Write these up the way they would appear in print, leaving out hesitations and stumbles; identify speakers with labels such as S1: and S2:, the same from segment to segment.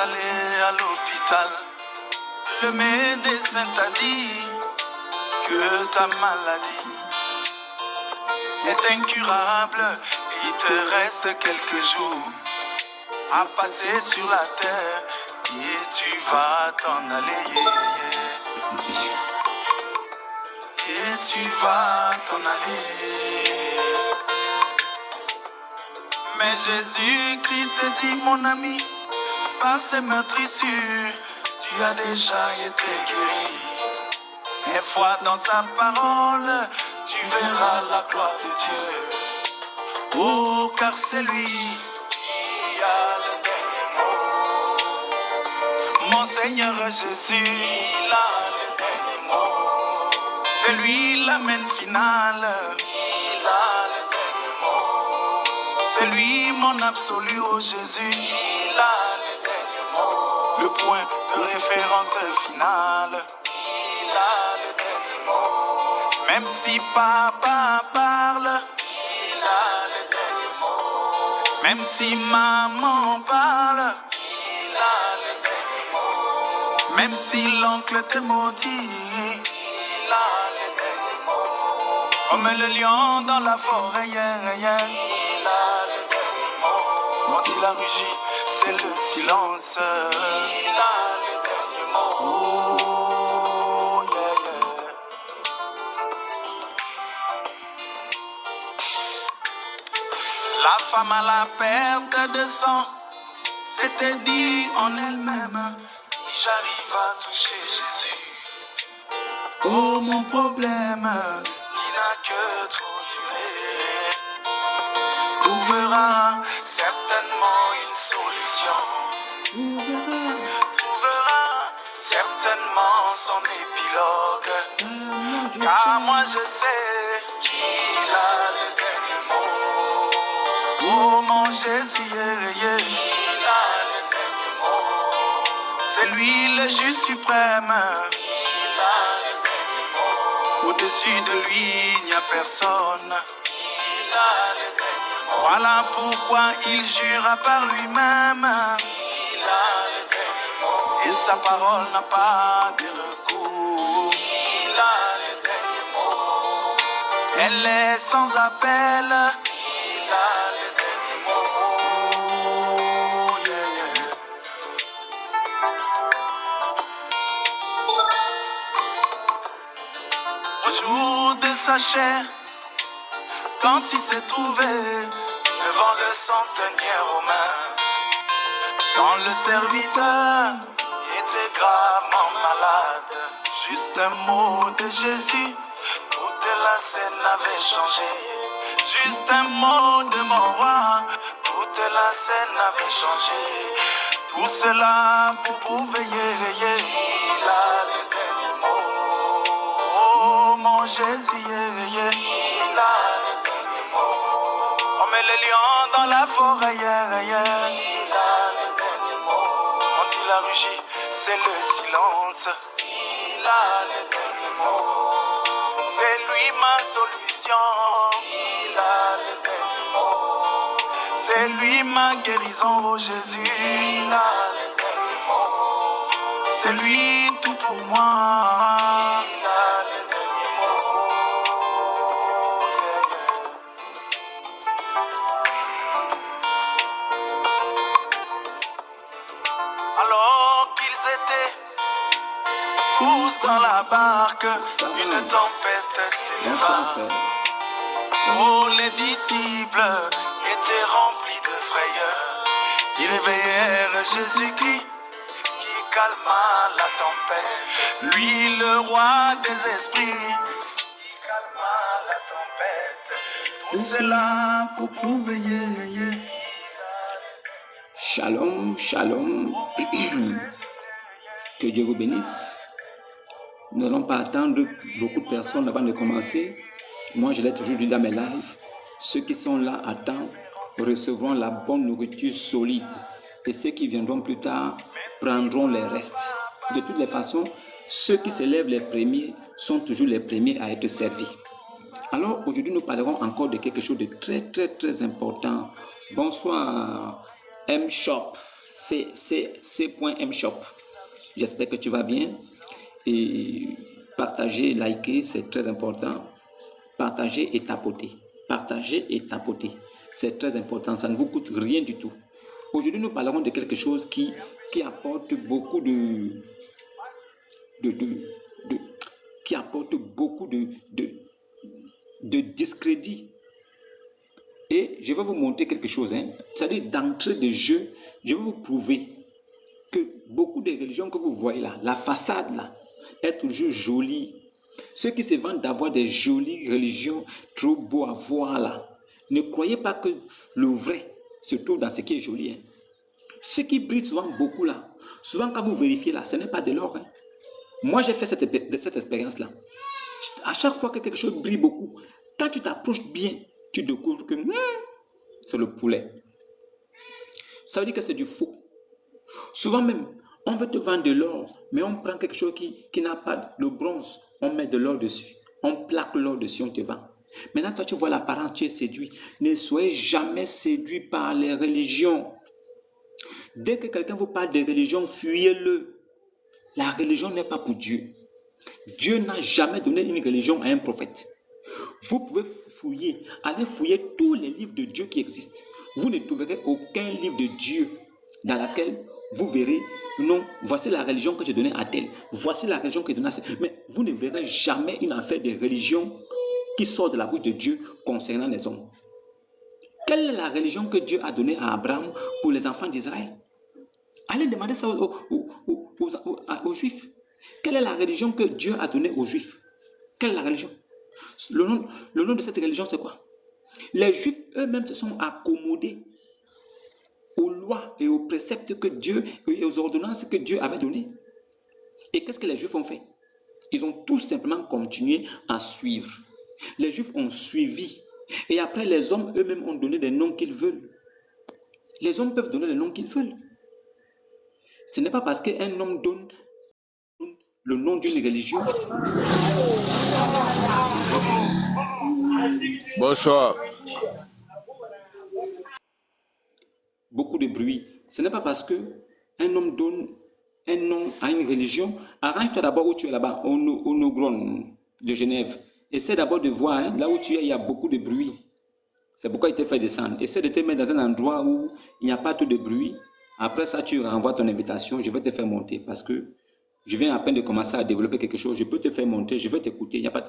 S1: allé à l'hôpital. Le médecin t'a dit que ta maladie est incurable et il te reste quelques jours à passer sur la terre et tu vas t'en aller. Et tu vas t'en aller. Mais Jésus-Christ te dit, mon ami, par ses meurtrissures, tu as déjà été guéri. Et foi dans sa parole, tu verras la gloire de Dieu. Oh, car c'est lui qui a le dernier mot. Mon Seigneur Jésus, il a le dernier mot. C'est lui l'amène finale. Il a le dernier mot. C'est lui mon absolu, oh Jésus. Il a le dernier mot. Le point de référence finale. Il a le dernier mot. Même si papa parle, il a le dernier mot. Même si maman parle, il a le dernier mot. Même si l'oncle te maudit, il a le dernier mot. Comme le lion dans la forêt, il a le dernier mot. Quand il a rugi, c'est le silence. Il a le dernier mot. Oh, yeah. La femme à la perte de sang s'était dit en elle-même, si j'arrive à toucher Jésus, oh mon problème qui n'a que trop duré, trouvera certainement une solution, trouvera certainement son épilogue, car moi je sais qu'il a le dernier mot. Oh mon Jésus, il a le dernier mot. C'est lui le juge suprême. Il a le dernier mot. Au-dessus de lui, il n'y a personne. Il a le dernier mot. Voilà pourquoi il jura par lui-même. Il a le dernier mot. Et sa parole n'a pas de recours. Il a le dernier mot. Elle est sans appel. Il a le dernier mot. Oh, yeah. Au jour de sa chair, quand il s'est trouvé devant le centenier romain, quand le serviteur était gravement malade, juste un mot de Jésus, toute la scène avait changé. Juste un mot de mon roi, toute la scène avait changé. Tout cela pour prouver, il a le dernier mot. Oh mon Jésus, il a le dernier mot. On met le lion dans la forêt, il a le dernier mot. Quand il a rugi, c'est le silence. Il a le dernier mot. C'est lui ma solution. Il a le dernier mot. C'est lui ma guérison, oh Jésus. Il a le dernier mot. C'est lui tout pour moi. Il a le dernier mot. Alors qu'ils étaient tous dans la barque, une tempête s'éleva. Oh, les disciples étaient remplis de frayeur. Ils réveillèrent Jésus-Christ qui calma la tempête. Lui, le roi des esprits, qui calma la tempête. Tout cela pour prouver.
S2: Shalom, shalom. Que Dieu vous bénisse. Nous n'allons pas attendre beaucoup de personnes avant de commencer. Moi, je l'ai toujours dit dans mes lives. Ceux qui sont là à temps recevront la bonne nourriture solide. Et ceux qui viendront plus tard prendront les restes. De toutes les façons, ceux qui se lèvent les premiers sont toujours les premiers à être servis. Alors, aujourd'hui, nous parlerons encore de quelque chose de très important. Bonsoir, M-Shop. c.mshop. J'espère que tu vas bien. Et partager, liker, c'est très important. Partager et tapoter. Partager et tapoter. C'est très important. Ça ne vous coûte rien du tout. Aujourd'hui, nous parlerons de quelque chose qui apporte beaucoup qui apporte beaucoup de discrédit. Et je vais vous montrer quelque chose. C'est-à-dire, d'entrée de jeu, je vais vous prouver que beaucoup de religions que vous voyez là, la façade là, est toujours jolie. Ceux qui se vantent d'avoir des jolies religions, trop beaux à voir là, ne croyez pas que le vrai se trouve dans ce qui est joli. Ce qui brille souvent beaucoup là, souvent quand vous vérifiez là, ce n'est pas de l'or. Moi, j'ai fait cette expérience là. À chaque fois que quelque chose brille beaucoup, quand tu t'approches bien, tu découvres que c'est le poulet. Ça veut dire que c'est du faux. Souvent même, on veut te vendre de l'or, mais on prend quelque chose qui n'a pas le bronze, on met de l'or dessus. On plaque l'or dessus, on te vend. Maintenant, toi, tu vois l'apparence, tu es séduit. Ne soyez jamais séduit par les religions. Dès que quelqu'un vous parle de religion, fuyez-le. La religion n'est pas pour Dieu. Dieu n'a jamais donné une religion à un prophète. Vous pouvez fouiller, allez fouiller tous les livres de Dieu qui existent. Vous ne trouverez aucun livre de Dieu dans lequel vous verrez, non, voici la religion que j'ai donnée à tel, voici la religion que j'ai donnée à tel. Mais vous ne verrez jamais une affaire de religion qui sort de la bouche de Dieu concernant les hommes. Quelle est la religion que Dieu a donnée à Abraham pour les enfants d'Israël? Allez demander ça aux Juifs. Quelle est la religion que Dieu a donnée aux Juifs? Quelle est la religion? Le nom de cette religion, c'est quoi? Les Juifs eux-mêmes se sont accommodés aux lois et aux préceptes que Dieu et aux ordonnances que Dieu avait données. Et qu'est-ce que les Juifs ont fait? Ils ont tout simplement continué à suivre. Les Juifs ont suivi. Et après, les hommes eux-mêmes ont donné des noms qu'ils veulent. Les hommes peuvent donner les noms qu'ils veulent. Ce n'est pas parce qu'un homme donne le nom d'une religion.
S3: Bonsoir.
S2: Beaucoup de bruit. Ce n'est pas parce qu'un homme donne un nom à une religion. Arrange-toi d'abord où tu es là-bas, au Nogron de Genève. Essaie d'abord de voir, là où tu es, il y a beaucoup de bruit. C'est pourquoi il t'a fait descendre. Essaie de te mettre dans un endroit où il n'y a pas tout de bruit. Après ça, tu renvoies ton invitation. Je vais te faire monter parce que je viens à peine de commencer à développer quelque chose. Je peux te faire monter, je vais t'écouter. Il n'y a pas de...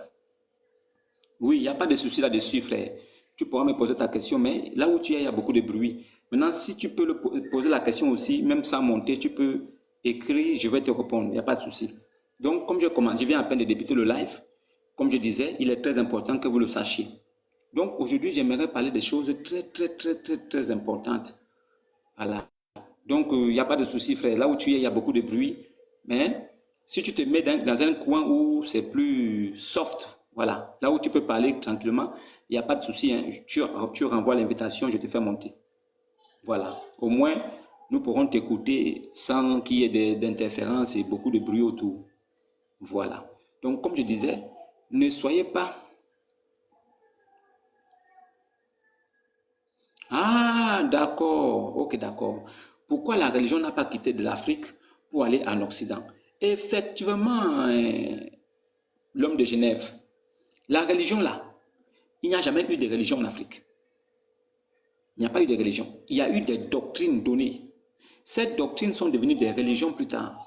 S2: Oui, il n'y a pas de souci là-dessus, frère. Tu pourras me poser ta question, mais là où tu es, il y a beaucoup de bruit. Maintenant, si tu peux poser la question aussi, même sans monter, tu peux écrire, je vais te répondre. Il n'y a pas de souci. Donc, comme je viens à peine de débuter le live, comme je disais, il est très important que vous le sachiez. Donc, aujourd'hui, j'aimerais parler des choses très importantes. Voilà. Donc, il n'y a pas de souci, frère. Là où tu es, il y a beaucoup de bruit. Mais si tu te mets dans un coin où c'est plus soft, voilà, là où tu peux parler tranquillement, il n'y a pas de souci. Tu renvoies l'invitation, je te fais monter. Voilà. Au moins, nous pourrons t'écouter sans qu'il y ait d'interférences et beaucoup de bruit autour. Voilà. Donc, comme je disais, ne soyez pas... Ah, d'accord. Ok, d'accord. Pourquoi la religion n'a pas quitté de l'Afrique pour aller en Occident? Effectivement, l'homme de Genève, la religion là, il n'y a jamais eu de religion en Afrique. Il n'y a pas eu de religion. Il y a eu des doctrines données. Ces doctrines sont devenues des religions plus tard.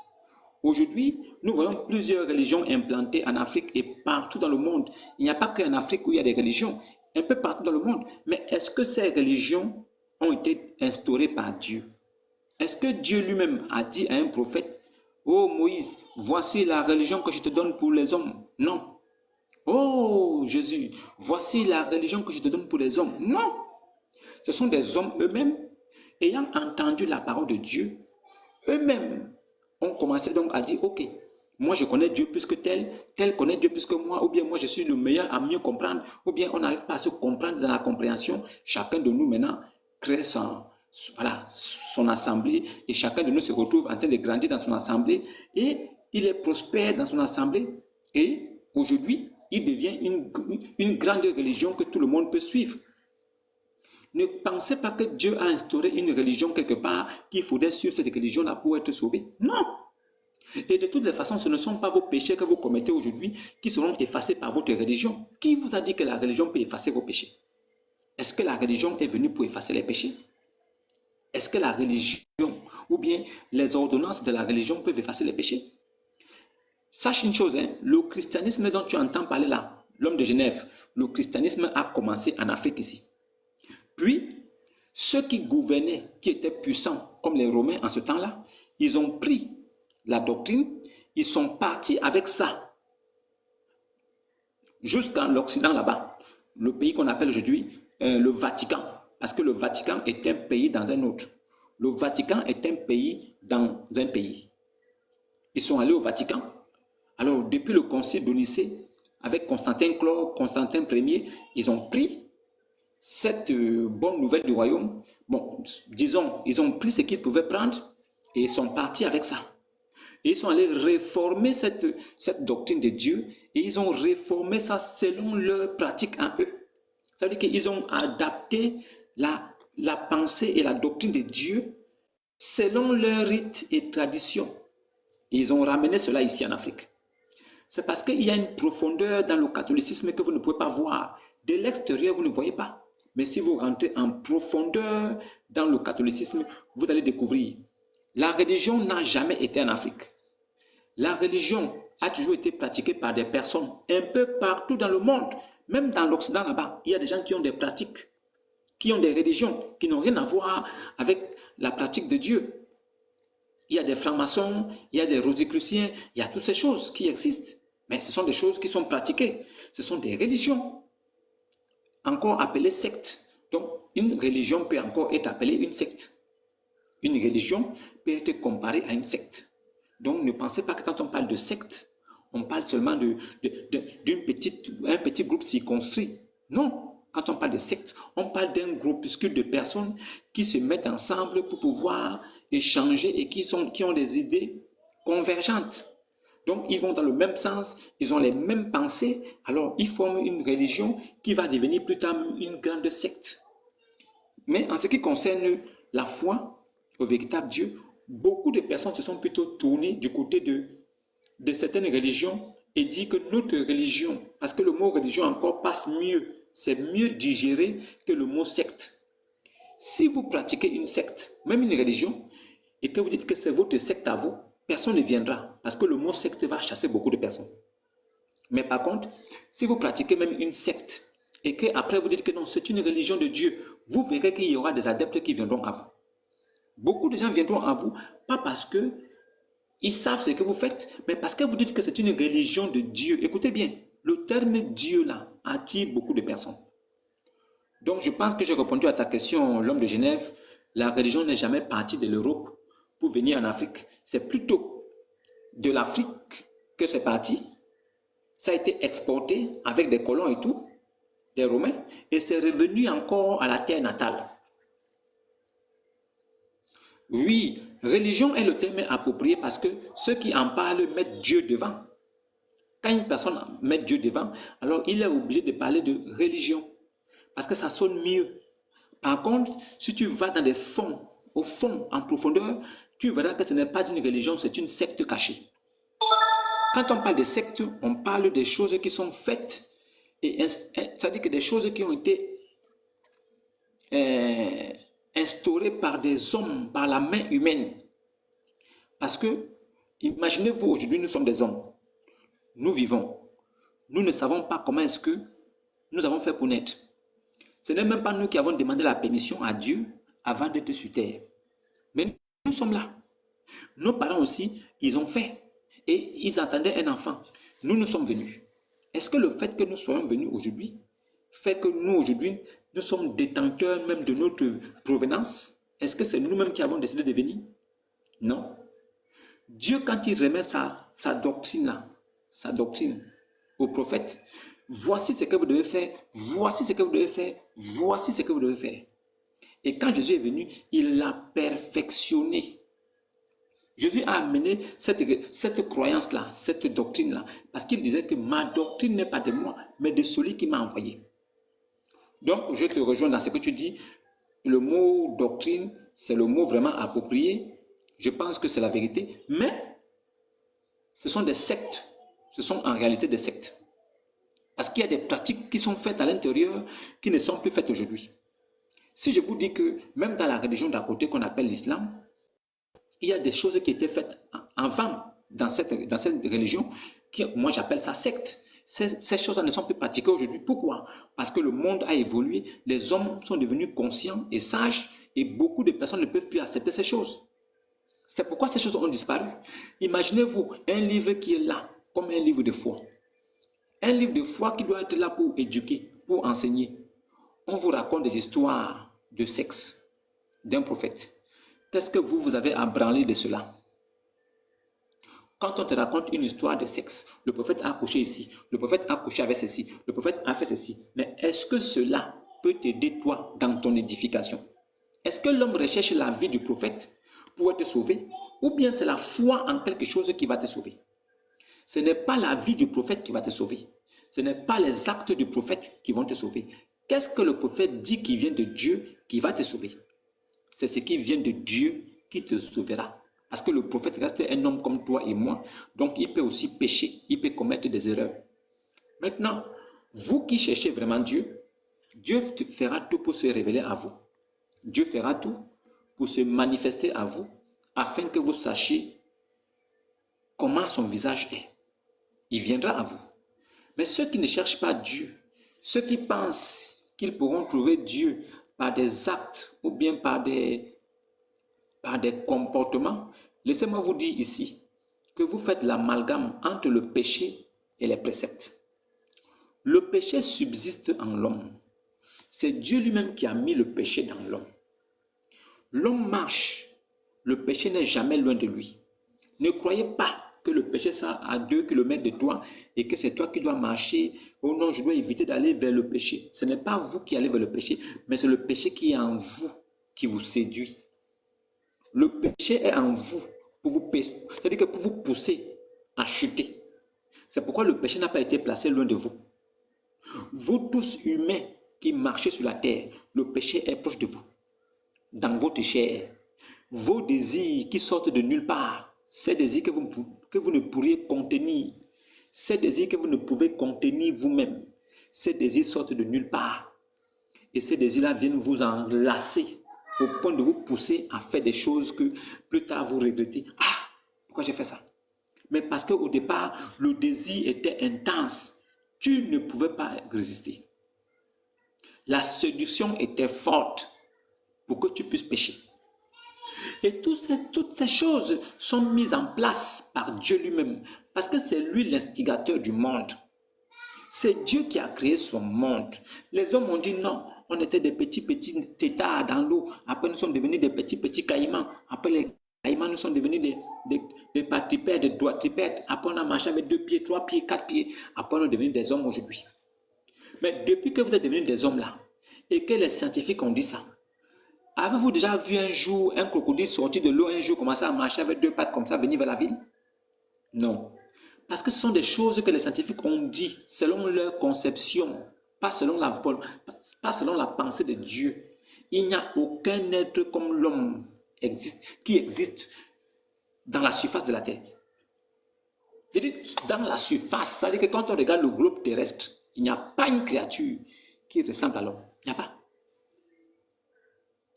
S2: Aujourd'hui, nous voyons plusieurs religions implantées en Afrique et partout dans le monde. Il n'y a pas qu'en Afrique où il y a des religions, un peu partout dans le monde. Mais est-ce que ces religions ont été instaurées par Dieu? Est-ce que Dieu lui-même a dit à un prophète, « Oh Moïse, voici la religion que je te donne pour les hommes. » Non. « Oh Jésus, voici la religion que je te donne pour les hommes. » Non. Ce sont des hommes eux-mêmes, ayant entendu la parole de Dieu, eux-mêmes ont commencé donc à dire, « Ok, moi je connais Dieu plus que tel, tel connaît Dieu plus que moi, ou bien moi je suis le meilleur à mieux comprendre, ou bien on n'arrive pas à se comprendre dans la compréhension. » Chacun de nous maintenant crée son assemblée et chacun de nous se retrouve en train de grandir dans son assemblée et il est prospère dans son assemblée et aujourd'hui il devient une grande religion que tout le monde peut suivre. Ne pensez pas que Dieu a instauré une religion quelque part, qu'il faudrait suivre cette religion-là pour être sauvé. Non. Et de toutes les façons, ce ne sont pas vos péchés que vous commettez aujourd'hui qui seront effacés par votre religion. Qui vous a dit que la religion peut effacer vos péchés? Est-ce que la religion est venue pour effacer les péchés? Est-ce que la religion ou bien les ordonnances de la religion peuvent effacer les péchés? Sache une chose, hein, le christianisme dont tu entends parler là, l'homme de Genève, le christianisme a commencé en Afrique ici. Puis, ceux qui gouvernaient, qui étaient puissants, comme les Romains en ce temps-là, ils ont pris la doctrine, ils sont partis avec ça jusqu'en l'Occident là-bas, le pays qu'on appelle aujourd'hui le Vatican, parce que le Vatican est un pays dans un autre. Le Vatican est un pays dans un pays. Ils sont allés au Vatican. Alors, depuis le concile de Nicée, avec Constantin Chlore, Constantin Ier, ils ont pris cette bonne nouvelle du royaume. Bon, disons, ils ont pris ce qu'ils pouvaient prendre et ils sont partis avec ça. Et ils sont allés réformer cette doctrine de Dieu et ils ont réformé ça selon leur pratique en eux. Ça veut dire qu'ils ont adapté la pensée et la doctrine de Dieu selon leurs rites et traditions. Et ils ont ramené cela ici en Afrique. C'est parce qu'il y a une profondeur dans le catholicisme que vous ne pouvez pas voir. De l'extérieur, vous ne voyez pas. Mais si vous rentrez en profondeur dans le catholicisme, vous allez découvrir. La religion n'a jamais été en Afrique. La religion a toujours été pratiquée par des personnes un peu partout dans le monde. Même dans l'Occident là-bas, il y a des gens qui ont des pratiques, qui ont des religions qui n'ont rien à voir avec la pratique de Dieu. Il y a des francs-maçons, il y a des rosicruciens, il y a toutes ces choses qui existent. Mais ce sont des choses qui sont pratiquées. Ce sont des religions, encore appelées sectes. Donc, une religion peut encore être appelée une secte. Une religion peut être comparée à une secte. Donc, ne pensez pas que quand on parle de secte, on parle seulement d'un petit groupe circonscrit. Non, quand on parle de secte, on parle d'un groupuscule de personnes qui se mettent ensemble pour pouvoir échanger et qui ont des idées convergentes. Donc, ils vont dans le même sens, ils ont les mêmes pensées, alors ils forment une religion qui va devenir plus tard une grande secte. Mais en ce qui concerne la foi au véritable Dieu, beaucoup de personnes se sont plutôt tournées du côté de certaines religions et disent que notre religion, parce que le mot religion encore passe mieux, c'est mieux digéré que le mot secte. Si vous pratiquez une secte, même une religion, et que vous dites que c'est votre secte à vous, personne ne viendra, parce que le mot secte va chasser beaucoup de personnes. Mais par contre, si vous pratiquez même une secte, et qu'après vous dites que non, c'est une religion de Dieu, vous verrez qu'il y aura des adeptes qui viendront à vous. Beaucoup de gens viendront à vous, pas parce que ils savent ce que vous faites, mais parce que vous dites que c'est une religion de Dieu. Écoutez bien, le terme Dieu là attire beaucoup de personnes. Donc je pense que j'ai répondu à ta question, l'homme de Genève. La religion n'est jamais partie de l'Europe pour venir en Afrique. C'est plutôt de l'Afrique que c'est parti. Ça a été exporté avec des colons et tout, des Romains, et c'est revenu encore à la terre natale. Oui, religion est le terme approprié parce que ceux qui en parlent mettent Dieu devant. Quand une personne met Dieu devant, alors il est obligé de parler de religion parce que ça sonne mieux. Par contre, si tu vas dans les fonds, au fond, en profondeur, tu verras que ce n'est pas une religion, c'est une secte cachée. Quand on parle de secte, on parle des choses qui sont faites, et ça veut dire que des choses qui ont été instaurées par des hommes, par la main humaine. Parce que, imaginez-vous, aujourd'hui, nous sommes des hommes. Nous vivons. Nous ne savons pas comment est-ce que nous avons fait pour naître. Ce n'est même pas nous qui avons demandé la permission à Dieu avant d'être sur terre. Mais nous sommes là. Nos parents aussi, ils ont fait. Et ils attendaient un enfant. Nous sommes venus. Est-ce que le fait que nous soyons venus aujourd'hui fait que nous, aujourd'hui, nous sommes détenteurs même de notre provenance? Est-ce que c'est nous-mêmes qui avons décidé de venir? Non. Dieu, quand il remet sa doctrine là, sa doctrine au prophète, voici ce que vous devez faire, voici ce que vous devez faire, voici ce que vous devez faire. Et quand Jésus est venu, il l'a perfectionné. Jésus a amené cette croyance-là, cette doctrine-là, parce qu'il disait que ma doctrine n'est pas de moi, mais de celui qui m'a envoyé. Donc, je te rejoins dans ce que tu dis. le mot doctrine, c'est le mot vraiment approprié. Je pense que c'est la vérité. Mais ce sont des sectes. Ce sont en réalité des sectes. Parce qu'il y a des pratiques qui sont faites à l'intérieur qui ne sont plus faites aujourd'hui. Si je vous dis que même dans la religion d'à côté qu'on appelle l'islam, il y a des choses qui étaient faites avant dans cette religion, moi j'appelle ça secte. Ces choses-là ne sont plus pratiquées aujourd'hui. Pourquoi? Parce que le monde a évolué, les hommes sont devenus conscients et sages et beaucoup de personnes ne peuvent plus accepter ces choses. C'est pourquoi ces choses ont disparu. Imaginez-vous un livre qui est là, comme un livre de foi. Un livre de foi qui doit être là pour éduquer, pour enseigner. On vous raconte des histoires de sexe d'un prophète. Qu'est-ce que vous avez à branler de cela? Quand on te raconte une histoire de sexe, le prophète a accouché ici, le prophète a couché avec ceci, le prophète a fait ceci. Mais est-ce que cela peut t'aider toi dans ton édification? Est-ce que l'homme recherche la vie du prophète pour être sauvé? Ou bien c'est la foi en quelque chose qui va te sauver? Ce n'est pas la vie du prophète qui va te sauver. Ce n'est pas les actes du prophète qui vont te sauver. Qu'est-ce que le prophète dit qui vient de Dieu qui va te sauver? C'est ce qui vient de Dieu qui te sauvera. Parce que le prophète reste un homme comme toi et moi. Donc il peut aussi pécher, il peut commettre des erreurs. Maintenant, vous qui cherchez vraiment Dieu, Dieu fera tout pour se révéler à vous. Dieu fera tout pour se manifester à vous afin que vous sachiez comment son visage est. Il viendra à vous. Mais ceux qui ne cherchent pas Dieu, ceux qui pensent qu'ils pourront trouver Dieu par des actes ou bien par des comportements, laissez-moi vous dire ici que vous faites l'amalgame entre le péché et les préceptes. Le péché subsiste en l'homme. C'est Dieu lui-même qui a mis le péché dans l'homme. L'homme marche, le péché n'est jamais loin de lui. Ne croyez pas que le péché soit à 2 km de toi et que c'est toi qui dois marcher. Oh non, je dois éviter d'aller vers le péché. Ce n'est pas vous qui allez vers le péché, mais c'est le péché qui est en vous qui vous séduit. Le péché est en vous pour vous pécher, c'est-à-dire que pour vous pousser à chuter. C'est pourquoi le péché n'a pas été placé loin de vous. Vous tous humains qui marchez sur la terre, le péché est proche de vous, dans votre chair. Vos désirs qui sortent de nulle part, ces désirs que vous ne pourriez contenir, ces désirs que vous ne pouvez contenir vous-même, ces désirs sortent de nulle part. Et ces désirs-là viennent vous enlacer au point de vous pousser à faire des choses que plus tard vous regrettez. Ah, pourquoi j'ai fait ça? Mais parce qu'au départ, le désir était intense. Tu ne pouvais pas résister. La séduction était forte pour que tu puisses pécher. Et toutes ces choses sont mises en place par Dieu lui-même, parce que c'est lui l'instigateur du monde. C'est Dieu qui a créé son monde. Les hommes ont dit non, on était des petits têtards dans l'eau. Après, nous sommes devenus des petits caïmans. Après, les caïmans, nous sommes devenus des patripèdes, des quadrupèdes. Après, on a marché avec 2 pieds, 3 pieds, 4 pieds. Après, on est devenus des hommes aujourd'hui. Mais depuis que vous êtes devenus des hommes là, et que les scientifiques ont dit ça, avez-vous déjà vu un jour un crocodile sortir de l'eau, un jour commencer à marcher avec 2 pattes comme ça, venir vers la ville? Non. Parce que ce sont des choses que les scientifiques ont dit selon leur conception, pas selon la pensée de Dieu. Il n'y a aucun être comme l'homme qui existe dans la surface de la terre. Je dis dans la surface, ça veut dire que quand on regarde le globe terrestre, il n'y a pas une créature qui ressemble à l'homme. Il n'y a pas.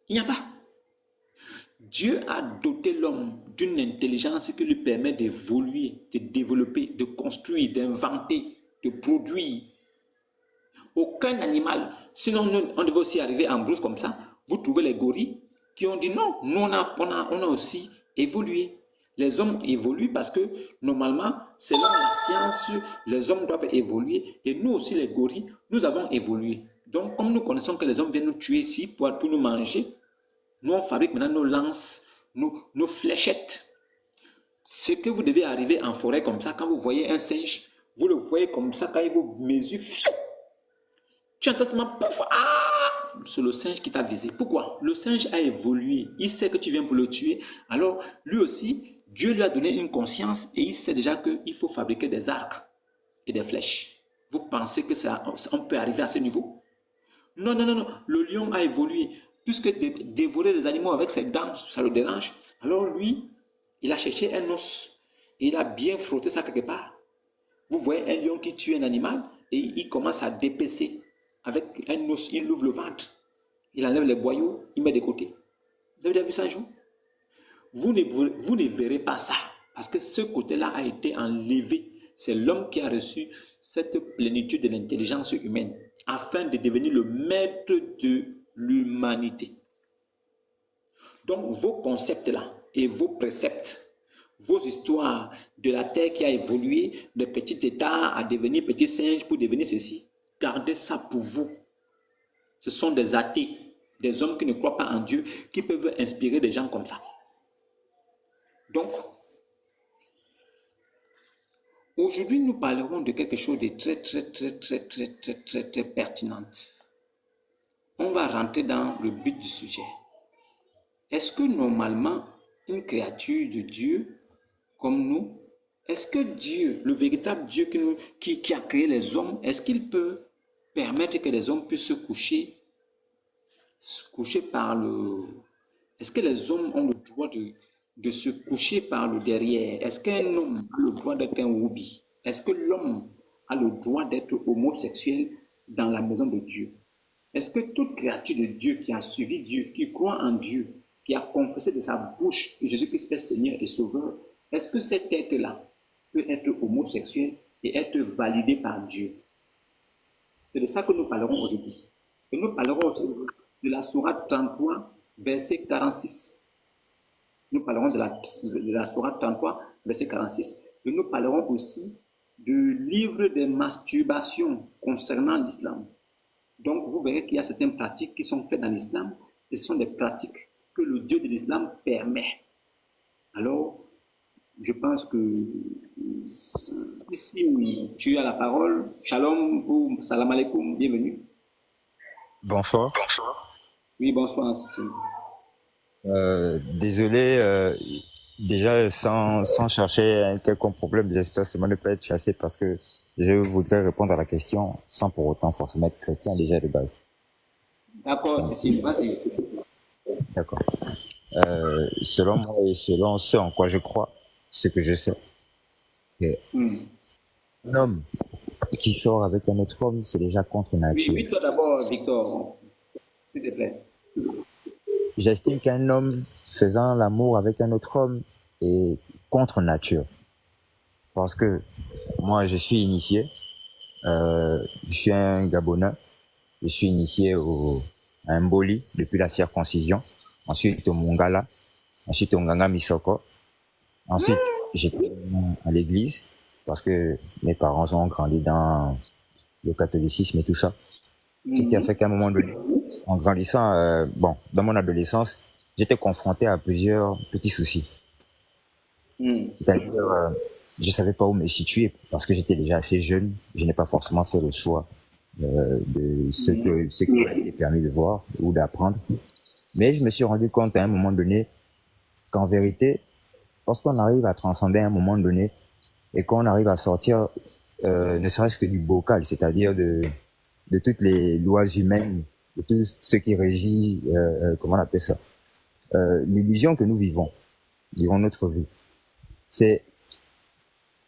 S2: Il n'y a pas. Dieu a doté l'homme d'une intelligence qui lui permet d'évoluer, de développer, de construire, d'inventer, de produire. Aucun animal, sinon on devait aussi arriver en brousse comme ça, vous trouvez les gorilles qui ont dit non, nous on a aussi évolué. Les hommes évoluent parce que normalement, selon la science, les hommes doivent évoluer et nous aussi les gorilles, nous avons évolué. Donc comme nous connaissons que les hommes viennent nous tuer ici pour nous manger, nous, on fabrique maintenant nos lances, nos fléchettes. Ce que vous devez arriver en forêt comme ça, quand vous voyez un singe, vous le voyez comme ça, quand il vous mesure, tu entends seulement, pouf, ah, c'est le singe qui t'a visé. Pourquoi? Le singe a évolué, il sait que tu viens pour le tuer. Alors, lui aussi, Dieu lui a donné une conscience et il sait déjà qu'il faut fabriquer des arcs et des flèches. Vous pensez que on peut arriver à ce niveau? Non, non, non, non. Le lion a évolué. Puisque dévorer les animaux avec ses dents, ça le dérange. Alors lui, il a cherché un os et il a bien frotté ça quelque part. Vous voyez un lion qui tue un animal et il commence à dépecer avec un os, il ouvre le ventre, il enlève les boyaux, il met de côté. Vous avez déjà vu ça un jour? Vous ne verrez pas ça parce que ce côté-là a été enlevé. C'est l'homme qui a reçu cette plénitude de l'intelligence humaine afin de devenir le maître de l'humanité. Donc, vos concepts-là et vos préceptes, vos histoires de la terre qui a évolué de petit état à devenir petit singe pour devenir ceci, gardez ça pour vous. Ce sont des athées, des hommes qui ne croient pas en Dieu, qui peuvent inspirer des gens comme ça. Donc, aujourd'hui, nous parlerons de quelque chose de très pertinent. On va rentrer dans le but du sujet. Est-ce que normalement, une créature de Dieu comme nous, est-ce que Dieu, le véritable Dieu qui a créé les hommes, est-ce qu'il peut permettre que les hommes puissent se coucher par le... Est-ce que les hommes ont le droit de se coucher par le derrière? Est-ce qu'un homme a le droit d'être un woubi? Est-ce que l'homme a le droit d'être homosexuel dans la maison de Dieu? Est-ce que toute créature de Dieu qui a suivi Dieu, qui croit en Dieu, qui a confessé de sa bouche que Jésus-Christ est Seigneur et Sauveur, est-ce que cet être-là peut être homosexuel et être validé par Dieu? C'est de ça que nous parlerons aujourd'hui. Et nous parlerons aussi de la sourate 33, verset 46. Nous parlerons de la sourate 33, verset 46. Et nous parlerons aussi du livre des masturbations concernant l'islam. Donc, vous verrez qu'il y a certaines pratiques qui sont faites dans l'islam et ce sont des pratiques que le Dieu de l'islam permet. Alors, je pense que si tu as la parole, shalom ou salam alaikum, bienvenue.
S3: Bonsoir.
S2: Oui, bonsoir, Sissi.
S3: Désolé, déjà sans chercher un quelconque problème, j'espère seulement ne pas être chassé parce que je voudrais répondre à la question sans pour autant forcément être chrétien déjà de base.
S2: D'accord, Sissi, vas-y.
S3: D'accord. Selon moi et selon ce en quoi je crois, ce que je sais, un homme qui sort avec un autre homme, c'est déjà contre nature.
S2: Oui, toi d'abord, Victor, s'il te plaît.
S3: J'estime qu'un homme faisant l'amour avec un autre homme est contre nature. Parce que moi, je suis initié. Je suis un Gabonais. Je suis initié à un Mboli depuis la circoncision. Ensuite au Mongala. Ensuite au Nganga Misoko. Ensuite, j'étais à l'église parce que mes parents ont grandi dans le catholicisme et tout ça. Ce qui a fait qu'à un moment donné, en grandissant, dans mon adolescence, j'étais confronté à plusieurs petits soucis. C'est-à-dire, je savais pas où me situer parce que j'étais déjà assez jeune. Je n'ai pas forcément fait le choix de ce qui m'a été permis de voir ou d'apprendre. Mais je me suis rendu compte à un moment donné qu'en vérité, lorsqu'on arrive à transcender à un moment donné et qu'on arrive à sortir ne serait-ce que du bocal, c'est-à-dire de toutes les lois humaines, de tout ce qui régit, comment on appelle ça, l'illusion que nous vivons durant notre vie. C'est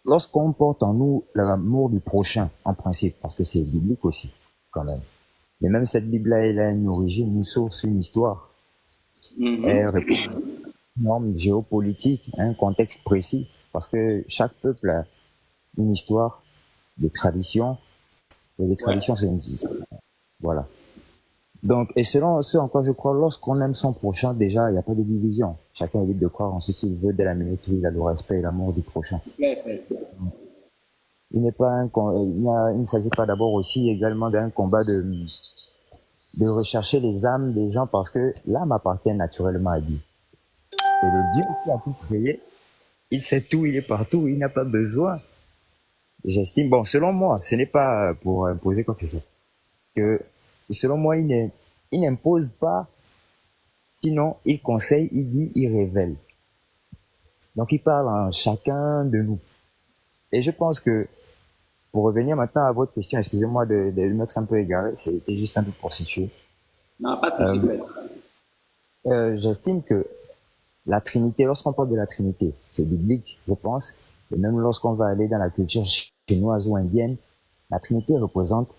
S3: lorsqu'on porte en nous l'amour du prochain, en principe, parce que c'est biblique aussi, quand même. Mais même cette Bible-là, elle a une origine, une source, une histoire. Elle répond à une norme géopolitique, un contexte précis, parce que chaque peuple a une histoire, des traditions, et les traditions, c'est une... Voilà. Donc, et selon ce en quoi je crois, lorsqu'on aime son prochain, déjà, il n'y a pas de division. Chacun est libre de croire en ce qu'il veut dès la minute où il a le respect et l'amour du prochain. Il ne s'agit pas d'abord aussi également d'un combat de rechercher les âmes des gens parce que l'âme appartient naturellement à Dieu. Et le Dieu qui a tout créé, il sait tout, il est partout, il n'a pas besoin. J'estime, bon, selon moi, ce n'est pas pour imposer quoi que ce soit, que selon moi, il n'impose pas, sinon il conseille, il dit, il révèle. Donc il parle en chacun de nous. Et je pense que, pour revenir maintenant à votre question, excusez-moi de mettre un peu égaré, c'était juste un peu pour situer.
S2: Non, pas de souci.
S3: j'estime que la Trinité, lorsqu'on parle de la Trinité, c'est biblique, je pense, et même lorsqu'on va aller dans la culture chinoise ou indienne, la Trinité représente,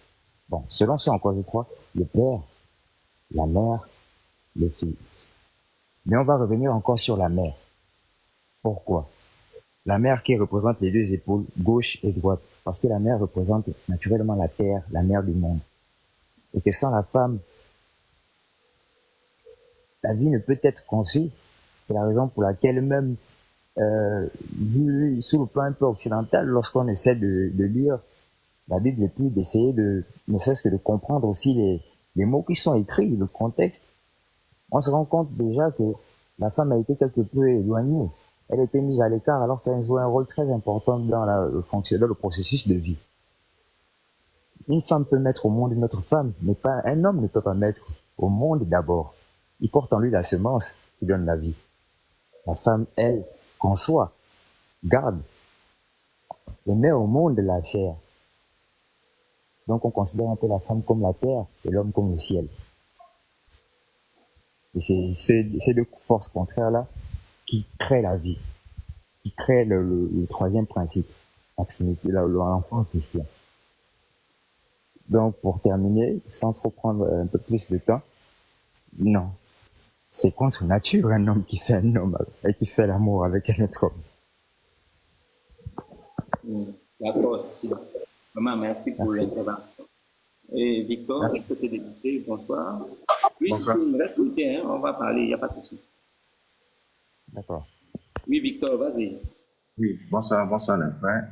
S3: bon, selon ce en quoi je crois, le Père, la Mère, le Fils. Mais on va revenir encore sur la Mère. Pourquoi? La Mère qui représente les deux épaules, gauche et droite, parce que la Mère représente naturellement la Terre, la Mère du monde. Et que sans la femme, la vie ne peut être conçue. C'est la raison pour laquelle même, vu sous le plan un peu occidental, lorsqu'on essaie de lire la Bible et puis d'essayer de, ne serait-ce que de comprendre aussi les mots qui sont écrits, le contexte, on se rend compte déjà que la femme a été quelque peu éloignée. Elle était mise à l'écart alors qu'elle jouait un rôle très important dans le processus de vie. Une femme peut mettre au monde une autre femme, mais pas un homme ne peut pas mettre au monde d'abord. Il porte en lui la semence qui donne la vie. La femme, elle, conçoit, garde, et met au monde la chair. Donc on considère un peu la femme comme la terre et l'homme comme le ciel. Et c'est ces deux forces contraires-là qui créent la vie, qui créent le troisième principe, la Trinité, l'enfant chrétien. Donc pour terminer, sans trop prendre un peu plus de temps, non, c'est contre nature un homme qui fait un homme et qui fait l'amour avec un autre homme.
S2: D'accord, Cécile. Vraiment, merci pour l'intervention. Et Victor,
S3: Merci.
S2: je peux te débuter. Bonsoir. Oui,
S4: Bonsoir.
S2: il me reste une minute, hein, on va parler, il n'y a pas de souci.
S3: D'accord.
S2: Oui, Victor, vas-y.
S4: Oui, bonsoir, bonsoir les frères.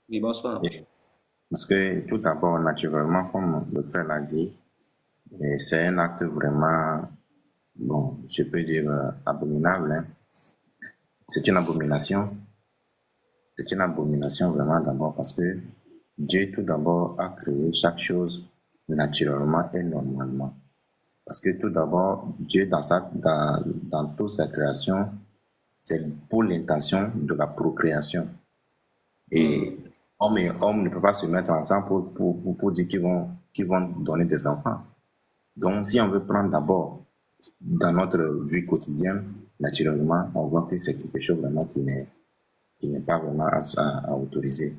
S2: Oui, bonsoir.
S4: Et parce que tout d'abord, naturellement, comme le frère l'a dit, c'est un acte vraiment, bon, je peux dire abominable. Hein. C'est une abomination. C'est une abomination vraiment d'abord parce que Dieu tout d'abord a créé chaque chose naturellement et normalement. Parce que tout d'abord, Dieu dans toute sa création, c'est pour l'intention de la procréation. Et homme et homme ne peuvent pas se mettre ensemble pour dire qu'ils vont donner des enfants. Donc, si on veut prendre d'abord dans notre vie quotidienne, naturellement, on voit que c'est quelque chose vraiment qui n'est pas vraiment à autoriser.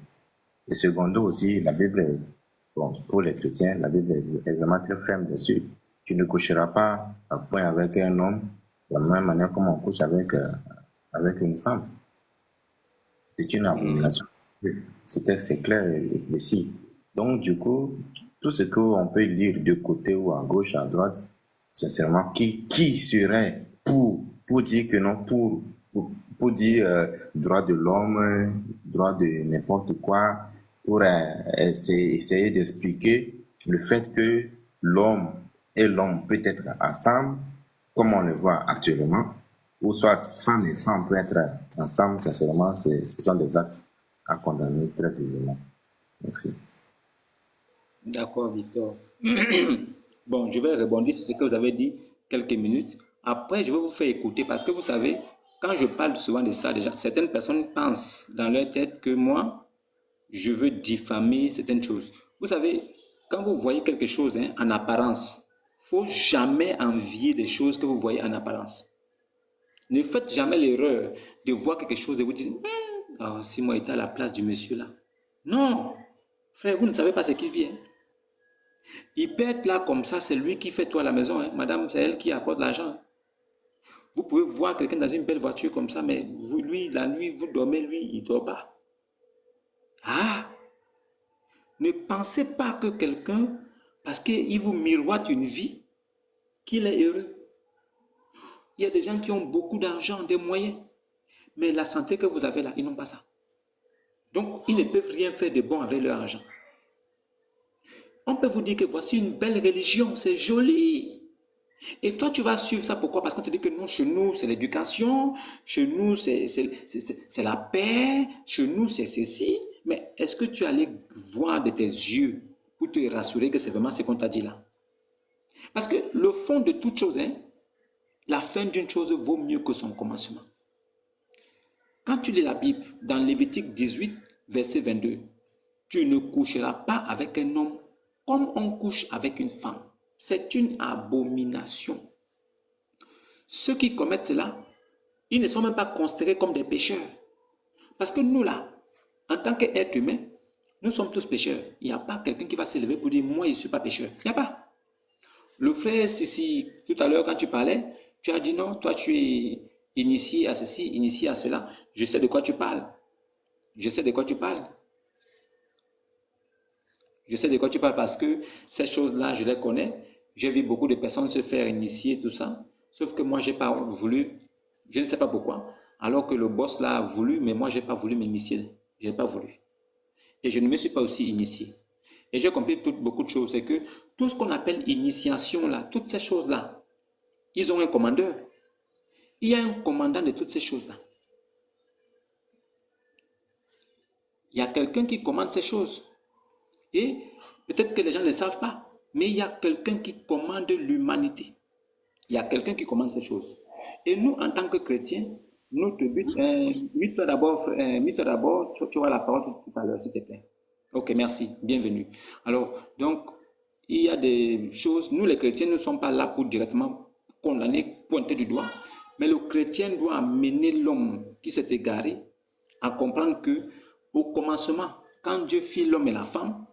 S4: Et secondo aussi, la Bible, bon, pour les chrétiens, la Bible est vraiment très ferme dessus. Tu ne coucheras pas à point avec un homme de la même manière comme on couche avec une femme. C'est une abomination. C'est clair et précis. Donc, du coup, tout ce qu'on peut lire de côté ou à gauche, à droite, sincèrement, qui serait pour dire que non, pour dire droit de l'homme, droit de n'importe quoi, pour essayer d'expliquer le fait que l'homme et l'homme peut être ensemble, comme on le voit actuellement, ou soit femme et femme peuvent être ensemble, sincèrement, ce sont des actes à condamner très vivement. Merci.
S2: D'accord, Victor. Bon, je vais rebondir sur ce que vous avez dit quelques minutes. Après, je vais vous faire écouter parce que vous savez, quand je parle souvent de ça, déjà, certaines personnes pensent dans leur tête que moi, je veux diffamer certaines choses. Vous savez, quand vous voyez quelque chose en apparence, il ne faut jamais envier des choses que vous voyez en apparence. Ne faites jamais l'erreur de voir quelque chose et vous dire, si moi j'étais à la place du monsieur là. Non, frère, vous ne savez pas ce qu'il vit. Il peut être là comme ça, c'est lui qui fait tout à la maison. Madame, c'est elle qui apporte l'argent. Vous pouvez voir quelqu'un dans une belle voiture comme ça, mais vous, lui, la nuit, vous dormez, lui, il ne dort pas. Ah! Ne pensez pas que quelqu'un, parce qu'il vous miroite une vie, qu'il est heureux. Il y a des gens qui ont beaucoup d'argent, des moyens, mais la santé que vous avez là, ils n'ont pas ça. Donc, ils ne peuvent rien faire de bon avec leur argent. On peut vous dire que voici une belle religion, c'est joli. Et toi, tu vas suivre ça. Pourquoi? Parce qu'on te dit que non, chez nous, c'est l'éducation, chez nous, c'est la paix, chez nous, c'est ceci. Mais est-ce que tu allais voir de tes yeux pour te rassurer que c'est vraiment ce qu'on t'a dit là? Parce que le fond de toute chose, la fin d'une chose vaut mieux que son commencement. Quand tu lis la Bible, dans Lévitique 18, verset 22, tu ne coucheras pas avec un homme comme on couche avec une femme. C'est une abomination. ceux qui commettent cela, ils ne sont même pas considérés comme des pécheurs. Parce que nous là, en tant qu'êtres humains, nous sommes tous pécheurs. Il n'y a pas quelqu'un qui va s'élever pour dire, moi, je ne suis pas pécheur. Il n'y a pas. Le frère Sissi, tout à l'heure, quand tu parlais, tu as dit non, toi, tu es initié à ceci, initié à cela. Je sais de quoi tu parles. Je sais de quoi tu parles. Je sais de quoi tu parles parce que ces choses-là, je les connais. J'ai vu beaucoup de personnes se faire initier, tout ça. Sauf que moi, je n'ai pas voulu. Je ne sais pas pourquoi. Alors que le boss l'a voulu, mais moi, je n'ai pas voulu m'initier. Je n'ai pas voulu. Et je ne me suis pas aussi initié. Et j'ai compris beaucoup de choses. C'est que tout ce qu'on appelle initiation, là, toutes ces choses-là, ils ont un commandeur. Il y a un commandant de toutes ces choses-là. Il y a quelqu'un qui commande ces choses. Et peut-être que les gens ne le savent pas, mais il y a quelqu'un qui commande l'humanité. Il y a quelqu'un qui commande ces choses. Et nous, en tant que chrétiens, notre but, mets-toi d'abord, tu auras la parole tout à l'heure, s'il te plaît. Ok, merci, bienvenue. Alors, donc, il y a des choses, nous les chrétiens ne sommes pas là pour directement condamner, pointer du doigt, mais le chrétien doit amener l'homme qui s'est égaré à comprendre que au commencement, quand Dieu fit l'homme et la femme,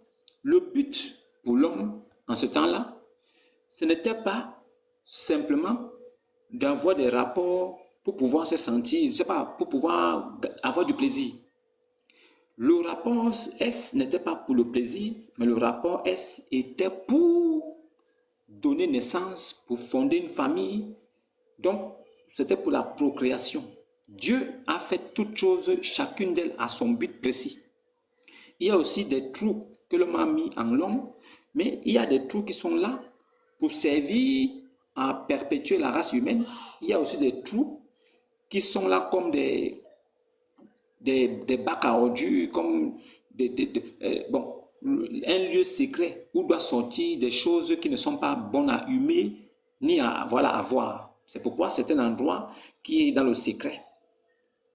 S2: le but pour l'homme en ce temps-là, ce n'était pas simplement d'avoir des rapports pour pouvoir se sentir, je ne sais pas, pour pouvoir avoir du plaisir. Le rapport S n'était pas pour le plaisir, mais le rapport S était pour donner naissance, pour fonder une famille. Donc, c'était pour la procréation. Dieu a fait toutes choses, chacune d'elles a son but précis. Il y a aussi des trous que l'homme a mis en l'homme, mais il y a des trous qui sont là pour servir à perpétuer la race humaine. Il y a aussi des trous qui sont là comme des bacs à ordures, comme un lieu secret où doit sortir des choses qui ne sont pas bonnes à humer ni à voir. C'est pourquoi c'est un endroit qui est dans le secret.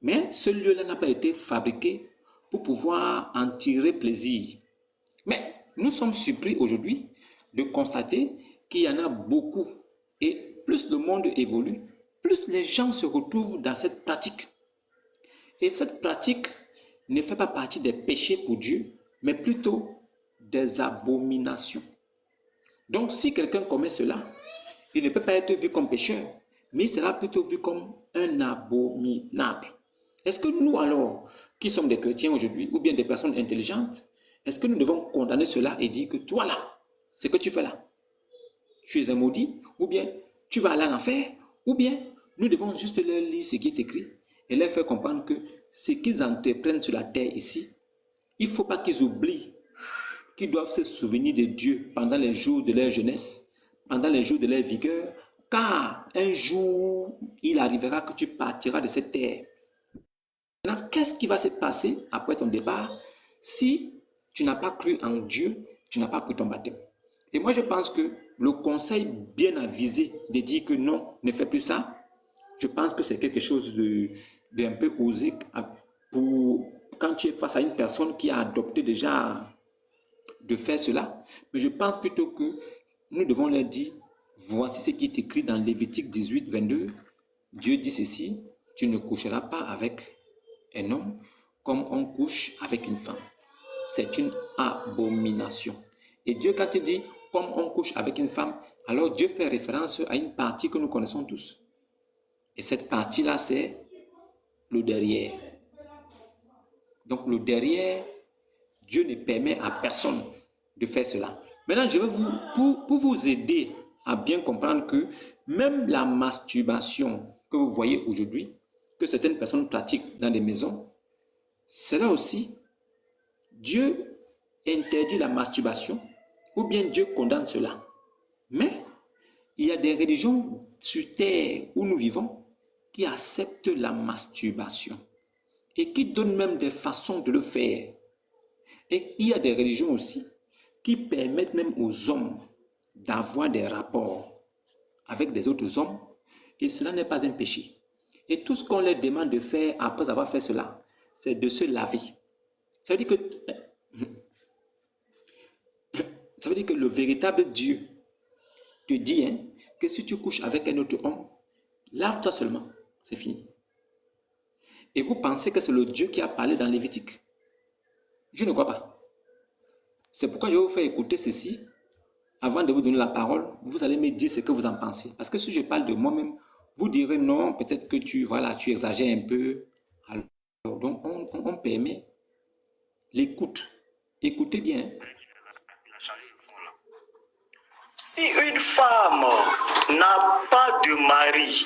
S2: Mais ce lieu-là n'a pas été fabriqué pour pouvoir en tirer plaisir. Mais nous sommes surpris aujourd'hui de constater qu'il y en a beaucoup. Et plus le monde évolue, plus les gens se retrouvent dans cette pratique. Et cette pratique ne fait pas partie des péchés pour Dieu, mais plutôt des abominations. Donc si quelqu'un commet cela, il ne peut pas être vu comme pécheur, mais il sera plutôt vu comme un abominable. Est-ce que nous alors, qui sommes des chrétiens aujourd'hui, ou bien des personnes intelligentes, est-ce que nous devons condamner cela et dire que toi là, ce que tu fais là, tu es un maudit, ou bien tu vas aller en enfer, ou bien nous devons juste leur lire ce qui est écrit et leur faire comprendre que ce qu'ils entreprennent sur la terre ici, il ne faut pas qu'ils oublient qu'ils doivent se souvenir de Dieu pendant les jours de leur jeunesse, pendant les jours de leur vigueur, car un jour, il arrivera que tu partiras de cette terre. Maintenant, qu'est-ce qui va se passer après ton départ si tu n'as pas cru en Dieu, tu n'as pas pris ton baptême? Et moi, je pense que le conseil bien avisé de dire que non, ne fais plus ça, je pense que c'est quelque chose d'un peu osé pour quand tu es face à une personne qui a adopté déjà de faire cela. Mais je pense plutôt que nous devons leur dire, voici ce qui est écrit dans Lévitique 18, 22. Dieu dit ceci, tu ne coucheras pas avec un homme comme on couche avec une femme. C'est une abomination. Et Dieu, quand il dit comme on couche avec une femme, alors Dieu fait référence à une partie que nous connaissons tous. Et cette partie-là, c'est le derrière. Donc le derrière, Dieu ne permet à personne de faire cela. Maintenant, je vais pour vous aider à bien comprendre que même la masturbation que vous voyez aujourd'hui, que certaines personnes pratiquent dans des maisons, cela aussi, Dieu interdit la masturbation ou bien Dieu condamne cela. Mais il y a des religions sur terre où nous vivons qui acceptent la masturbation et qui donnent même des façons de le faire. Et il y a des religions aussi qui permettent même aux hommes d'avoir des rapports avec des autres hommes et cela n'est pas un péché. Et tout ce qu'on leur demande de faire après avoir fait cela, c'est de se laver. Ça veut dire que le véritable Dieu te dit que si tu couches avec un autre homme, Lave-toi seulement. C'est fini. Et vous pensez que c'est le Dieu qui a parlé dans Lévitique? Je ne crois pas. C'est pourquoi je vais vous faire écouter ceci. Avant de vous donner la parole, vous allez me dire ce que vous en pensez. Parce que si je parle de moi-même, vous direz non, peut-être que tu exagères un peu. Alors, donc, on permet l'écoute. Écoutez bien.
S5: Si une femme n'a pas de mari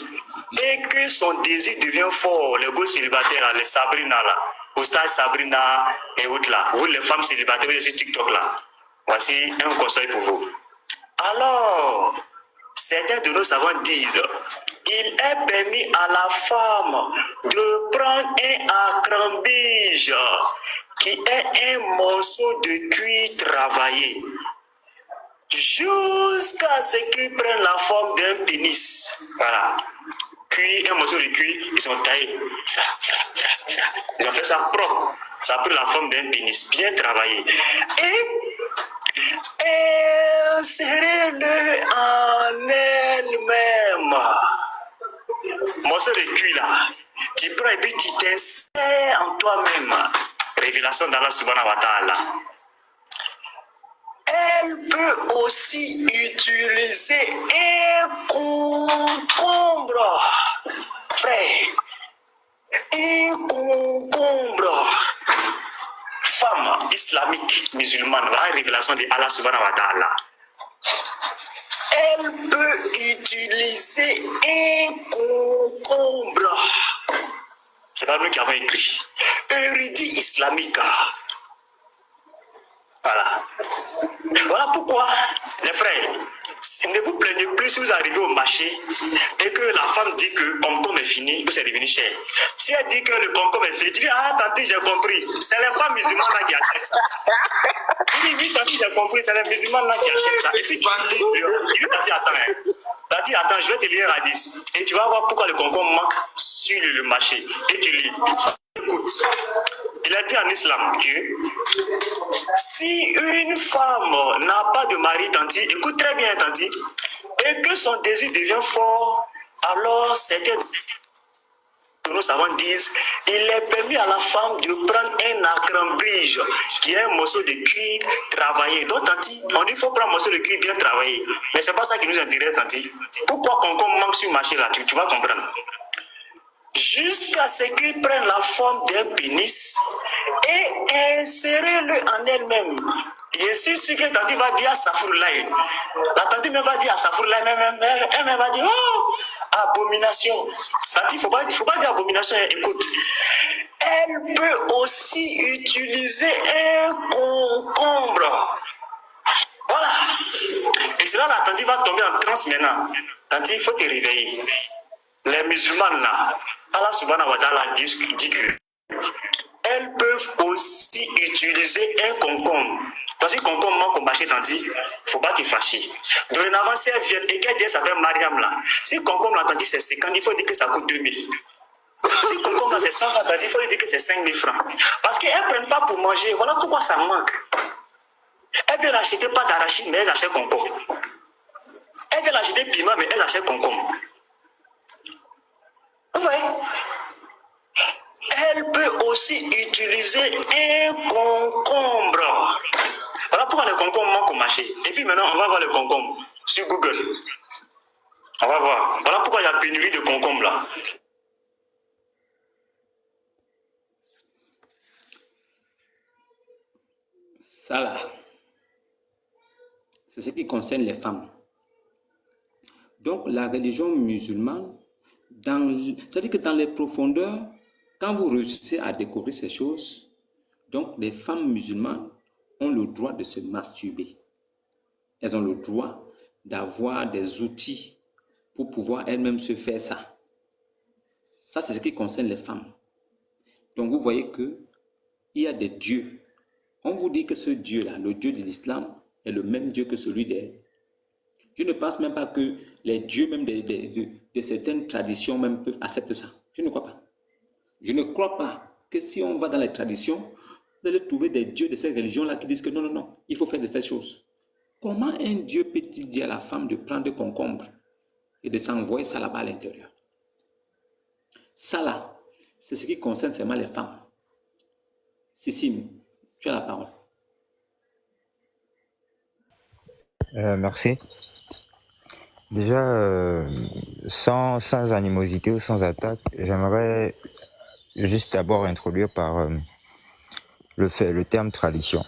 S5: et que son désir devient fort, les gosses célibataires, les Sabrina là, Oustaz Sabrina et autres là, vous les femmes célibataires, vous êtes sur TikTok là, voici un conseil pour vous. Alors, certains de nos savants disent, il est permis à la femme de prendre un acrambige qui est un morceau de cuir travaillé jusqu'à ce qu'il prenne la forme d'un pénis. Voilà. Cuir, un morceau de cuir, ils ont taillé. Ils ont fait ça propre. Ça a pris la forme d'un pénis, bien travaillé. Et insérez-le en elle-même. Morceau de cuir là, tu prends et puis tu t'insères en toi-même. Révélation d'Allah subhanahu wa ta'ala. Elle peut aussi utiliser un concombre. Frère, un concombre. Femme islamique musulmane, voilà une révélation de Allah subhanahu wa ta'ala. Elle peut utiliser un concombre. C'est pas nous qui avons écrit. Érudit islamique. Voilà. Voilà pourquoi, les frères, ne vous plaignez plus si vous arrivez au marché et que la femme dit que le concombre est fini ou c'est devenu cher. Si elle dit que le concombre est fini, tu dis, ah, tantôt, j'ai compris. C'est les femmes musulmanes là qui achètent ça. Tu dis, tantôt, j'ai compris, c'est les musulmanes là qui achètent ça. Et puis tu dis, tantôt, attends, attends, je vais te lire un hadith. Et tu vas voir pourquoi le concombre manque sur le marché. Et tu lis. Écoute, il a dit en islam que si une femme n'a pas de mari, tanti, écoute très bien, tanti, et que son désir devient fort, alors certains de nos savants disent il est permis à la femme de prendre un acrambige qui est un morceau de cuir travaillé. Donc, tanti, on dit qu'il faut prendre un morceau de cuir bien travaillé. Mais c'est pas ça qui nous intéresse, tanti. Pourquoi concombre manque sur le marché là, tu vas comprendre. Jusqu'à ce qu'il prenne la forme d'un pénis et insérez-le en elle-même. Et c'est ce que Tati va dire à Safourlaï. La Tati me va dire à Safourlaï, elle me va dire, oh, abomination. Tati, il ne faut pas dire abomination, écoute. Elle peut aussi utiliser un concombre. Voilà. Et c'est là la Tati va tomber en transe maintenant. Tati, il faut te réveiller. Les musulmanes là, Allah subhanahu wa ta'ala dit que elles peuvent aussi utiliser un concombre. Parce que concombre manque au marché, tandis, il ne faut pas te fâcher. Dorénavant, si elles viennent et qu'elles disent ça fait Mariam là, si concombre là, tandis c'est 50, il faut dire que ça coûte 2000. Si concombre là c'est 100 francs, tandis, il faut dire que c'est 5000 francs. Parce qu'elles ne prennent pas pour manger, voilà pourquoi ça manque. Elles veulent acheter pas d'arachide, mais elles achètent concombre. Elles veulent acheter piment, mais elles achètent concombre. Vous voyez? Elle peut aussi utiliser un concombre. Voilà pourquoi le concombre manque au marché. Et puis maintenant, on va voir le concombre sur Google. On va voir. Voilà pourquoi il y a pénurie de concombre là.
S2: Ça là, c'est ce qui concerne les femmes. Donc la religion musulmane, c'est-à-dire que dans les profondeurs, quand vous réussissez à découvrir ces choses, donc les femmes musulmanes ont le droit de se masturber. Elles ont le droit d'avoir des outils pour pouvoir elles-mêmes se faire ça. Ça, c'est ce qui concerne les femmes. Donc vous voyez qu'il y a des dieux. On vous dit que ce Dieu-là, le Dieu de l'islam, est le même Dieu que celui des... Je ne pense même pas que les dieux même de certaines traditions même peuvent accepter ça. Je ne crois pas. Je ne crois pas que si on va dans les traditions, vous allez trouver des dieux de ces religions-là qui disent que non, non, non, il faut faire de telles choses. Comment un dieu peut-il dire à la femme de prendre des concombres et de s'envoyer ça là-bas à l'intérieur? Ça là, c'est ce qui concerne seulement les femmes. Sissim, tu as la parole.
S3: Merci. Déjà, sans animosité ou sans attaque, j'aimerais juste d'abord introduire par le terme tradition.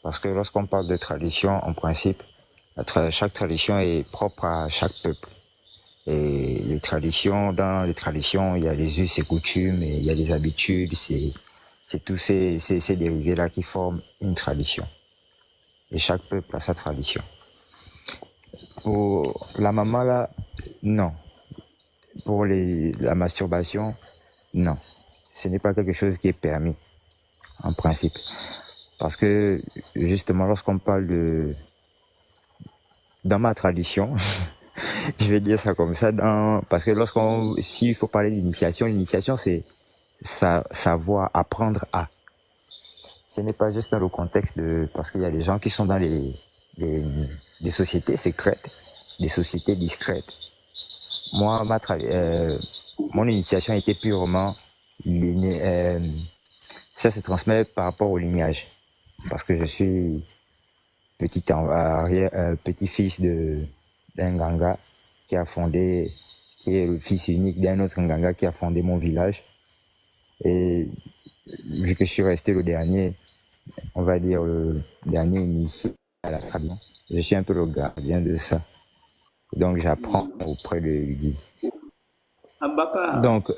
S3: Parce que lorsqu'on parle de tradition, en principe, chaque tradition est propre à chaque peuple. Et dans les traditions, il y a les us et coutumes, et il y a les habitudes, c'est tous ces dérivés-là qui forment une tradition. Et chaque peuple a sa tradition. Pour la maman là, non. Pour la masturbation, non. Ce n'est pas quelque chose qui est permis, en principe. Parce que, justement, lorsqu'on parle dans ma tradition, je vais dire ça comme ça, parce que s'il faut parler l'initiation, c'est savoir, apprendre à. Ce n'est pas juste dans le contexte parce qu'il y a des gens qui sont dans des sociétés secrètes, des sociétés discrètes. Moi, mon initiation était purement ça se transmet par rapport au lignage. Parce que je suis petit-fils d'un Nganga qui est le fils unique d'un autre Nganga qui a fondé mon village. Et vu que je suis resté le dernier, on va dire le dernier initié à la tradition, je suis un peu le gardien de ça. Donc j'apprends auprès de lui. Donc,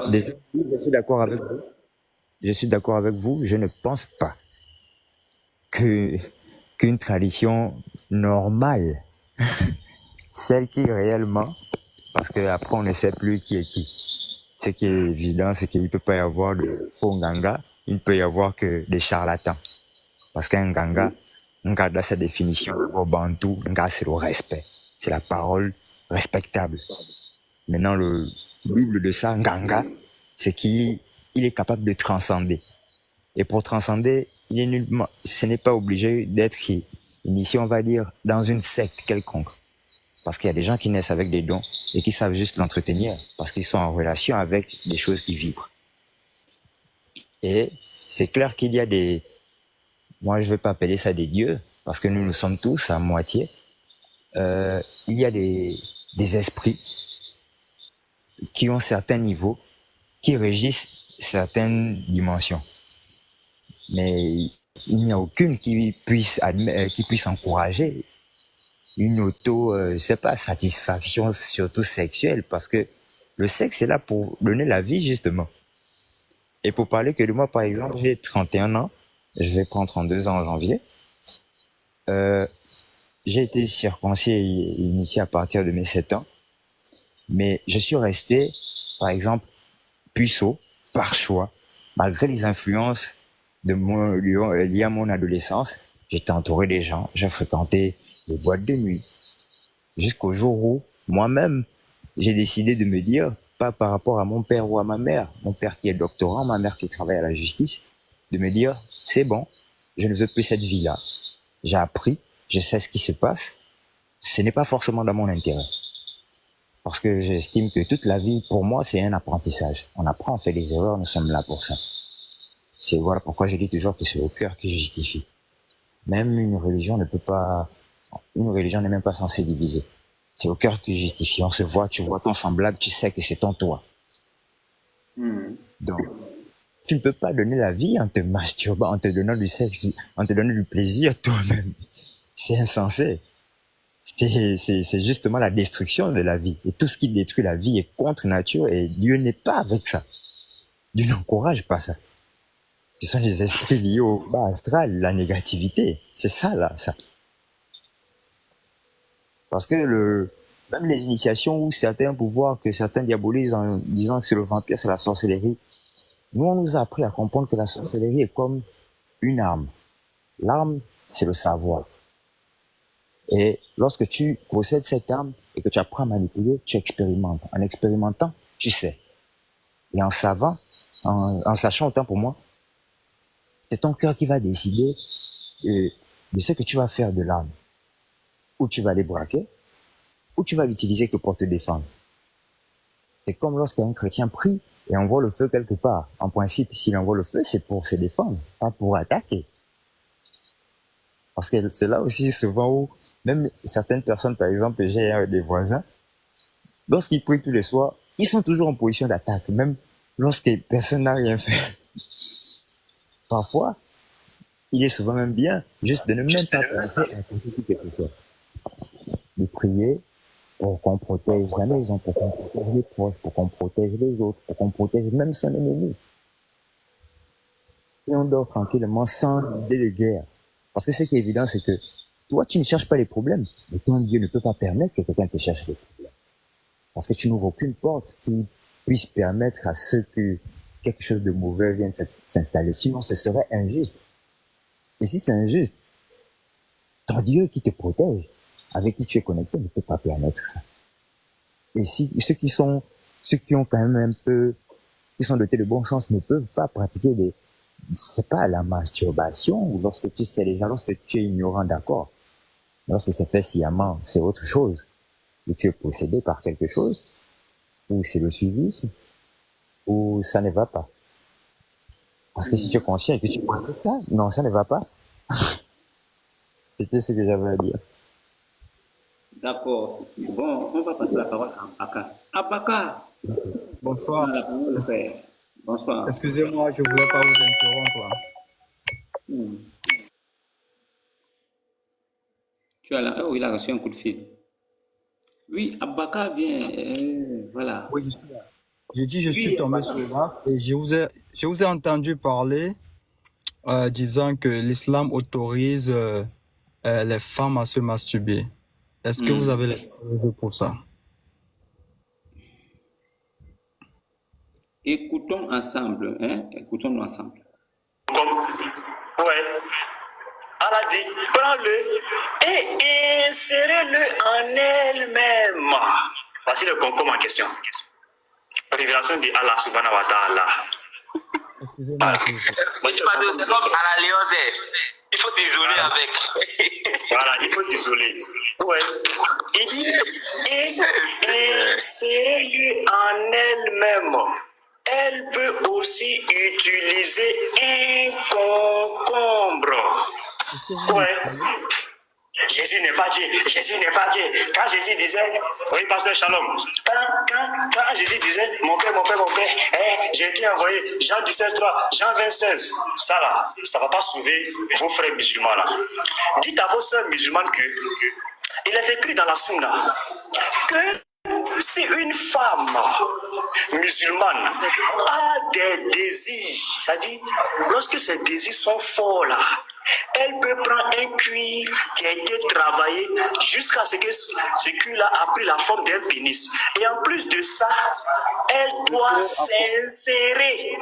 S3: déjà, je suis d'accord avec vous. Je ne pense pas qu'une tradition normale, celle qui réellement, parce qu'après on ne sait plus qui est qui. Ce qui est évident, c'est qu'il ne peut pas y avoir de faux Nganga, il ne peut y avoir que des charlatans. Parce qu'un Nganga dans sa définition au Bantou, Nganga c'est le respect, c'est la parole respectable. Maintenant, le double de ça, Nganga, c'est qu'il est capable de transcender. Et pour transcender, ce n'est pas obligé d'être initié, on va dire, dans une secte quelconque. Parce qu'il y a des gens qui naissent avec des dons et qui savent juste l'entretenir parce qu'ils sont en relation avec des choses qui vibrent. Et c'est clair qu'il y a moi je ne vais pas appeler ça des dieux parce que nous sommes tous à moitié. Il y a des esprits qui ont certains niveaux, qui régissent certaines dimensions. Mais il n'y a aucune qui puisse encourager une satisfaction, surtout sexuelle, parce que le sexe est là pour donner la vie, justement. Et pour parler que de moi, par exemple, j'ai 31 ans, je vais prendre 32 ans en janvier. J'ai été circoncis et initié à partir de mes 7 ans. Mais je suis resté, par exemple, puceau, par choix, malgré les influences liées à mon adolescence. J'étais entouré des gens, j'ai fréquenté les boîtes de nuit. Jusqu'au jour où, moi-même, j'ai décidé de me dire, pas par rapport à mon père ou à ma mère, mon père qui est doctorant, ma mère qui travaille à la justice, de me dire, c'est bon, je ne veux plus cette vie-là. J'ai appris, je sais ce qui se passe, ce n'est pas forcément dans mon intérêt. Parce que j'estime que toute la vie, pour moi, c'est un apprentissage. On apprend, on fait des erreurs, nous sommes là pour ça. Voilà pourquoi je dis toujours que c'est le cœur qui justifie. Même une religion n'est même pas censée diviser. C'est le cœur qui justifie. On se voit, tu vois ton semblable, tu sais que c'est ton toi. Donc, tu ne peux pas donner la vie en te masturbant, en te donnant du sexe, en te donnant du plaisir toi-même. C'est insensé. C'est justement la destruction de la vie. Et tout ce qui détruit la vie est contre nature et Dieu n'est pas avec ça. Dieu n'encourage pas ça. Ce sont les esprits liés au bas astral, la négativité. C'est ça, là, ça. Parce que même les initiations ou certains pouvoirs que certains diabolisent en disant que c'est le vampire, c'est la sorcellerie, nous, on nous a appris à comprendre que la sorcellerie est comme une arme. L'arme, c'est le savoir. Et lorsque tu possèdes cette arme et que tu apprends à manipuler, tu expérimentes. En expérimentant, tu sais. Et en sachant autant pour moi, c'est ton cœur qui va décider de ce que tu vas faire de l'arme. Ou tu vas les braquer, ou tu vas l'utiliser que pour te défendre. C'est comme lorsqu'un chrétien prie et envoie le feu quelque part. En principe, s'il envoie le feu, c'est pour se défendre, pas pour attaquer. Parce que c'est là aussi souvent où même certaines personnes, par exemple, j'ai des voisins, lorsqu'ils prient tous les soirs, ils sont toujours en position d'attaque, même lorsque personne n'a rien fait. Parfois, il est souvent même bien juste de ne même pas penser à quelque que ce soit. De prier pour qu'on protège la maison, pour qu'on protège les proches, pour qu'on protège les autres, pour qu'on protège même son ennemi. Et on dort tranquillement sans idée de guerre. Parce que ce qui est évident, c'est que toi, tu ne cherches pas les problèmes, mais ton Dieu ne peut pas permettre que quelqu'un te cherche les problèmes. Parce que tu n'ouvres aucune porte qui puisse permettre à ceux que quelque chose de mauvais vienne s'installer. Sinon, ce serait injuste. Et si c'est injuste, ton Dieu qui te protège, avec qui tu es connecté, ne peut pas permettre ça. Et si ceux qui ont quand même un peu, qui sont dotés de bon sens, ne peuvent pas pratiquer c'est pas la masturbation, ou lorsque tu sais déjà, lorsque tu es ignorant, d'accord. Lorsque c'est fait sciemment, c'est autre chose. Ou tu es possédé par quelque chose, ou c'est le suivisme, ou ça ne va pas. Parce que si tu es conscient et que tu pratiques ça, non, ça ne va pas. C'était ce que j'avais à dire.
S2: D'accord, c'est bon. On va passer la parole à Abaka. Abaka,
S6: Bonsoir.
S2: la parole est faite. Bonsoir.
S6: Excusez-moi, je ne voulais pas vous interrompre.
S2: Hmm. Tu as là. Oh, il a reçu un coup de fil. Oui, Abaka vient. Voilà.
S6: Oui, je suis là. J'ai dit, je suis
S2: Oui,
S6: tombé
S2: Abaka.
S6: sur là et je vous ai entendu parler disant que l'islam autorise les femmes à se masturber. Est-ce que vous avez les preuves pour ça?
S2: Écoutons ensemble, hein? Écoutons-nous ensemble.
S5: Ouais. Elle a dit, prends-le et insérez-le en elle-même. Voici le concombre en question. Révélation de Allah subhanahu wa ta'ala.
S6: Excusez-moi. s'il vous plaît.
S7: C'est comme à la Léonce. Il faut s'isoler avec.
S5: Voilà, il faut t'isoler. Ouais. Il dit, et insérez-le en elle-même. Elle peut aussi utiliser un concombre. Ouais. Jésus n'est pas Dieu, Jésus n'est pas Dieu. Quand Jésus disait, oui, pasteur Shalom, quand Jésus disait, mon père, j'ai été envoyé, Jean 17, 3, Jean 26, ça là, ça ne va pas sauver vos frères musulmans là. Dites à vos soeurs musulmanes que, il est écrit dans la Sunna, que si une femme musulmane a des désirs, c'est-à-dire lorsque ces désirs sont forts là, elle peut prendre un cuir qui a été travaillé jusqu'à ce que ce cuir-là a pris la forme d'un pénis. Et en plus de ça, elle doit s'insérer.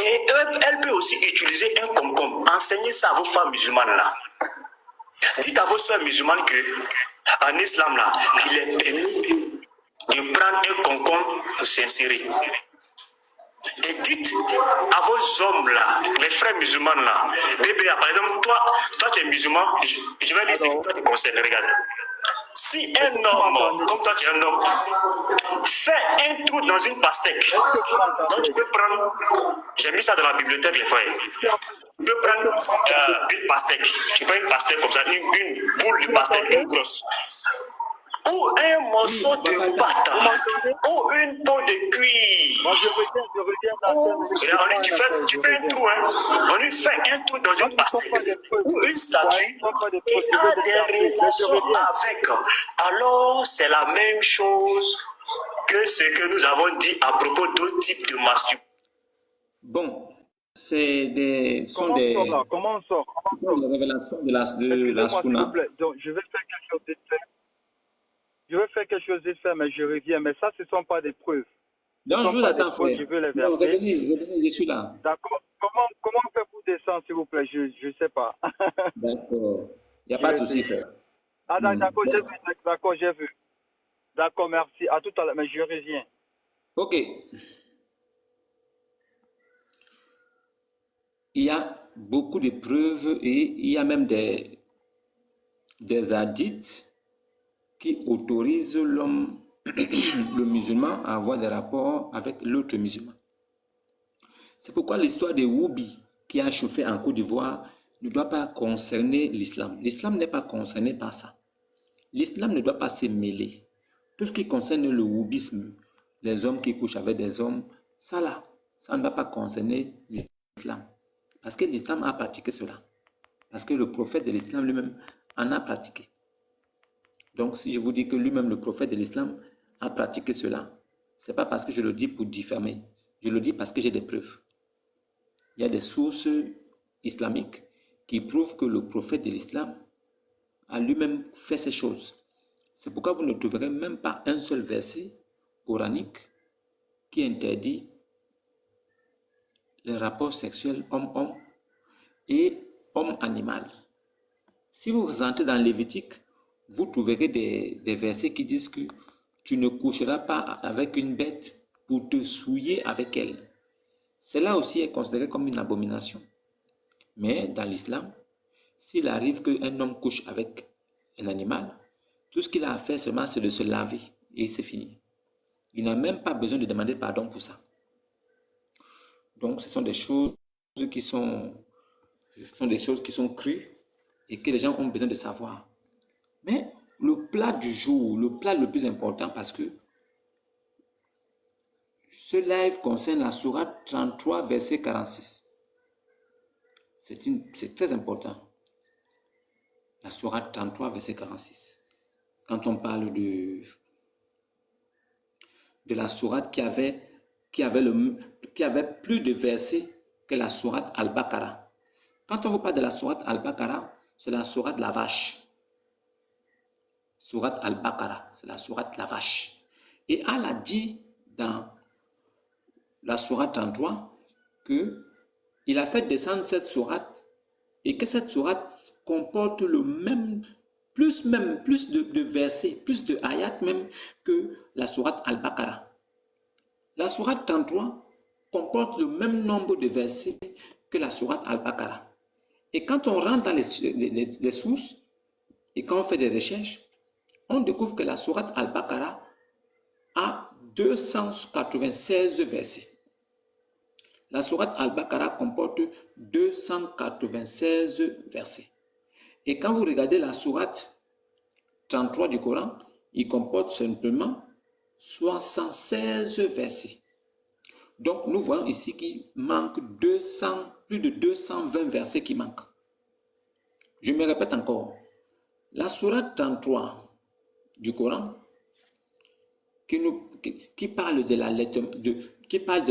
S5: Et elle peut aussi utiliser un concombre. Enseignez ça à vos femmes musulmanes là. Dites à vos soeurs musulmanes que en islam là, il est permis de prendre un concombre pour s'insérer. Et dites à vos hommes là, les frères musulmans là, bébé, par exemple, toi tu es musulman, je vais dire ce que toi tu conseilles, regarde. Si un homme, comme toi tu es un homme, fait un trou dans une pastèque, donc tu peux prendre, j'ai mis ça dans la bibliothèque les frères, tu peux prendre une pastèque, tu prends une pastèque comme ça, une boule de pastèque, une grosse. Ou un morceau de pâte, ou une peau de cuir. Ou, tu fais un trou, hein. On lui fait un trou dans une pastèque, ou une statue, et a des relations avec. Alors, c'est la même chose que ce que nous avons dit à propos d'autres types de masturbation.
S2: Bon, c'est des révélations de la Sunna.
S6: Donc, je vais faire quelque chose de fait. Je vais faire quelque chose de fait, mais je reviens. Mais ça, ce ne sont pas des preuves.
S2: Donc, je vous attends, frère.
S6: Je veux les
S2: Non,
S6: verser.
S2: revenez, je suis là.
S6: D'accord. Comment faire-vous descendre, s'il vous plaît? Je ne sais pas.
S2: D'accord. Il n'y a pas de souci, frère.
S6: Ah, d'accord, j'ai vu. D'accord, j'ai vu. D'accord, merci. À tout à l'heure, mais je reviens.
S2: Ok. Il y a beaucoup de preuves et il y a même des hadiths qui autorisent l'homme le musulman à avoir des rapports avec l'autre musulman. C'est pourquoi l'histoire de Woubi qui a chauffé en Côte d'Ivoire ne doit pas concerner l'islam. L'islam n'est pas concerné par ça. L'islam ne doit pas se mêler. Tout ce qui concerne le woubisme, les hommes qui couchent avec des hommes, ça là, ça ne va pas concerner l'islam. Parce que l'islam a pratiqué cela. Parce que le prophète de l'islam lui-même en a pratiqué. Donc si je vous dis que lui-même le prophète de l'islam a pratiqué cela, ce n'est pas parce que je le dis pour diffamer. Je le dis parce que j'ai des preuves. Il y a des sources islamiques qui prouvent que le prophète de l'islam a lui-même fait ces choses. C'est pourquoi vous ne trouverez même pas un seul verset coranique qui interdit les rapports sexuels homme-homme et homme-animal. Si vous entrez dans Lévitique, vous trouverez des versets qui disent que tu ne coucheras pas avec une bête pour te souiller avec elle. Cela aussi est considéré comme une abomination. Mais dans l'islam, s'il arrive qu'un homme couche avec un animal, tout ce qu'il a à faire seulement, c'est de se laver et c'est fini. Il n'a même pas besoin de demander pardon pour ça. Donc, ce sont des choses qui sont crues et que les gens ont besoin de savoir. Mais le plat du jour, le plat le plus important, parce que ce live concerne la sourate 33, verset 46. C'est très important. La sourate 33, verset 46. Quand on parle de la sourate qui avait plus de versets que la sourate Al-Baqarah. Quand on vous parle de la sourate Al-Baqarah, c'est la sourate de la vache. Sourate Al-Baqarah, c'est la sourate de la vache. Et Allah dit dans la sourate 33 qu'il a fait descendre cette sourate et que cette sourate comporte plus de versets, plus de ayats même que la sourate Al-Baqarah. La sourate 33 comporte le même nombre de versets que la sourate Al-Baqarah. Et quand on rentre dans les sources et quand on fait des recherches, on découvre que la sourate Al-Baqarah a 296 versets. La sourate Al-Baqarah comporte 296 versets. Et quand vous regardez la sourate 33 du Coran, il comporte simplement 76 versets. Donc nous voyons ici qu'il manque plus de 220 versets qui manquent. Je me répète encore. La sourate 33 du Coran qui parle de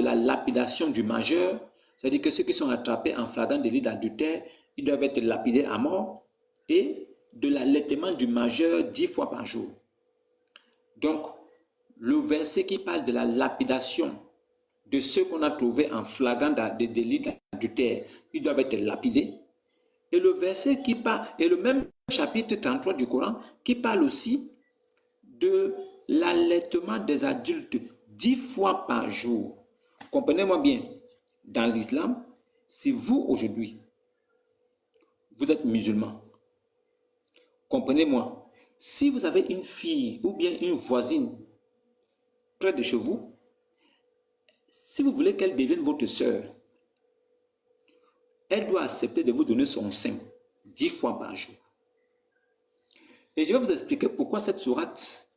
S2: la lapidation du majeur, c'est-à-dire que ceux qui sont attrapés en flagrant délit d'adultère, ils doivent être lapidés à mort, et de l'allaitement du majeur 10 fois par jour. Donc, le verset qui parle de la lapidation de ceux qu'on a trouvés en flagrant délit d'adultère, ils doivent être lapidés. Et le verset qui parle, et le même chapitre 33 du Coran, qui parle aussi de l'allaitement des adultes 10 fois par jour. Comprenez-moi bien, dans l'islam, si vous aujourd'hui, vous êtes musulman, comprenez-moi, si vous avez une fille ou bien une voisine près de chez vous, si vous voulez qu'elle devienne votre sœur, elle doit accepter de vous donner son sein 10 fois par jour. Et je vais vous expliquer pourquoi cette sourate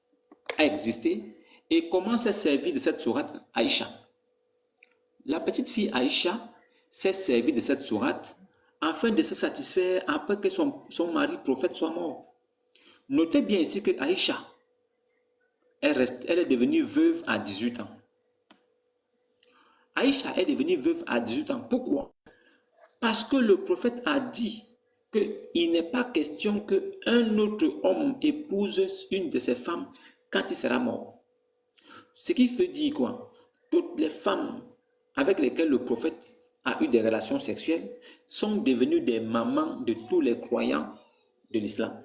S2: a existé et comment s'est servie de cette sourate Aïcha. La petite fille Aïcha s'est servie de cette sourate afin de se satisfaire après que son mari prophète soit mort. Notez bien ici que Aïcha, elle est devenue veuve à 18 ans. Aïcha est devenue veuve à 18 ans. Pourquoi? Parce que le prophète a dit qu'il n'est pas question qu'un autre homme épouse une de ses femmes quand il sera mort. Ce qui veut dire quoi? Toutes les femmes avec lesquelles le prophète a eu des relations sexuelles sont devenues des mamans de tous les croyants de l'islam.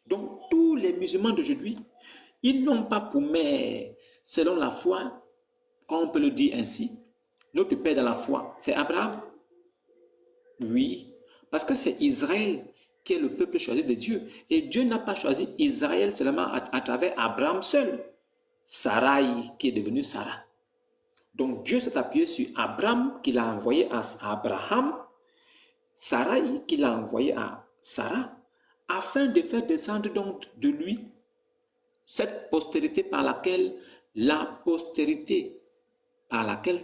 S2: Donc tous les musulmans d'aujourd'hui, ils n'ont pas pour mère, selon la foi, quand on peut le dire ainsi, notre père dans la foi, c'est Abraham. Oui, parce que c'est Israël qui est le peuple choisi de Dieu. Et Dieu n'a pas choisi Israël seulement à travers Abraham seul. Sarai qui est devenue Sarah. Donc Dieu s'est appuyé sur Abraham qu'il a envoyé à Abraham, Sarai qu'il a envoyé à Sarah, afin de faire descendre donc de lui cette postérité par laquelle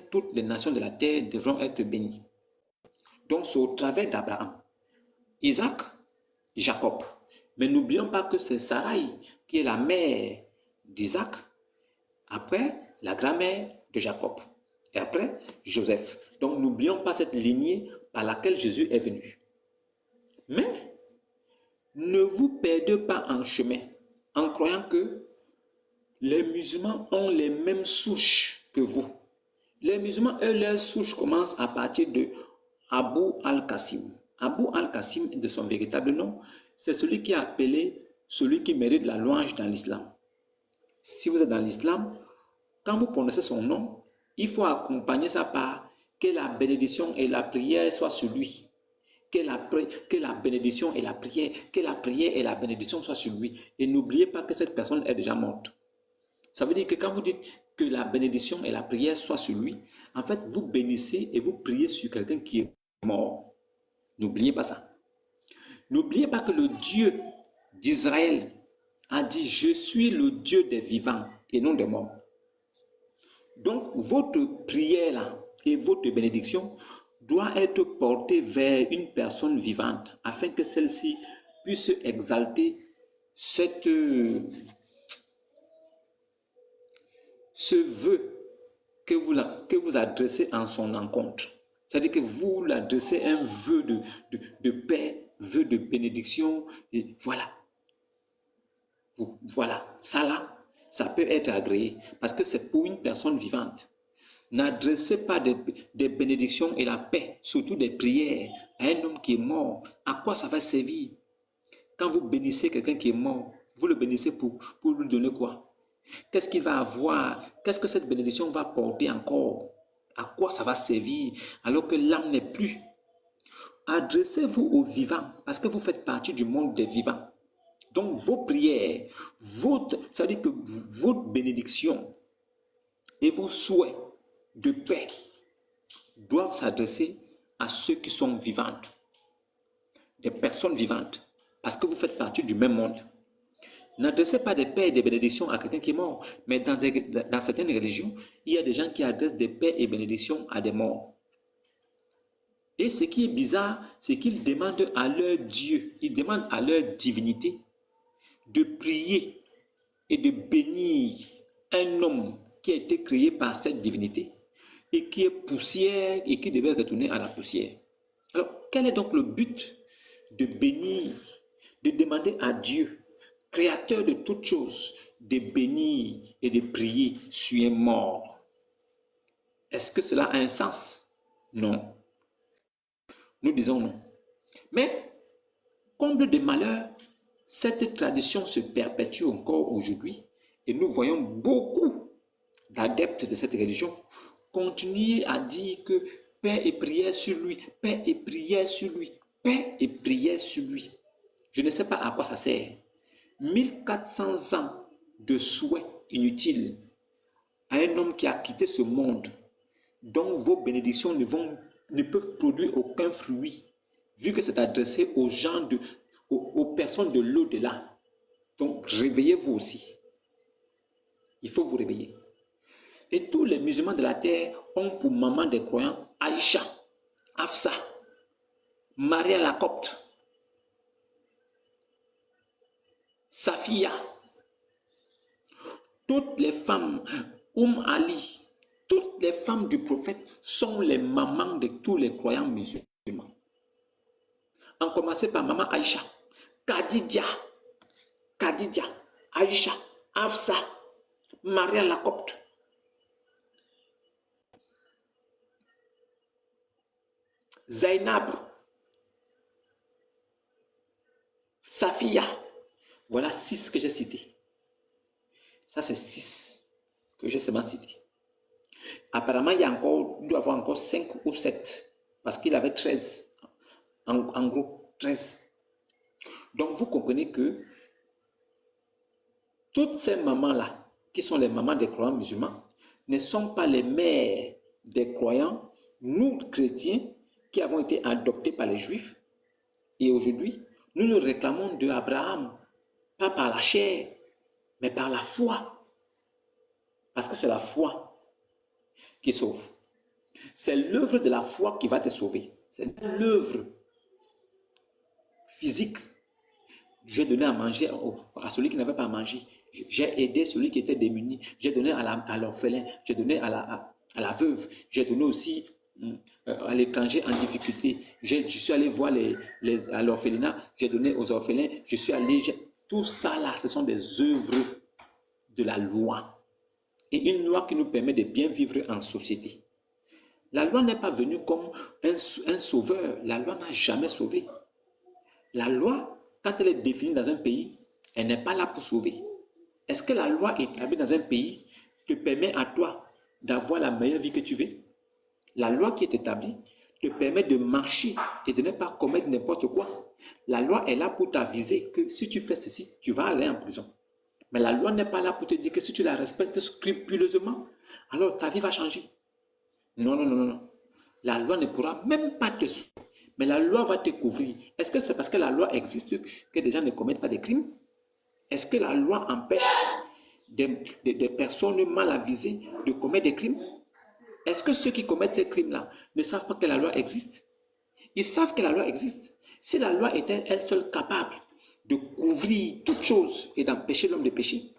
S2: toutes les nations de la terre devront être bénies. Donc c'est au travers d'Abraham, Isaac, Jacob. Mais n'oublions pas que c'est Sarai qui est la mère d'Isaac, après la grand-mère de Jacob, et après Joseph. Donc n'oublions pas cette lignée par laquelle Jésus est venu. Mais ne vous perdez pas en chemin en croyant que les musulmans ont les mêmes souches que vous. Les musulmans, eux, leurs souches commencent à partir de Abu al-Qasim. Abu al-Qasim, de son véritable nom, c'est celui qui est appelé celui qui mérite la louange dans l'islam. Si vous êtes dans l'islam, quand vous prononcez son nom, il faut accompagner ça par que la bénédiction et la prière soient sur lui. Que la bénédiction et la prière et la bénédiction soient sur lui. Et n'oubliez pas que cette personne est déjà morte. Ça veut dire que quand vous dites que la bénédiction et la prière soient sur lui, en fait, vous bénissez et vous priez sur quelqu'un qui est mort. N'oubliez pas ça. N'oubliez pas que le Dieu d'Israël a dit « Je suis le Dieu des vivants et non des morts ». Donc, votre prière là, et votre bénédiction doit être portée vers une personne vivante afin que celle-ci puisse exalter ce vœu que vous adressez en son encontre. C'est-à-dire que vous l'adressez un vœu de paix, vœu de bénédiction, et voilà. Voilà, ça là, ça peut être agréé parce que c'est pour une personne vivante. N'adressez pas des bénédictions et la paix, surtout des prières, à un homme qui est mort. À quoi ça va servir? Quand vous bénissez quelqu'un qui est mort, vous le bénissez pour lui donner quoi? Qu'est-ce qu'il va avoir? Qu'est-ce que cette bénédiction va porter encore? À quoi ça va servir alors que l'âme n'est plus? Adressez-vous aux vivants parce que vous faites partie du monde des vivants. Donc vos prières, ça veut dire que votre bénédiction et vos souhaits de paix doivent s'adresser à ceux qui sont vivantes, des personnes vivantes, parce que vous faites partie du même monde. N'adressez pas des paix et des bénédictions à quelqu'un qui est mort, mais dans certaines religions, il y a des gens qui adressent des paix et bénédictions à des morts. Et ce qui est bizarre, c'est qu'ils demandent à leur Dieu, ils demandent à leur divinité de prier et de bénir un homme qui a été créé par cette divinité et qui est poussière et qui devait retourner à la poussière. Alors, quel est donc le but de bénir, de demander à Dieu, créateur de toutes choses, de bénir et de prier sur un mort? Est-ce que cela a un sens? Non. Nous disons non. Mais, comble de malheur, cette tradition se perpétue encore aujourd'hui et nous voyons beaucoup d'adeptes de cette religion continuer à dire que paix et prière sur lui, paix et prière sur lui, paix et prière sur lui. Je ne sais pas à quoi ça sert. 1400 ans de souhaits inutiles à un homme qui a quitté ce monde, dont vos bénédictions ne peuvent produire aucun fruit, vu que c'est adressé aux gens, aux personnes de l'au-delà. Donc, réveillez-vous aussi. Il faut vous réveiller. Et tous les musulmans de la terre ont pour maman des croyants Aïcha, Hafsa, Maria la Copte, Safia. Toutes les femmes, Ali, toutes les femmes du prophète sont les mamans de tous les croyants musulmans. En commençant par maman Aïcha, Khadija, Aïcha, Hafsa, Maria la Copte. Zainab, Safia, voilà 6 que j'ai cités. Ça, c'est 6 que j'ai seulement cités. Apparemment, il doit y avoir encore 5 ou 7, parce qu'il avait 13, en gros, 13. Donc, vous comprenez que toutes ces mamans-là, qui sont les mamans des croyants musulmans, ne sont pas les mères des croyants, nous chrétiens, qui avons été adoptés par les juifs. Et aujourd'hui, nous nous réclamons de Abraham, pas par la chair, mais par la foi. Parce que c'est la foi qui sauve. C'est l'œuvre de la foi qui va te sauver. C'est l'œuvre physique. J'ai donné à manger à celui qui n'avait pas à manger. J'ai aidé celui qui était démuni. J'ai donné à l'orphelin. J'ai donné à la veuve. J'ai donné aussi à l'étranger en difficulté. Je suis allé voir à l'orphelinat. J'ai donné aux orphelins. Je suis allé... Tout ça là, ce sont des œuvres de la loi. Et une loi qui nous permet de bien vivre en société. La loi n'est pas venue comme un sauveur. La loi n'a jamais sauvé. La loi, quand elle est définie dans un pays, elle n'est pas là pour sauver. Est-ce que la loi établie dans un pays te permet à toi d'avoir la meilleure vie que tu veux? La loi qui est établie te permet de marcher et de ne pas commettre n'importe quoi. La loi est là pour t'aviser que si tu fais ceci, tu vas aller en prison. Mais la loi n'est pas là pour te dire que si tu la respectes scrupuleusement, alors ta vie va changer. Non, non, non, non, non. La loi ne pourra même pas te sauver, mais la loi va te couvrir. Est-ce que c'est parce que la loi existe que les gens ne commettent pas de crimes? Est-ce que la loi empêche des personnes mal avisées de commettre des crimes? Est-ce que ceux qui commettent ces crimes-là ne savent pas que la loi existe? Ils savent que la loi existe. Si la loi était elle seule capable de couvrir toutes choses et d'empêcher l'homme de pécher,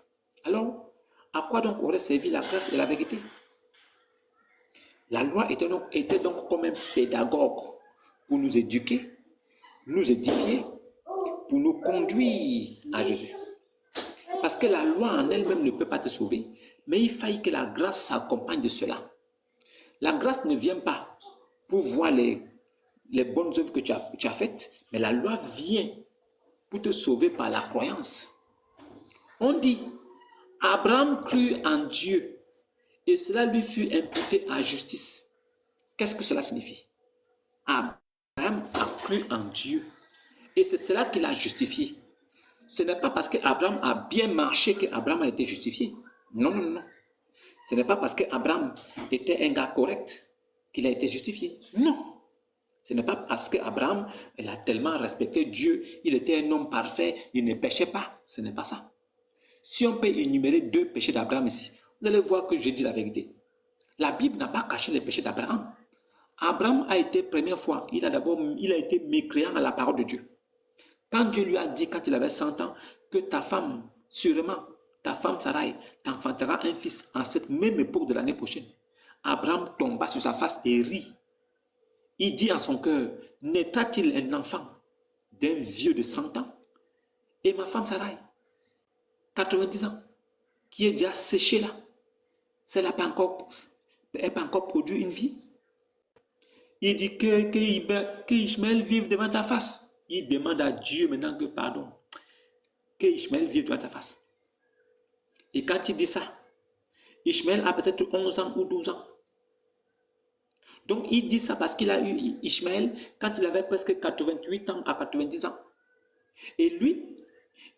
S2: alors à quoi donc aurait servi la grâce et la vérité? La loi était donc comme un pédagogue pour nous éduquer, nous édifier, pour nous conduire à Jésus. Parce que la loi en elle-même ne peut pas te sauver, mais il faille que la grâce s'accompagne de cela. La grâce ne vient pas pour voir les bonnes œuvres que tu as faites, mais la loi vient pour te sauver par la croyance. On dit, Abraham crut en Dieu et cela lui fut imputé à justice. Qu'est-ce que cela signifie? Abraham a cru en Dieu et c'est cela qui l'a justifié. Ce n'est pas parce qu'Abraham a bien marché qu'Abraham a été justifié. Non, non, non. Ce n'est pas parce qu'Abraham était un gars correct qu'il a été justifié. Non. Ce n'est pas parce qu'Abraham a tellement respecté Dieu, il était un homme parfait, il ne péchait pas. Ce n'est pas ça. Si on peut énumérer 2 péchés d'Abraham ici, vous allez voir que je dis la vérité. La Bible n'a pas caché les péchés d'Abraham. Abraham a été, première fois, il a été mécréant à la parole de Dieu. Quand Dieu lui a dit, quand il avait 100 ans, que ta femme, sûrement, ta femme Sarai, t'enfantera un fils en cette même époque de l'année prochaine, Abraham tomba sur sa face et rit. Il dit en son cœur, naîtra-t-il un enfant d'un vieux de 100 ans? Et ma femme Sarai, 90 ans, qui est déjà séchée là, elle n'a pas encore produit une vie. Il dit que Ishmaël vive devant ta face. Il demande à Dieu maintenant que pardon, que Ishmaël vive devant ta face. Et quand il dit ça, Ishmaël a peut-être 11 ans ou 12 ans. Donc il dit ça parce qu'il a eu Ishmaël quand il avait presque 88 ans à 90 ans. Et lui,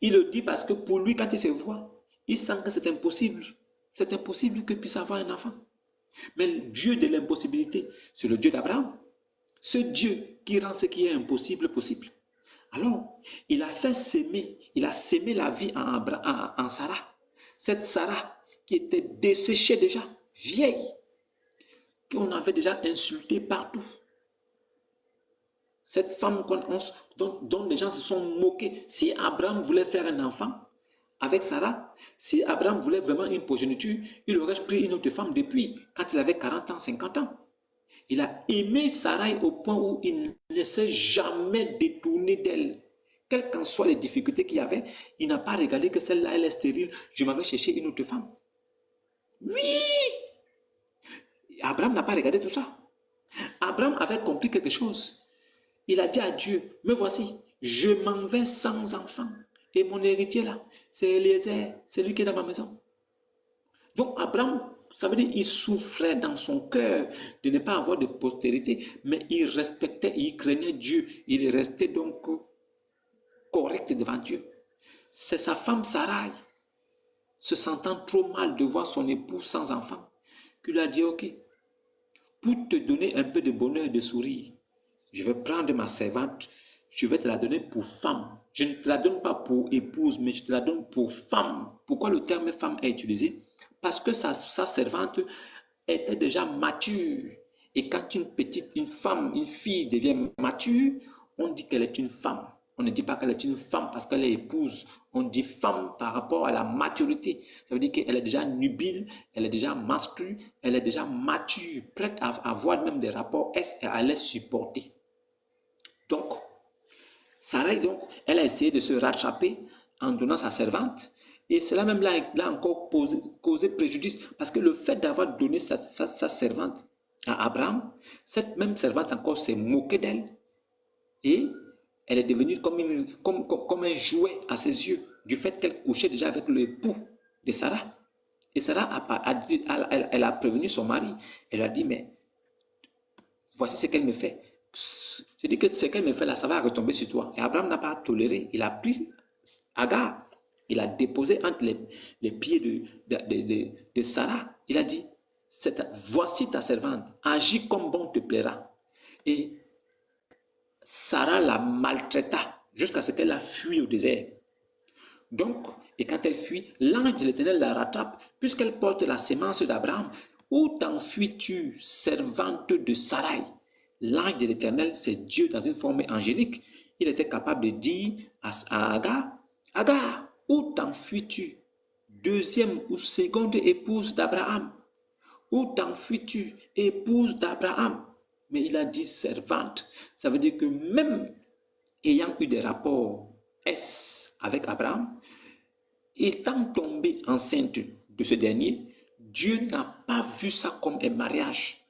S2: il le dit parce que pour lui, quand il se voit, il sent que c'est impossible. C'est impossible qu'il puisse avoir un enfant. Mais le Dieu de l'impossibilité, c'est le Dieu d'Abraham. Ce Dieu qui rend ce qui est impossible possible. Alors, il a sémé la vie en Sarah. Cette Sarah qui était desséchée déjà, vieille, qu'on avait déjà insultée partout. Cette femme dont les gens se sont moqués. Si Abraham voulait faire un enfant avec Sarah, si Abraham voulait vraiment une progéniture, il aurait pris une autre femme depuis, quand il avait 40 ans, 50 ans. Il a aimé Sarai au point où il ne s'est jamais détourné d'elle. Quelles qu'en soient les difficultés qu'il y avait, il n'a pas regardé que celle-là, elle est stérile, je m'en vais chercher une autre femme. Oui! Abraham n'a pas regardé tout ça. Abraham avait compris quelque chose. Il a dit à Dieu, me voici, je m'en vais sans enfant. Et mon héritier là, c'est Eliezer, c'est lui qui est dans ma maison. Donc Abraham, ça veut dire qu'il souffrait dans son cœur de ne pas avoir de postérité, mais il respectait, il craignait Dieu. Il restait donc correct devant Dieu. C'est sa femme Sarai se sentant trop mal de voir son époux sans enfant, qu'il a dit, ok, pour te donner un peu de bonheur et de sourire, je vais prendre ma servante, je vais te la donner pour femme. Je ne te la donne pas pour épouse, mais je te la donne pour femme. Pourquoi le terme femme est utilisé? Parce que sa servante était déjà mature. Et quand une femme, une fille devient mature, on dit qu'elle est une femme. On ne dit pas qu'elle est une femme parce qu'elle est épouse. On dit femme par rapport à la maturité. Ça veut dire qu'elle est déjà nubile, elle est déjà menstruée, elle est déjà mature, prête à avoir même des rapports S et à les supporter. Donc, Sarah, donc, elle a essayé de se rattraper en donnant sa servante. Et cela même l'a encore causé préjudice parce que le fait d'avoir donné sa servante à Abraham, cette même servante encore s'est moquée d'elle et elle est devenue comme un jouet à ses yeux du fait qu'elle couchait déjà avec l'époux de Sarah. Et Sarah elle a prévenu son mari. Elle a dit, mais voici ce qu'elle me fait. Je dis que ce qu'elle me fait là, ça va retomber sur toi. Et Abraham n'a pas toléré. Il a pris Agar, il a déposé entre les pieds de Sarah. Il a dit, voici ta servante, agis comme bon te plaira. Et Sarah la maltraita jusqu'à ce qu'elle a fui au désert. Donc, et quand elle fuit, l'ange de l'Éternel la rattrape, puisqu'elle porte la sémence d'Abraham. Où t'enfuis-tu, servante de Sarai? L'ange de l'Éternel, c'est Dieu dans une forme angélique. Il était capable de dire à Agar, Agar, où t'enfuis-tu? Deuxième ou seconde épouse d'Abraham. Où t'enfuis-tu, épouse d'Abraham? Mais il a dit servante. Ça veut dire que même ayant eu des rapports avec Abraham, étant tombée enceinte de ce dernier, Dieu n'a pas vu ça comme un mariage.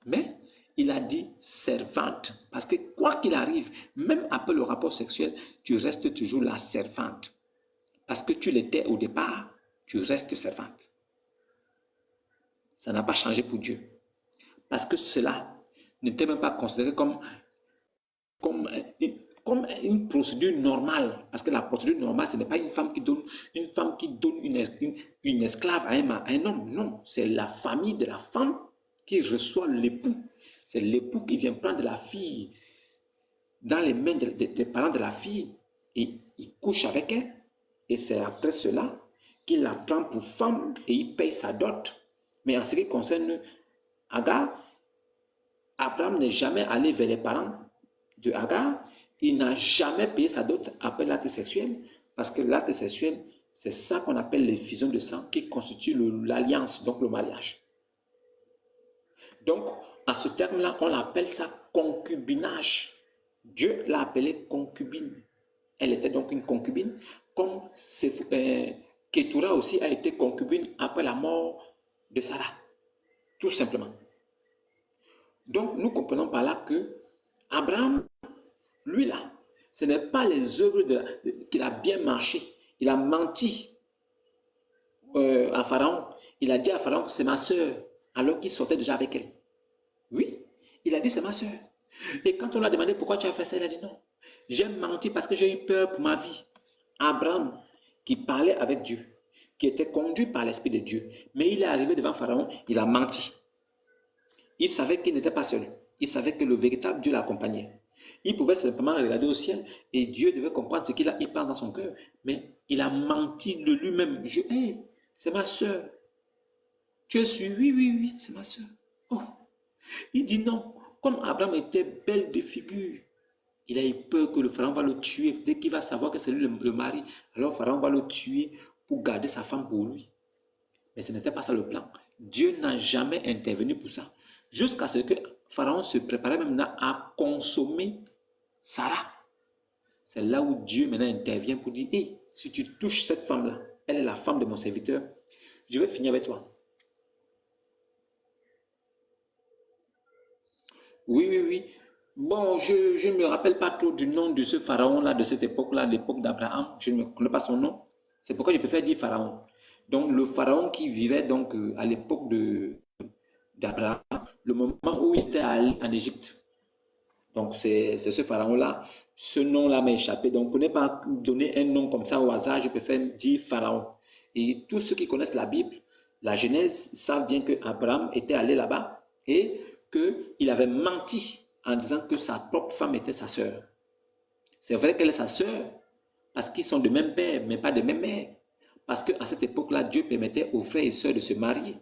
S2: Mais il a dit servante. Parce que quoi qu'il arrive, même après le rapport sexuel, tu restes toujours la servante. Parce que tu l'étais au départ, tu restes servante. Ça n'a pas changé pour Dieu. Parce que cela n'était même pas considéré comme une procédure normale. Parce que la procédure normale, ce n'est pas une femme qui donne une esclave à un homme. Non, c'est la famille de la femme qui reçoit l'époux. C'est l'époux qui vient prendre la fille dans les mains des parents de la fille et il couche avec elle. Et c'est après cela qu'il la prend pour femme et il paye sa dot. Mais en ce qui concerne Agar, Abraham n'est jamais allé vers les parents de Agar. Il n'a jamais payé sa dot après l'acte sexuel, parce que l'acte sexuel, c'est ça qu'on appelle l'effusion de sang qui constitue l'alliance, donc le mariage. Donc, à ce terme-là, on appelle ça concubinage. Dieu l'a appelée concubine. Elle était donc une concubine, comme Ketura aussi a été concubine après la mort de Sarah. Tout simplement. Donc, nous comprenons par là que Abraham, lui là, ce n'est pas les œuvres qu'il a bien marché. Il a menti à Pharaon. Il a dit à Pharaon que c'est ma soeur, alors qu'il sortait déjà avec elle. Oui, il a dit c'est ma soeur. Et quand on lui a demandé pourquoi tu as fait ça, il a dit non. J'ai menti parce que j'ai eu peur pour ma vie. Abraham, qui parlait avec Dieu, qui était conduit par l'Esprit de Dieu, mais il est arrivé devant Pharaon, il a menti. Il savait qu'il n'était pas seul. Il savait que le véritable Dieu l'accompagnait. Il pouvait simplement regarder au ciel et Dieu devait comprendre ce qu'il pense dans son cœur. Mais il a menti de lui-même. Hey, c'est ma soeur. Tu suis? Oui, c'est ma soeur. Oh. Il dit non. Comme Abraham était belle de figure, il a eu peur que le pharaon va le tuer. Dès qu'il va savoir que c'est lui le mari, alors le pharaon va le tuer pour garder sa femme pour lui. Mais ce n'était pas ça le plan. Dieu n'a jamais intervenu pour ça. Jusqu'à ce que Pharaon se préparait maintenant à consommer Sarah. C'est là où Dieu maintenant intervient pour dire, hey, si tu touches cette femme-là, elle est la femme de mon serviteur, je vais finir avec toi. Oui. Bon, je ne me rappelle pas trop du nom de ce pharaon-là, de cette époque-là, l'époque d'Abraham. Je ne connais pas son nom. C'est pourquoi je préfère dire pharaon. Donc, le pharaon qui vivait donc à l'époque d'Abraham, le moment où il était allé en Égypte. Donc, c'est ce pharaon-là. Ce nom-là m'a échappé. Donc, pour ne pas donner un nom comme ça au hasard, je préfère dire pharaon. Et tous ceux qui connaissent la Bible, la Genèse, savent bien que Abraham était allé là-bas et qu'il avait menti en disant que sa propre femme était sa sœur. C'est vrai qu'elle est sa sœur parce qu'ils sont de même père, mais pas de même mère. Parce qu'à cette époque-là, Dieu permettait aux frères et sœurs de se marier.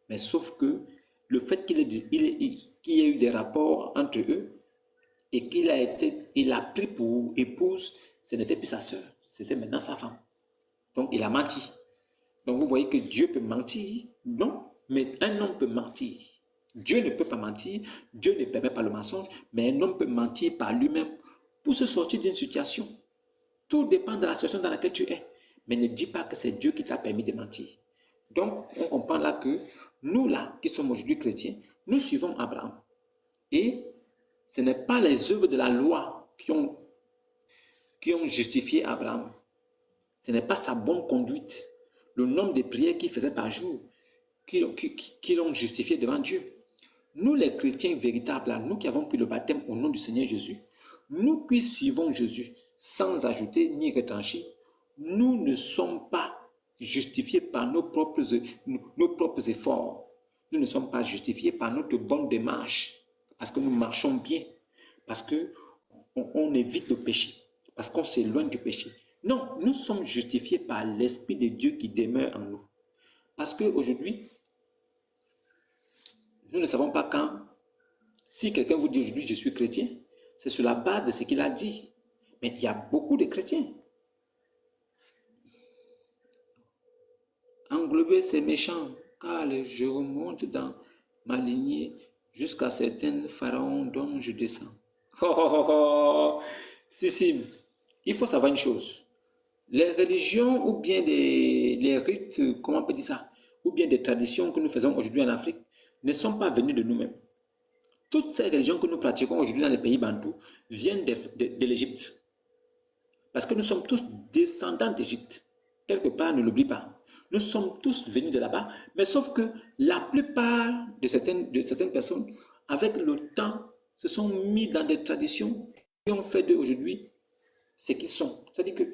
S2: Mais sauf que le fait qu'il y ait eu des rapports entre eux et il a pris pour épouse, ce n'était plus sa sœur, c'était maintenant sa femme. Donc il a menti. Donc vous voyez que Dieu peut mentir, non, mais un homme peut mentir. Dieu ne peut pas mentir, Dieu ne permet pas le mensonge, mais un homme peut mentir par lui-même pour se sortir d'une situation. Tout dépend de la situation dans laquelle tu es. Mais ne dis pas que c'est Dieu qui t'a permis de mentir. Donc, on comprend là que nous, là, qui sommes aujourd'hui chrétiens, nous suivons Abraham. Et ce n'est pas les œuvres de la loi qui ont justifié Abraham. Ce n'est pas sa bonne conduite, le nombre de prières qu'il faisait par jour, qui l'ont justifié devant Dieu. Nous, les chrétiens véritables, là, nous qui avons pris le baptême au nom du Seigneur Jésus, nous qui suivons Jésus sans ajouter ni retrancher, nous ne sommes pas justifiés par nos propres efforts. Nous ne sommes pas justifiés par notre bonne démarche, parce que nous marchons bien, parce qu'on évite le péché, parce qu'on s'éloigne du péché. Non, nous sommes justifiés par l'Esprit de Dieu qui demeure en nous. Parce qu'aujourd'hui, nous ne savons pas quand, si quelqu'un vous dit aujourd'hui je suis chrétien, c'est sur la base de ce qu'il a dit. Mais il y a beaucoup de chrétiens. Englober c'est méchant, car je remonte dans ma lignée jusqu'à certains pharaons dont je descends. Si, il faut savoir une chose. Les religions ou bien les rites, comment on peut dire ça, ou bien des traditions que nous faisons aujourd'hui en Afrique ne sont pas venues de nous-mêmes. Toutes ces religions que nous pratiquons aujourd'hui dans les pays bantous viennent de l'Égypte. Parce que nous sommes tous descendants d'Égypte. Quelque part, ne l'oublie pas. Nous sommes tous venus de là-bas, mais sauf que la plupart de certaines personnes, avec le temps, se sont mis dans des traditions qui ont fait d'eux aujourd'hui ce qu'ils sont. C'est-à-dire que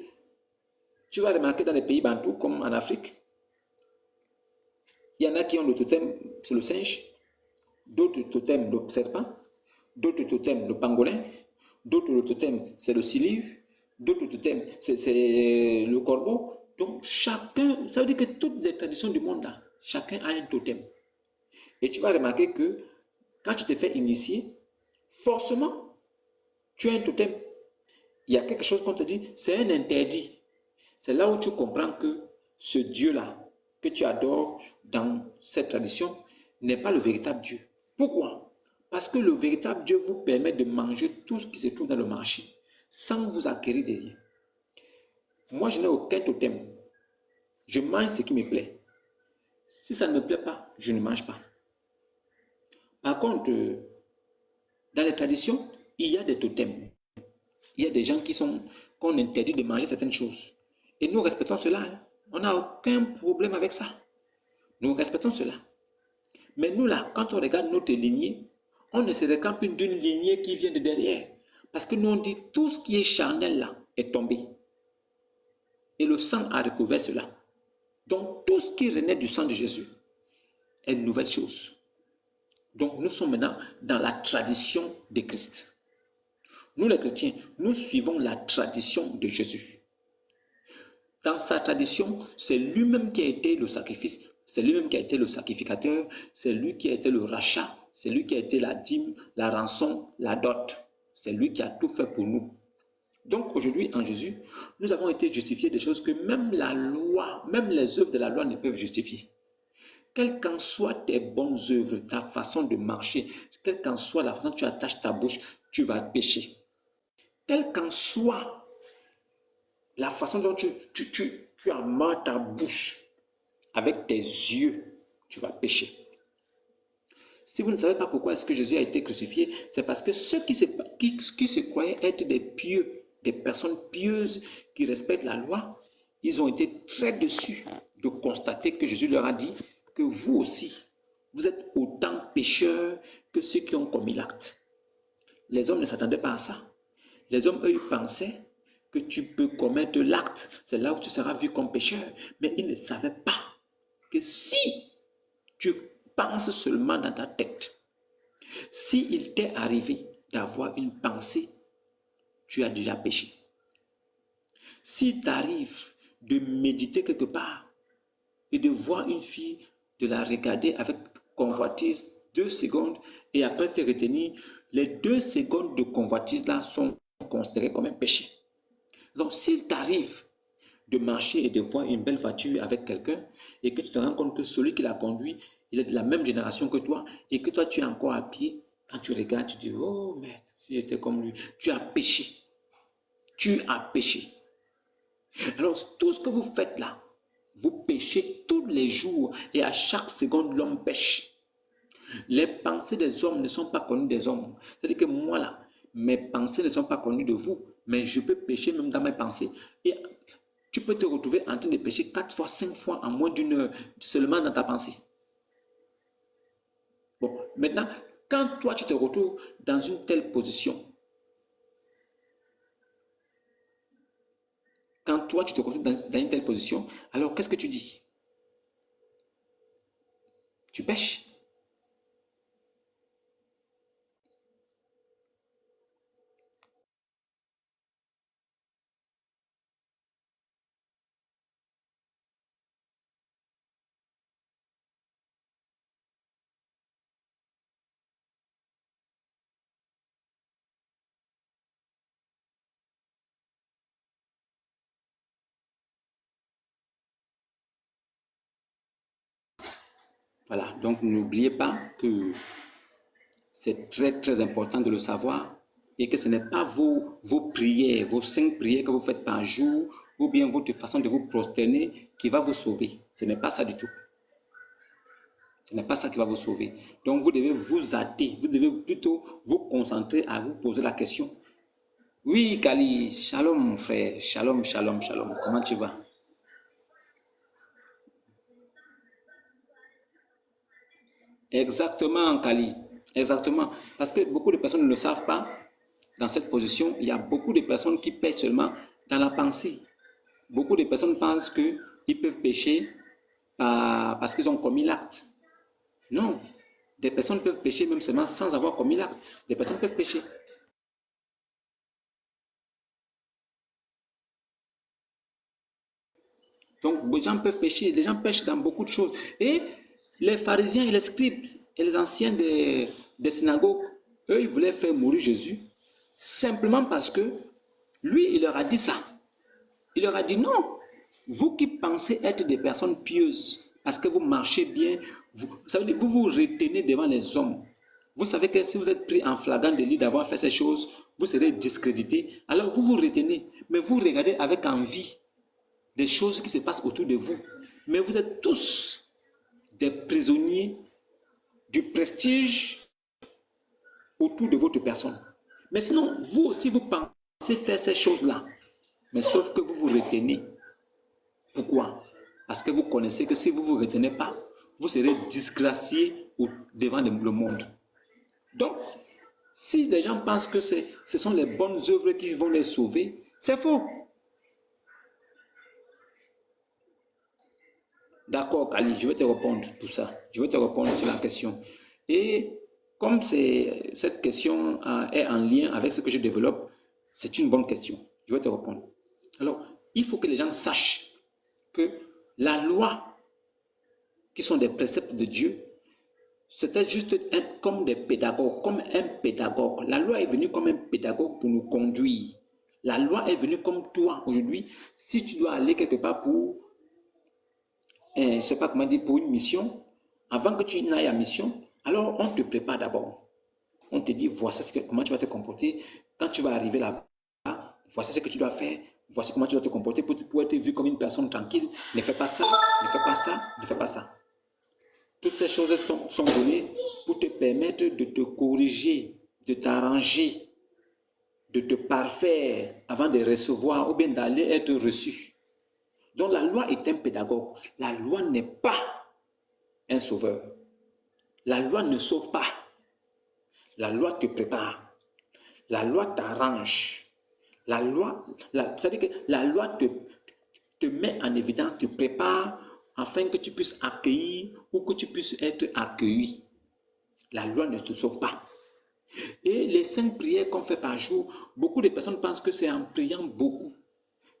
S2: tu vas remarquer dans les pays bantous, comme en Afrique, il y en a qui ont le totem sur le singe, d'autres totem le serpent, d'autres totem le pangolin, d'autres le totem c'est le silive, d'autres totem c'est le corbeau. Donc chacun, ça veut dire que toutes les traditions du monde là, chacun a un totem. Et tu vas remarquer que quand tu te fais initier, forcément, tu as un totem. Il y a quelque chose qu'on te dit, c'est un interdit. C'est là où tu comprends que ce Dieu-là, que tu adores dans cette tradition, n'est pas le véritable Dieu. Pourquoi? Parce que le véritable Dieu vous permet de manger tout ce qui se trouve dans le marché, sans vous acquérir des liens. Moi, je n'ai aucun totem. Je mange ce qui me plaît. Si ça ne me plaît pas, je ne mange pas. Par contre, dans les traditions, il y a des totems. Il y a des gens qu'on interdit de manger certaines choses. Et nous respectons cela. Hein. On n'a aucun problème avec ça. Nous respectons cela. Mais nous là, quand on regarde notre lignée, on ne se réclame plus d'une lignée qui vient de derrière. Parce que nous on dit tout ce qui est charnel là est tombé. Et le sang a recouvert cela. Donc tout ce qui renaît du sang de Jésus est une nouvelle chose. Donc nous sommes maintenant dans la tradition de Christ. Nous les chrétiens, nous suivons la tradition de Jésus. Dans sa tradition, c'est lui-même qui a été le sacrifice, c'est lui-même qui a été le sacrificateur, c'est lui qui a été le rachat, c'est lui qui a été la dîme, la rançon, la dot. C'est lui qui a tout fait pour nous. Donc aujourd'hui, en Jésus, nous avons été justifiés des choses que même la loi, même les œuvres de la loi ne peuvent justifier. Quelles qu'en soient tes bonnes œuvres, ta façon de marcher, quelle qu'en soit la façon dont tu attaches ta bouche, tu vas pécher. Quelle qu'en soit la façon dont tu amarres ta bouche avec tes yeux, tu vas pécher. Si vous ne savez pas pourquoi est-ce que Jésus a été crucifié, c'est parce que ceux qui se croyaient être des pieux, des personnes pieuses qui respectent la loi, ils ont été très déçus de constater que Jésus leur a dit que vous aussi, vous êtes autant pécheurs que ceux qui ont commis l'acte. Les hommes ne s'attendaient pas à ça. Les hommes, eux, ils pensaient que tu peux commettre l'acte. C'est là où tu seras vu comme pécheur. Mais il ne savait pas que si tu penses seulement dans ta tête, s'il t'est arrivé d'avoir une pensée, tu as déjà péché. S'il t'arrive de méditer quelque part et de voir une fille, de la regarder avec convoitise 2 secondes et après te retenir, les 2 secondes de convoitise là sont considérées comme un péché. Donc s'il t'arrive de marcher et de voir une belle voiture avec quelqu'un et que tu te rends compte que celui qui la conduit, il est de la même génération que toi et que toi tu es encore à pied, quand tu regardes, tu dis, oh merde, si j'étais comme lui, tu as péché. Tu as péché. Alors tout ce que vous faites là, vous péchez tous les jours et à chaque seconde l'homme pêche. Les pensées des hommes ne sont pas connues des hommes. C'est-à-dire que moi là, mes pensées ne sont pas connues de vous, mais je peux pécher même dans mes pensées. Et tu peux te retrouver en train de pécher 4 fois, 5 fois en moins d'une heure seulement dans ta pensée. Bon, maintenant, quand toi tu te retrouves dans une telle position, quand toi tu te retrouves dans une telle position, alors qu'est-ce que tu dis? Tu pêches. Voilà, donc n'oubliez pas que c'est très très important de le savoir et que ce n'est pas vos prières, vos 5 prières que vous faites par jour ou bien votre façon de vous prosterner qui va vous sauver. Ce n'est pas ça du tout. Ce n'est pas ça qui va vous sauver. Donc vous devez vous hâter, vous devez plutôt vous concentrer à vous poser la question. Oui, Kali, shalom mon frère, shalom, shalom, shalom. Comment tu vas? Exactement, Kali. Exactement. Parce que beaucoup de personnes ne le savent pas. Dans cette position, il y a beaucoup de personnes qui pêchent seulement dans la pensée. Beaucoup de personnes pensent qu'ils peuvent pécher parce qu'ils ont commis l'acte. Non. Des personnes peuvent pécher même seulement sans avoir commis l'acte. Des personnes peuvent pécher. Donc, les gens peuvent pécher. Les gens pêchent dans beaucoup de choses. Et les pharisiens et les scribes et les anciens des synagogues, eux, ils voulaient faire mourir Jésus simplement parce que lui, il leur a dit ça. Il leur a dit non. Vous qui pensez être des personnes pieuses, parce que vous marchez bien, ça veut dire vous vous retenez devant les hommes. Vous savez que si vous êtes pris en flagrant délit d'avoir fait ces choses, vous serez discrédité. Alors vous vous retenez, mais vous regardez avec envie des choses qui se passent autour de vous. Mais vous êtes tous des prisonniers du prestige autour de votre personne. Mais sinon, vous aussi, vous pensez faire ces choses-là. Mais sauf que vous vous retenez. Pourquoi? Parce que vous connaissez que si vous ne vous retenez pas, vous serez disgracié devant le monde. Donc, si les gens pensent que ce sont les bonnes œuvres qui vont les sauver, c'est faux. D'accord, Kali, je vais te répondre tout ça. Je vais te répondre sur la question. Et comme cette question est en lien avec ce que je développe, c'est une bonne question. Je vais te répondre. Alors, il faut que les gens sachent que la loi, qui sont des préceptes de Dieu, c'était juste comme des pédagogues, comme un pédagogue. La loi est venue comme un pédagogue pour nous conduire. La loi est venue comme toi aujourd'hui. Si tu dois aller quelque part pour, je ne sais pas comment dire, pour une mission, avant que tu n'ailles à mission, alors on te prépare d'abord. On te dit, voici comment tu vas te comporter. Quand tu vas arriver là-bas, voici ce que tu dois faire. Voici comment tu dois te comporter pour être vu comme une personne tranquille. Ne fais pas ça, ne fais pas ça, ne fais pas ça. Toutes ces choses sont données pour te permettre de te corriger, de t'arranger, de te parfaire avant de recevoir ou bien d'aller être reçu. Donc la loi est un pédagogue. La loi n'est pas un sauveur. La loi ne sauve pas. La loi te prépare. La loi t'arrange. La loi, c'est-à-dire que la loi te met en évidence, te prépare afin que tu puisses accueillir ou que tu puisses être accueilli. La loi ne te sauve pas. Et les 5 prières qu'on fait par jour, beaucoup de personnes pensent que c'est en priant beaucoup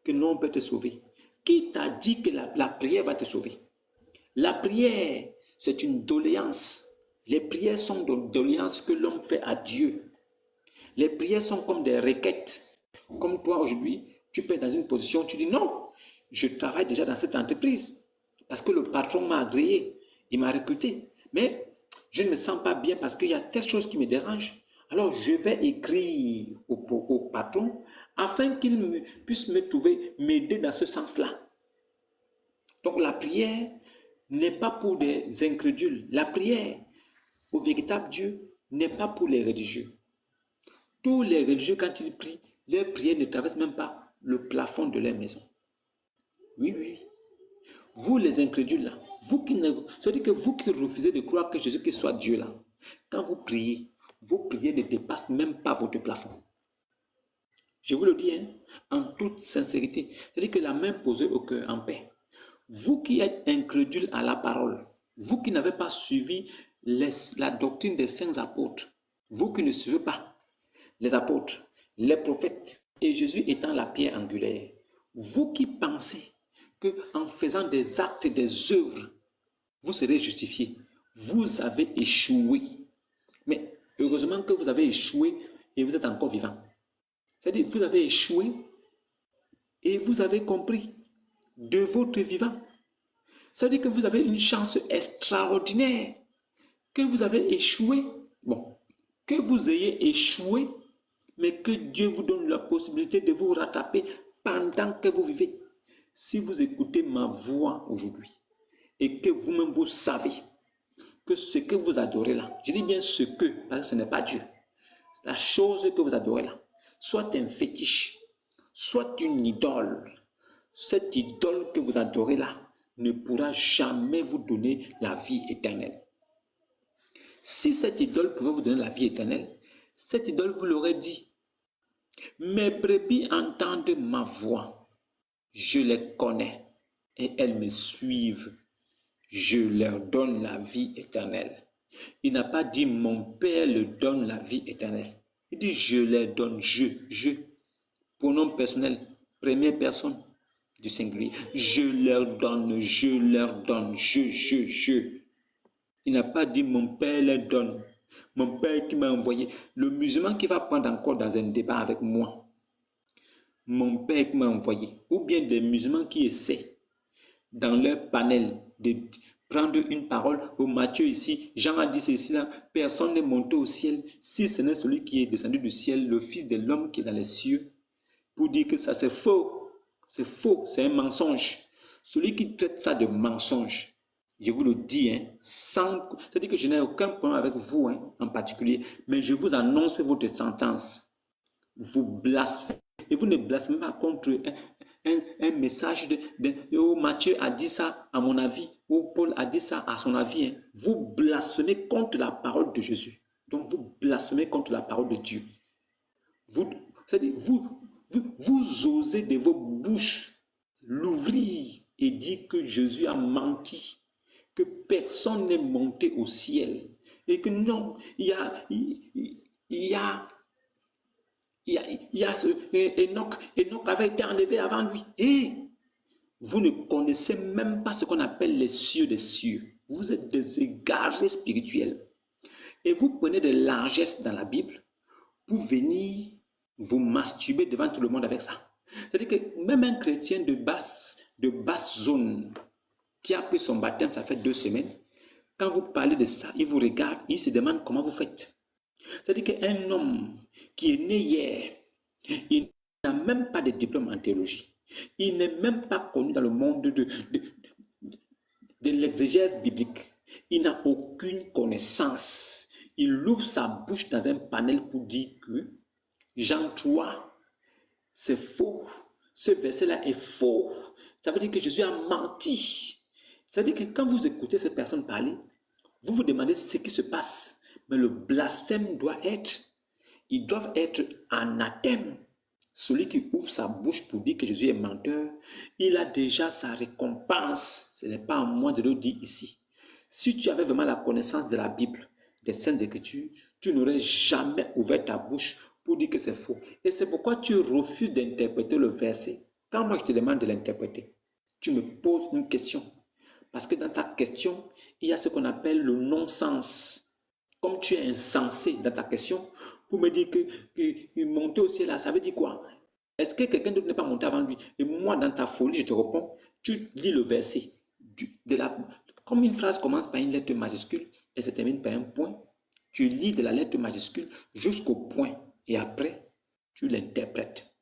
S2: que l'on peut te sauver. Qui t'a dit que la prière va te sauver? La prière, c'est une doléance. Les prières sont des doléances que l'on fait à Dieu. Les prières sont comme des requêtes. Comme toi aujourd'hui, tu peux être dans une position, tu dis non, je travaille déjà dans cette entreprise parce que le patron m'a agréé, il m'a recruté. Mais je ne me sens pas bien parce qu'il y a telle chose qui me dérange. Alors je vais écrire au patron afin qu'il puisse me trouver, m'aider dans ce sens-là. Donc la prière n'est pas pour des incrédules. La prière au véritable Dieu n'est pas pour les religieux. Tous les religieux, quand ils prient, leurs prières ne traversent même pas le plafond de leur maison. Oui, oui. Vous les incrédules là, c'est-à-dire que vous qui refusez de croire que Jésus-Christ soit Dieu là, quand vous priez, vos prières ne dépassent même pas votre plafond. Je vous le dis en toute sincérité. C'est-à-dire que la main posée au cœur en paix. Vous qui êtes incrédules à la parole, vous qui n'avez pas suivi la doctrine des saints apôtres, vous qui ne suivez pas les apôtres, les prophètes et Jésus étant la pierre angulaire, vous qui pensez qu'en faisant des actes, des œuvres, vous serez justifiés, vous avez échoué. Mais heureusement que vous avez échoué et vous êtes encore vivant. C'est-à-dire que vous avez échoué et vous avez compris de votre vivant. C'est-à-dire que vous avez une chance extraordinaire, que vous avez échoué. Bon, que vous ayez échoué, mais que Dieu vous donne la possibilité de vous rattraper pendant que vous vivez. Si vous écoutez ma voix aujourd'hui et que vous-même vous savez que ce que vous adorez là, je dis bien ce que, parce que ce n'est pas Dieu, la chose que vous adorez là, soit un fétiche, soit une idole, cette idole que vous adorez là ne pourra jamais vous donner la vie éternelle. Si cette idole pouvait vous donner la vie éternelle, cette idole vous l'aurait dit. Mes brebis entendent ma voix, je les connais et elles me suivent. Je leur donne la vie éternelle. Il n'a pas dit mon Père leur donne la vie éternelle. Il dit je les donne, je. Pronom personnel, première personne du singulier. Je leur donne, je. Il n'a pas dit mon Père leur donne. Mon Père qui m'a envoyé. Le musulman qui va prendre encore dans un débat avec moi. Mon Père qui m'a envoyé. Ou bien des musulmans qui essaient dans leur panel de prendre une parole. Au Matthieu ici, Jean a dit ceci là, personne n'est monté au ciel si ce n'est celui qui est descendu du ciel, le Fils de l'homme qui est dans les cieux, pour dire que ça c'est faux, c'est un mensonge. Celui qui traite ça de mensonge, je vous le dis, c'est-à-dire que je n'ai aucun problème avec vous en particulier, mais je vous annonce votre sentence. Vous blasphémez, et vous ne blasphémez pas contre un message où Matthieu a dit ça à mon avis, où Paul a dit ça à son avis. Vous blasphémez contre la parole de Jésus. Donc vous blasphémez contre la parole de Dieu. C'est-à-dire, vous osez de vos bouches l'ouvrir et dire que Jésus a menti, que personne n'est monté au ciel et que non, il y a Enoch avait été enlevé avant lui. Et vous ne connaissez même pas ce qu'on appelle les cieux des cieux. Vous êtes des égarés spirituels. Et vous prenez de largesse dans la Bible pour venir vous masturber devant tout le monde avec ça. C'est-à-dire que même un chrétien de basse zone qui a pris son baptême, ça fait 2 semaines, quand vous parlez de ça, il vous regarde, il se demande comment vous faites. C'est-à-dire qu'un homme qui est né hier, il n'a même pas de diplôme en théologie. Il n'est même pas connu dans le monde de l'exégèse biblique. Il n'a aucune connaissance. Il ouvre sa bouche dans un panel pour dire que Jean 3, c'est faux. Ce verset-là est faux. Ça veut dire que Jésus a menti. Ça veut dire que quand vous écoutez ces personnes parler, vous vous demandez ce qui se passe. Mais le blasphème doit être, ils doivent être anathèmes. Celui qui ouvre sa bouche pour dire que Jésus est menteur, il a déjà sa récompense. Ce n'est pas à moi de le dire ici. Si tu avais vraiment la connaissance de la Bible, des Saintes Écritures, tu n'aurais jamais ouvert ta bouche pour dire que c'est faux. Et c'est pourquoi tu refuses d'interpréter le verset. Quand moi je te demande de l'interpréter, tu me poses une question. Parce que dans ta question, il y a ce qu'on appelle le non-sens. Comme tu es insensé dans ta question, pour me dire que monter au ciel là, ça veut dire quoi? Est-ce que quelqu'un d'autre n'est pas monté avant lui? Et moi, dans ta folie, je te réponds, tu lis le verset. Comme une phrase commence par une lettre majuscule et se termine par un point, tu lis de la lettre majuscule jusqu'au point et après, tu l'interprètes.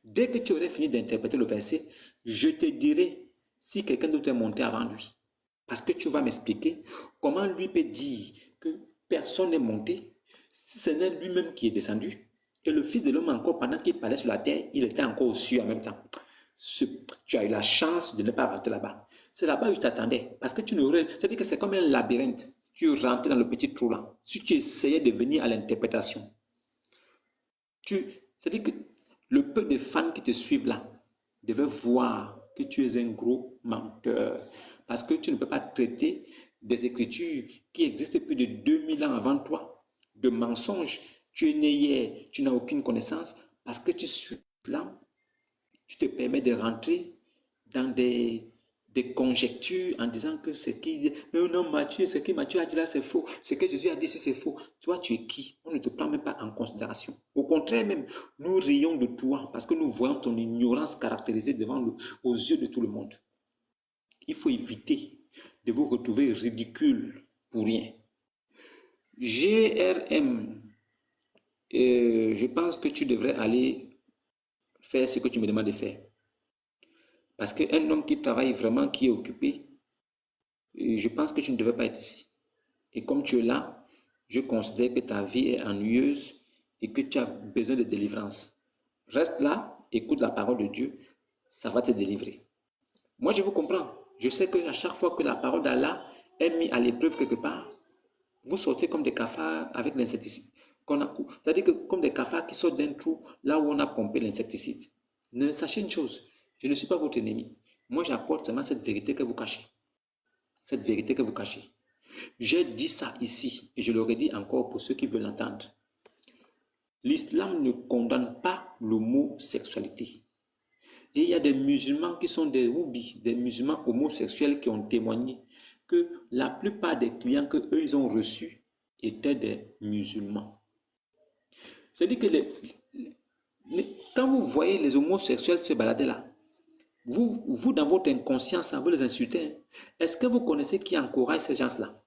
S2: Dès que tu aurais fini d'interpréter le verset, je te dirai si quelqu'un d'autre est monté avant lui. Parce que tu vas m'expliquer comment lui peut dire que personne n'est monté si ce n'est lui-même qui est descendu. Et le Fils de l'homme encore, pendant qu'il parlait sur la terre, il était encore aux cieux en même temps. Tu as eu la chance de ne pas rentrer là-bas. C'est là-bas où je t'attendais. Parce que tu n'aurais... C'est-à-dire que c'est comme un labyrinthe. Tu rentres dans le petit trou là. Si tu essayais de venir à l'interprétation, c'est-à-dire que le peu de fans qui te suivent là devaient voir que tu es un gros menteur. Parce que tu ne peux pas traiter des écritures qui existent plus de 2000 ans avant toi de mensonges. Tu es né hier, tu n'as aucune connaissance parce que tu suis là. Tu te permets de rentrer dans des conjectures en disant que ce qui... Mais non, Matthieu, ce que Matthieu a dit là, c'est faux. Ce que Jésus a dit, c'est faux. Toi, tu es qui? On ne te prend même pas en considération. Au contraire même, nous rions de toi parce que nous voyons ton ignorance caractérisée aux yeux de tout le monde. Il faut éviter de vous retrouver ridicule pour rien. GRM, je pense que tu devrais aller faire ce que tu me demandes de faire. Parce qu'un homme qui travaille vraiment, qui est occupé, je pense que tu ne devrais pas être ici. Et comme tu es là, je considère que ta vie est ennuyeuse et que tu as besoin de délivrance. Reste là, écoute la parole de Dieu, ça va te délivrer. Moi, je vous comprends. Je sais qu'à chaque fois que la parole d'Allah est mise à l'épreuve quelque part, vous sortez comme des cafards avec l'insecticide. C'est-à-dire que comme des cafards qui sortent d'un trou là où on a pompé l'insecticide. Ne sachez une chose, je ne suis pas votre ennemi. Moi, j'apporte seulement cette vérité que vous cachez. Cette vérité que vous cachez. J'ai dit ça ici et je le redis encore pour ceux qui veulent l'entendre. L'islam ne condamne pas l'homosexualité. Et il y a des musulmans qui sont des roubis, des musulmans homosexuels qui ont témoigné que la plupart des clients qu'eux ils ont reçus étaient des musulmans. C'est-à-dire que quand vous voyez les homosexuels se balader là, vous dans votre inconscience, vous les insultez. Est-ce que vous connaissez qui encourage ces gens-là?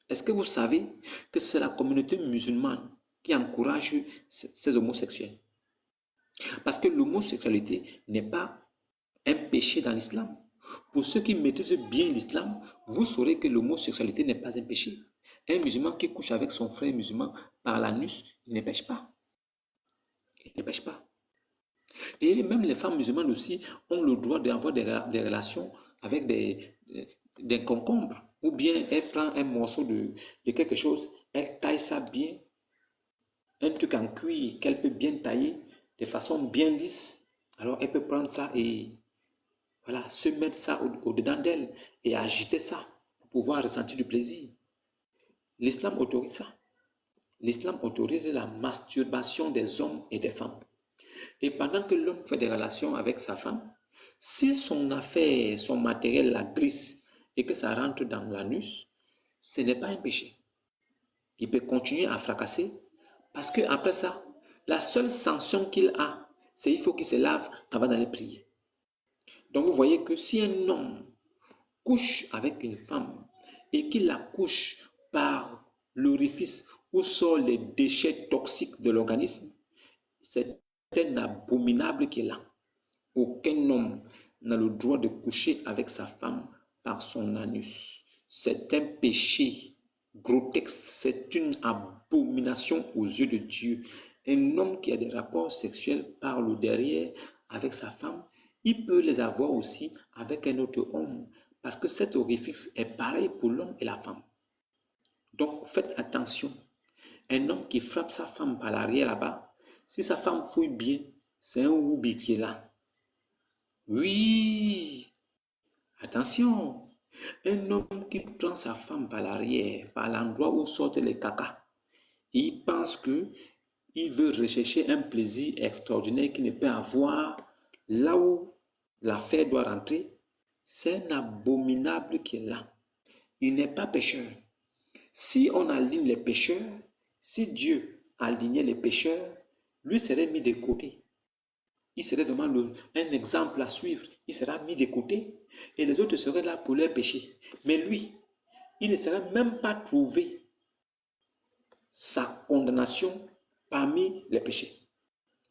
S2: Est-ce que vous savez que c'est la communauté musulmane qui encourage ces homosexuels? Parce que l'homosexualité n'est pas un péché dans l'islam. Pour ceux qui maîtrisent bien l'islam, vous saurez que l'homosexualité n'est pas un péché. Un musulman qui couche avec son frère musulman par l'anus, il ne pêche pas. Il ne pêche pas. Et même les femmes musulmanes aussi ont le droit d'avoir des relations avec des concombres. Ou bien elle prend un morceau de quelque chose, elle taille ça bien, un truc en cuir qu'elle peut bien tailler de façon bien lisse. Alors elle peut prendre ça et voilà, se mettre ça au-dedans d'elle et agiter ça pour pouvoir ressentir du plaisir. L'islam autorise ça. L'islam autorise la masturbation des hommes et des femmes. Et pendant que l'homme fait des relations avec sa femme, si son affaire, son matériel la glisse et que ça rentre dans l'anus, ce n'est pas un péché. Il peut continuer à fracasser parce qu'après ça, la seule sanction qu'il a, c'est qu'il faut qu'il se lave avant d'aller prier. Donc vous voyez que si un homme couche avec une femme et qu'il la couche par l'orifice où sont les déchets toxiques de l'organisme, c'est un abominable qui est là. Aucun homme n'a le droit de coucher avec sa femme par son anus. C'est un péché grotesque, c'est une abomination aux yeux de Dieu. Un homme qui a des rapports sexuels par le derrière avec sa femme, il peut les avoir aussi avec un autre homme parce que cet orifice est pareil pour l'homme et la femme. Donc faites attention. Un homme qui frappe sa femme par l'arrière là-bas, Si sa femme fouille bien, c'est un Woubi qui est là. Oui, attention. Un homme qui prend sa femme par l'arrière, par l'endroit où sortent les cacas, et il pense que il veut rechercher un plaisir extraordinaire qu'il ne peut avoir là où l'affaire doit rentrer, c'est un abominable qui est là. Il n'est pas pécheur. Si on aligne les pécheurs, si Dieu alignait les pécheurs, lui serait mis de côté. Il serait vraiment un exemple à suivre. Il sera mis de côté et les autres seraient là pour leur péché. Mais lui, il ne serait même pas trouvé sa condamnation parmi les péchés.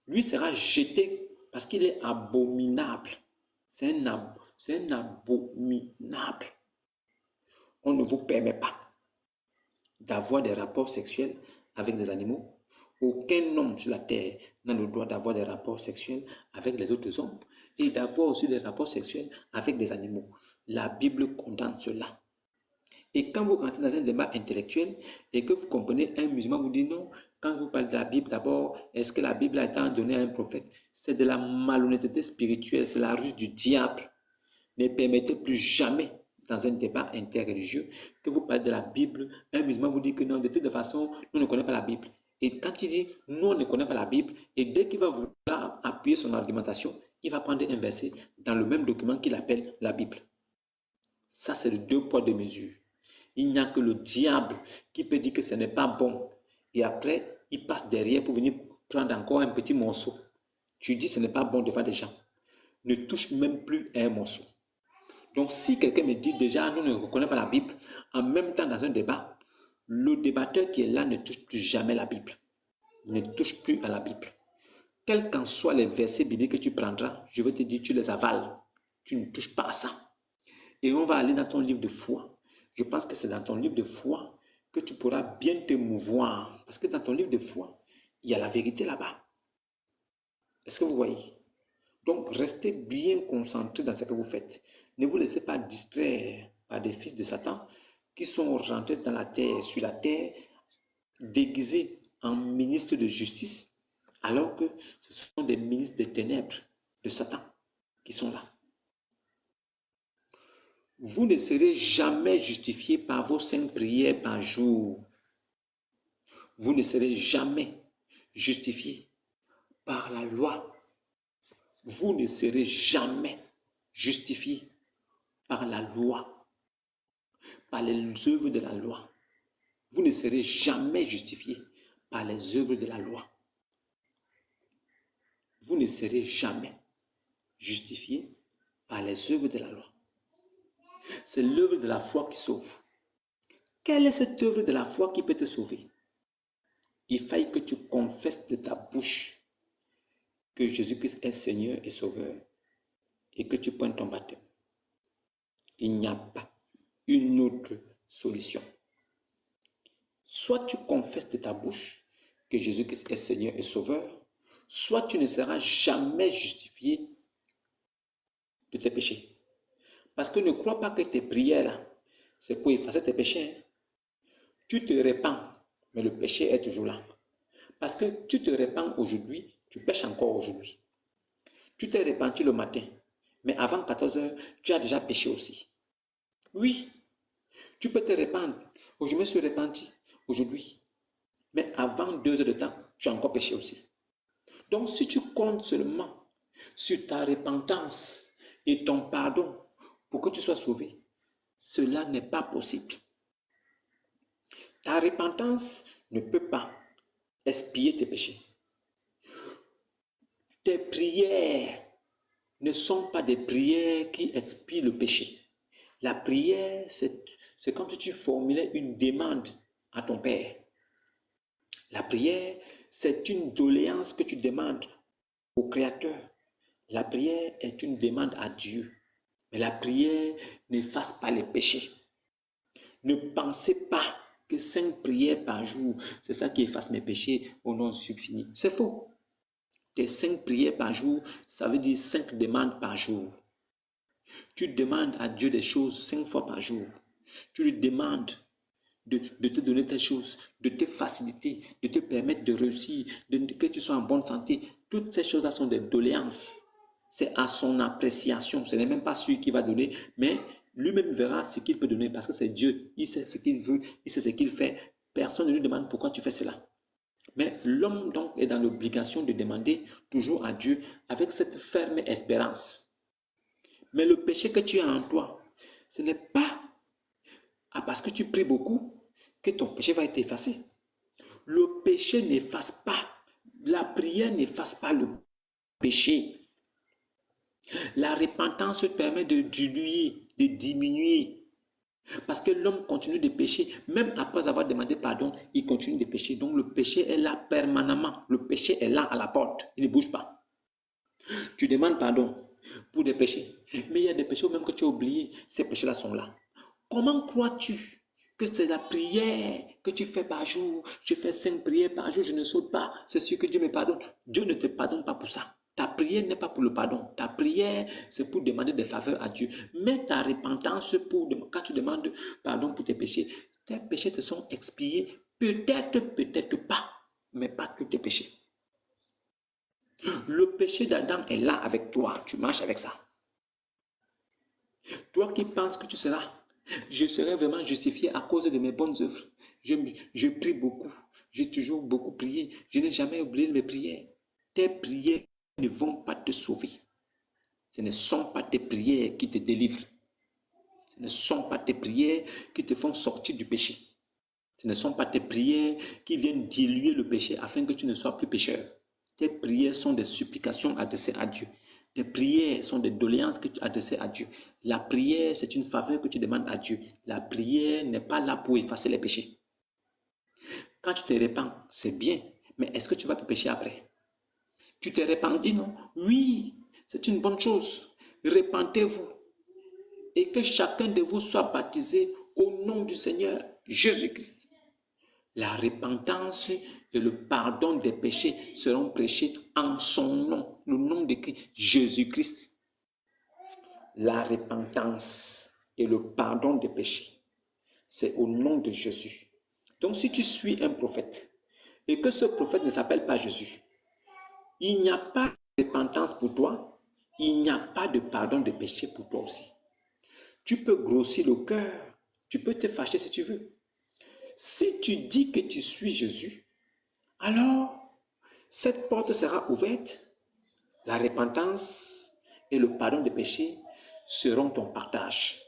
S2: Lui sera jeté parce qu'il est abominable. C'est un abominable. On ne vous permet pas d'avoir des rapports sexuels avec des animaux. Aucun homme sur la terre n'a le droit d'avoir des rapports sexuels avec les autres hommes et d'avoir aussi des rapports sexuels avec des animaux. La Bible condamne cela. Et quand vous rentrez dans un débat intellectuel et que vous comprenez, un musulman vous dit non, quand vous parlez de la Bible d'abord, est-ce que la Bible a été donnée à un prophète? C'est de la malhonnêteté spirituelle, c'est la ruse du diable. Ne permettez plus jamais dans un débat interreligieux que vous parlez de la Bible. Un musulman vous dit que non, de toute façon, nous ne connaissons pas la Bible. Et quand il dit nous, on ne connaît pas la Bible, et dès qu'il va vouloir appuyer son argumentation, il va prendre un verset dans le même document qu'il appelle la Bible. Ça, c'est le 2 poids 2 mesures. Il n'y a que le diable qui peut dire que ce n'est pas bon. Et après, il passe derrière pour venir prendre encore un petit morceau. Tu dis que ce n'est pas bon devant des gens. Ne touche même plus à un morceau. Donc, si quelqu'un me dit déjà, nous ne reconnaissons pas la Bible, en même temps dans un débat, le débatteur qui est là ne touche plus jamais la Bible. Ne touche plus à la Bible. Quels qu'en soient les versets bibliques que tu prendras, je vais te dire, tu les avales. Tu ne touches pas à ça. Et on va aller dans ton livre de foi. Je pense que c'est dans ton livre de foi que tu pourras bien te mouvoir. Parce que dans ton livre de foi, il y a la vérité là-bas. Est-ce que vous voyez? Donc, restez bien concentrés dans ce que vous faites. Ne vous laissez pas distraire par des fils de Satan qui sont rentrés dans la terre, sur la terre, déguisés en ministres de justice, alors que ce sont des ministres des ténèbres de Satan qui sont là. Vous ne serez jamais justifié par vos 5 prières par jour. Vous ne serez jamais justifié par la loi. Vous ne serez jamais justifié par la loi, par les œuvres de la loi. Vous ne serez jamais justifié par les œuvres de la loi. Vous ne serez jamais justifié par les œuvres de la loi. C'est l'œuvre de la foi qui sauve. Quelle est cette œuvre de la foi qui peut te sauver? Il faille que tu confesses de ta bouche que Jésus-Christ est Seigneur et Sauveur et que tu prennes ton baptême. Il n'y a pas une autre solution. Soit tu confesses de ta bouche que Jésus-Christ est Seigneur et Sauveur, soit tu ne seras jamais justifié de tes péchés. Parce que ne crois pas que tes prières, c'est pour effacer tes péchés. Tu te répands, mais le péché est toujours là. Parce que tu te répands aujourd'hui, tu pêches encore aujourd'hui. Tu t'es repenti le matin, mais avant 14 heures, tu as déjà péché aussi. Oui, tu peux te répandre. Je me suis repenti aujourd'hui, mais avant 2 heures de temps, tu as encore péché aussi. Donc, si tu comptes seulement sur ta repentance et ton pardon pour que tu sois sauvé, cela n'est pas possible. Ta repentance ne peut pas expier tes péchés. Tes prières ne sont pas des prières qui expient le péché. La prière, c'est comme si tu formulais une demande à ton Père. La prière, c'est une doléance que tu demandes au Créateur. La prière est une demande à Dieu. Mais la prière n'efface pas les péchés. Ne pensez pas que 5 prières par jour, c'est ça qui efface mes péchés au nom subfini. C'est faux. Tes 5 prières par jour, ça veut dire 5 demandes par jour. Tu demandes à Dieu des choses 5 fois par jour. Tu lui demandes de te donner telle chose, de te faciliter, de te permettre de réussir, que tu sois en bonne santé. Toutes ces choses-là sont des doléances. C'est à son appréciation. Ce n'est même pas celui qui va donner, mais lui-même verra ce qu'il peut donner parce que c'est Dieu. Il sait ce qu'il veut, il sait ce qu'il fait. Personne ne lui demande pourquoi tu fais cela. Mais l'homme donc est dans l'obligation de demander toujours à Dieu avec cette ferme espérance. Mais le péché que tu as en toi, ce n'est pas parce que tu pries beaucoup que ton péché va être effacé. Le péché n'efface pas, la prière n'efface pas le péché. La repentance permet de diluer, de diminuer. Parce que l'homme continue de pécher, même après avoir demandé pardon, il continue de pécher. Donc le péché est là permanemment. Le péché est là à la porte, il ne bouge pas. Tu demandes pardon pour des péchés, mais il y a des péchés même que tu as oubliés, ces péchés-là sont là. Comment crois-tu que c'est la prière que tu fais par jour? Je fais 5 prières par jour, je ne saute pas, c'est sûr que Dieu me pardonne. Dieu ne te pardonne pas pour ça. Ta prière n'est pas pour le pardon. Ta prière, c'est pour demander des faveurs à Dieu. Mais ta repentance, quand tu demandes pardon pour tes péchés te sont expiés. Peut-être, peut-être pas, mais pas tous tes péchés. Le péché d'Adam est là avec toi. Tu marches avec ça. Toi qui penses que je serai vraiment justifié à cause de mes bonnes œuvres. Je prie beaucoup. J'ai toujours beaucoup prié. Je n'ai jamais oublié mes prières. Tes prières ne vont pas te sauver. Ce ne sont pas tes prières qui te délivrent. Ce ne sont pas tes prières qui te font sortir du péché. Ce ne sont pas tes prières qui viennent diluer le péché afin que tu ne sois plus pécheur. Tes prières sont des supplications adressées à Dieu. Tes prières sont des doléances que tu adresses à Dieu. La prière, c'est une faveur que tu demandes à Dieu. La prière n'est pas là pour effacer les péchés. Quand tu te répands, c'est bien, mais est-ce que tu vas te pécher après? Tu t'es repenti, non? Oui, c'est une bonne chose. Repentez-vous et que chacun de vous soit baptisé au nom du Seigneur Jésus-Christ. La repentance et le pardon des péchés seront prêchés en son nom, le nom de Jésus-Christ. La repentance et le pardon des péchés, c'est au nom de Jésus. Donc si tu suis un prophète et que ce prophète ne s'appelle pas Jésus, il n'y a pas de repentance pour toi, il n'y a pas de pardon de péché pour toi aussi. Tu peux grossir le cœur, tu peux te fâcher si tu veux. Si tu dis que tu suis Jésus, alors cette porte sera ouverte. La repentance et le pardon des péchés seront ton partage.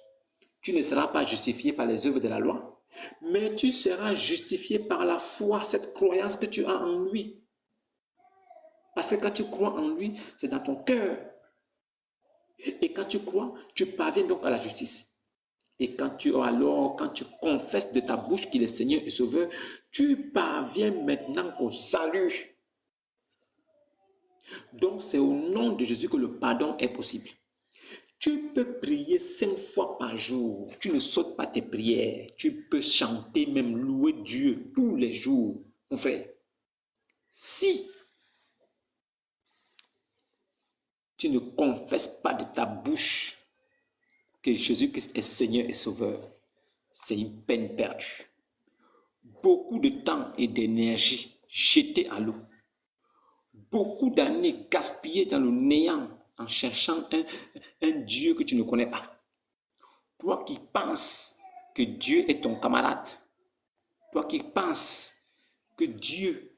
S2: Tu ne seras pas justifié par les œuvres de la loi, mais tu seras justifié par la foi, cette croyance que tu as en lui. Parce que quand tu crois en lui, c'est dans ton cœur. Et quand tu crois, tu parviens donc à la justice. Et quand tu confesses de ta bouche qu'il est Seigneur et Sauveur, tu parviens maintenant au salut. Donc c'est au nom de Jésus que le pardon est possible. Tu peux prier 5 fois par jour. Tu ne sautes pas tes prières. Tu peux chanter, même louer Dieu tous les jours, mon frère. Si tu ne confesses pas de ta bouche que Jésus-Christ est Seigneur et Sauveur, c'est une peine perdue. Beaucoup de temps et d'énergie jetés à l'eau. Beaucoup d'années gaspillées dans le néant en cherchant un Dieu que tu ne connais pas. Toi qui penses que Dieu est ton camarade, toi qui penses que Dieu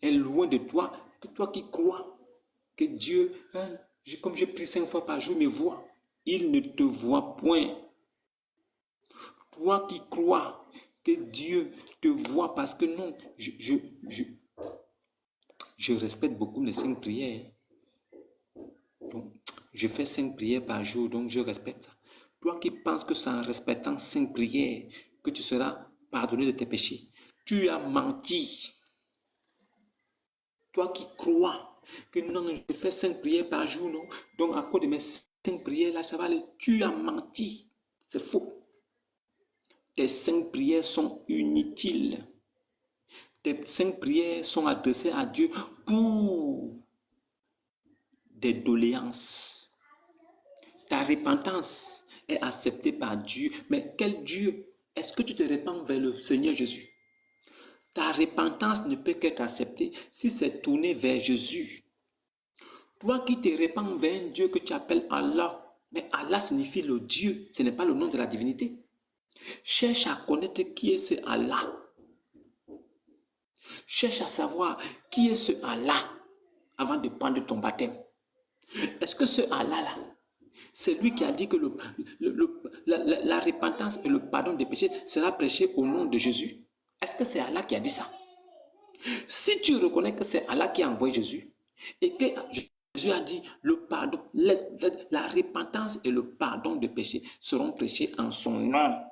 S2: est loin de toi, que toi qui crois que Dieu, comme je prie 5 fois par jour, me voit, il ne te voit point. Toi qui crois que Dieu te voit, parce que non, je respecte beaucoup les 5 prières. Donc, je fais 5 prières par jour, donc je respecte ça. Toi qui penses que c'est en respectant 5 prières que tu seras pardonné de tes péchés, tu as menti. Toi qui crois que non, je fais 5 prières par jour, non, donc à cause de mes 5 prières là, ça va aller. Tu as menti. C'est faux. Tes 5 prières sont inutiles. Tes 5 prières sont adressées à Dieu pour des doléances. Ta repentance est acceptée par Dieu. Mais quel Dieu? Est-ce que tu te répands vers le Seigneur Jésus? Ta repentance ne peut qu'être acceptée si c'est tourné vers Jésus. Toi qui te répands vers un Dieu que tu appelles Allah, mais Allah signifie le Dieu, ce n'est pas le nom de la divinité. Cherche à connaître qui est ce Allah. Cherche à savoir qui est ce Allah avant de prendre ton baptême. Est-ce que ce Allah-là, c'est lui qui a dit que la repentance et le pardon des péchés sera prêché au nom de Jésus? Est-ce que c'est Allah qui a dit ça? Si tu reconnais que c'est Allah qui a envoyé Jésus et que Jésus a dit le pardon, la repentance et le pardon des péchés seront prêchés en son nom.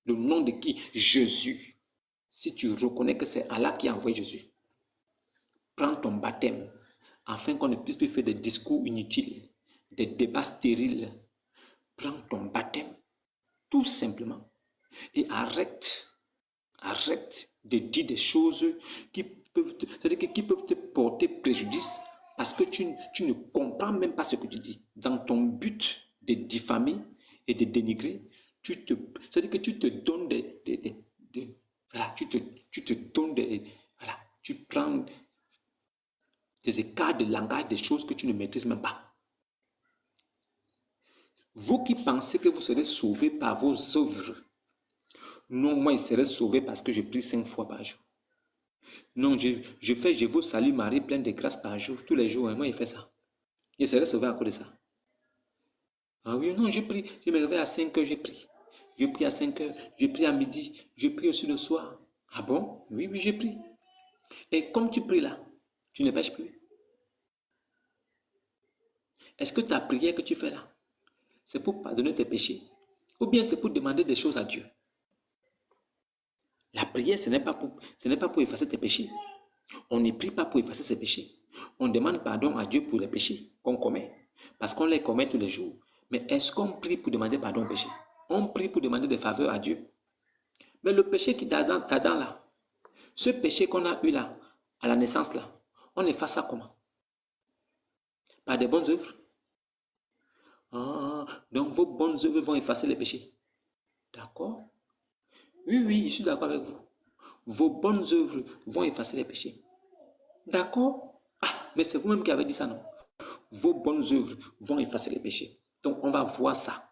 S2: Le nom de qui? Jésus. Si tu reconnais que c'est Allah qui a envoyé Jésus, prends ton baptême afin qu'on ne puisse plus faire des discours inutiles, des débats stériles. Prends ton baptême, tout simplement, et arrête de dire des choses qui peuvent te porter préjudice parce que tu ne comprends même pas ce que tu dis. Dans ton but de diffamer et de dénigrer, c'est-à-dire que tu te donnes tu prends des écarts de langage, des choses que tu ne maîtrises même pas. Vous qui pensez que vous serez sauvés par vos œuvres, non, moi, je serai sauvé parce que je prie 5 fois par jour. Non, je vous salue Marie, pleine de grâce par jour, tous les jours, et moi, je fais ça. Je serai sauvé à cause de ça. Ah oui, non, je prie, je me réveille à 5 heures, je prie. Je prie à 5 heures, je prie à midi, je prie aussi le soir. Ah bon? Oui, je prie. Et comme tu pries là, tu ne pêches plus. Est-ce que ta prière que tu fais là, c'est pour pardonner tes péchés? Ou bien c'est pour demander des choses à Dieu? La prière, ce n'est pas pour effacer tes péchés. On ne prie pas pour effacer ses péchés. On demande pardon à Dieu pour les péchés qu'on commet. Parce qu'on les commet tous les jours. Mais est-ce qu'on prie pour demander pardon au péché? On prie pour demander des faveurs à Dieu. Mais le péché qui t'attend là, ce péché qu'on a eu là, à la naissance là, on efface ça comment? Par des bonnes œuvres. Ah, donc vos bonnes œuvres vont effacer les péchés. D'accord? Oui, je suis d'accord avec vous. Vos bonnes œuvres vont effacer les péchés. D'accord? Ah, mais c'est vous-même qui avez dit ça, non? Vos bonnes œuvres vont effacer les péchés. Donc, on va voir ça.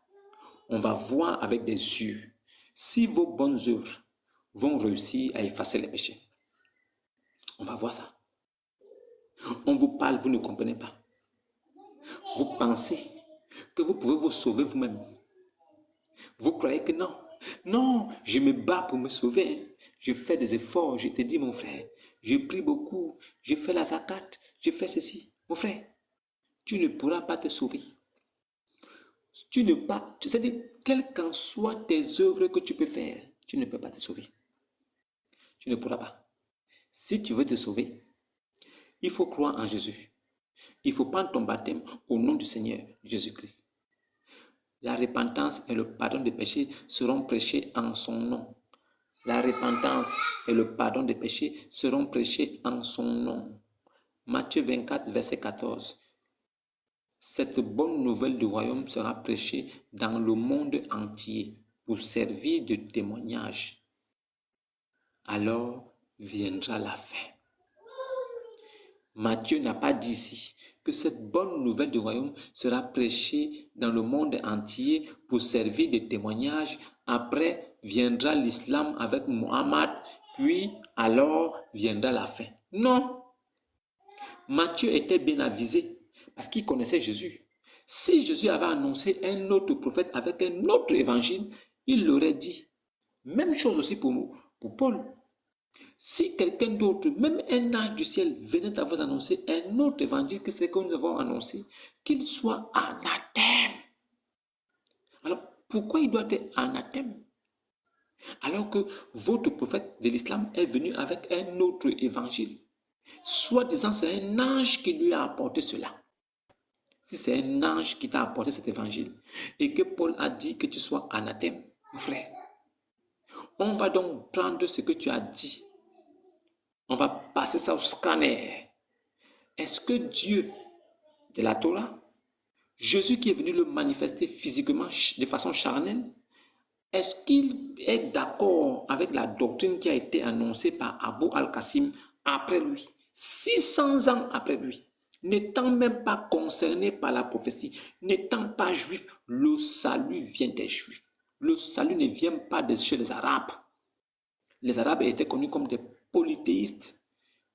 S2: On va voir avec des yeux si vos bonnes œuvres vont réussir à effacer les péchés. On va voir ça. On vous parle, vous ne comprenez pas. Vous pensez que vous pouvez vous sauver vous-même. Vous croyez que non. Non, je me bats pour me sauver. Je fais des efforts. Je te dis, mon frère, je prie beaucoup. Je fais la zakat. Je fais ceci. Mon frère, tu ne pourras pas te sauver. C'est-à-dire, quelles qu'en soient tes œuvres que tu peux faire, tu ne peux pas te sauver. Tu ne pourras pas. Si tu veux te sauver, il faut croire en Jésus. Il faut prendre ton baptême au nom du Seigneur Jésus-Christ. La repentance et le pardon des péchés seront prêchés en son nom. La repentance et le pardon des péchés seront prêchés en son nom. Matthieu 24, verset 14. Cette bonne nouvelle du royaume sera prêchée dans le monde entier pour servir de témoignage. Alors viendra la fin. Matthieu n'a pas dit ici que cette bonne nouvelle du royaume sera prêchée dans le monde entier pour servir de témoignage. Après viendra l'islam avec Mohammed, puis alors viendra la fin. Non. Matthieu était bien avisé parce qu'il connaissait Jésus. Si Jésus avait annoncé un autre prophète avec un autre évangile, il l'aurait dit. Même chose aussi pour Paul. Si quelqu'un d'autre, même un ange du ciel, venait à vous annoncer un autre évangile que ce que nous avons annoncé, qu'il soit anathème. Alors, pourquoi il doit être anathème? Alors que votre prophète de l'islam est venu avec un autre évangile. Soit disant c'est un ange qui lui a apporté cela. Si c'est un ange qui t'a apporté cet évangile et que Paul a dit que tu sois anathème, mon frère, on va donc prendre ce que tu as dit. On va passer ça au scanner. Est-ce que Dieu de la Torah, Jésus qui est venu le manifester physiquement de façon charnelle, Est-ce qu'il est d'accord avec la doctrine qui a été annoncée par Abu al-Qasim après lui, 600 ans après lui, n'étant même pas concerné par la prophétie, n'étant pas juif? Le salut vient des juifs. Le salut ne vient pas chez les Arabes. Les Arabes étaient connus comme des polythéistes,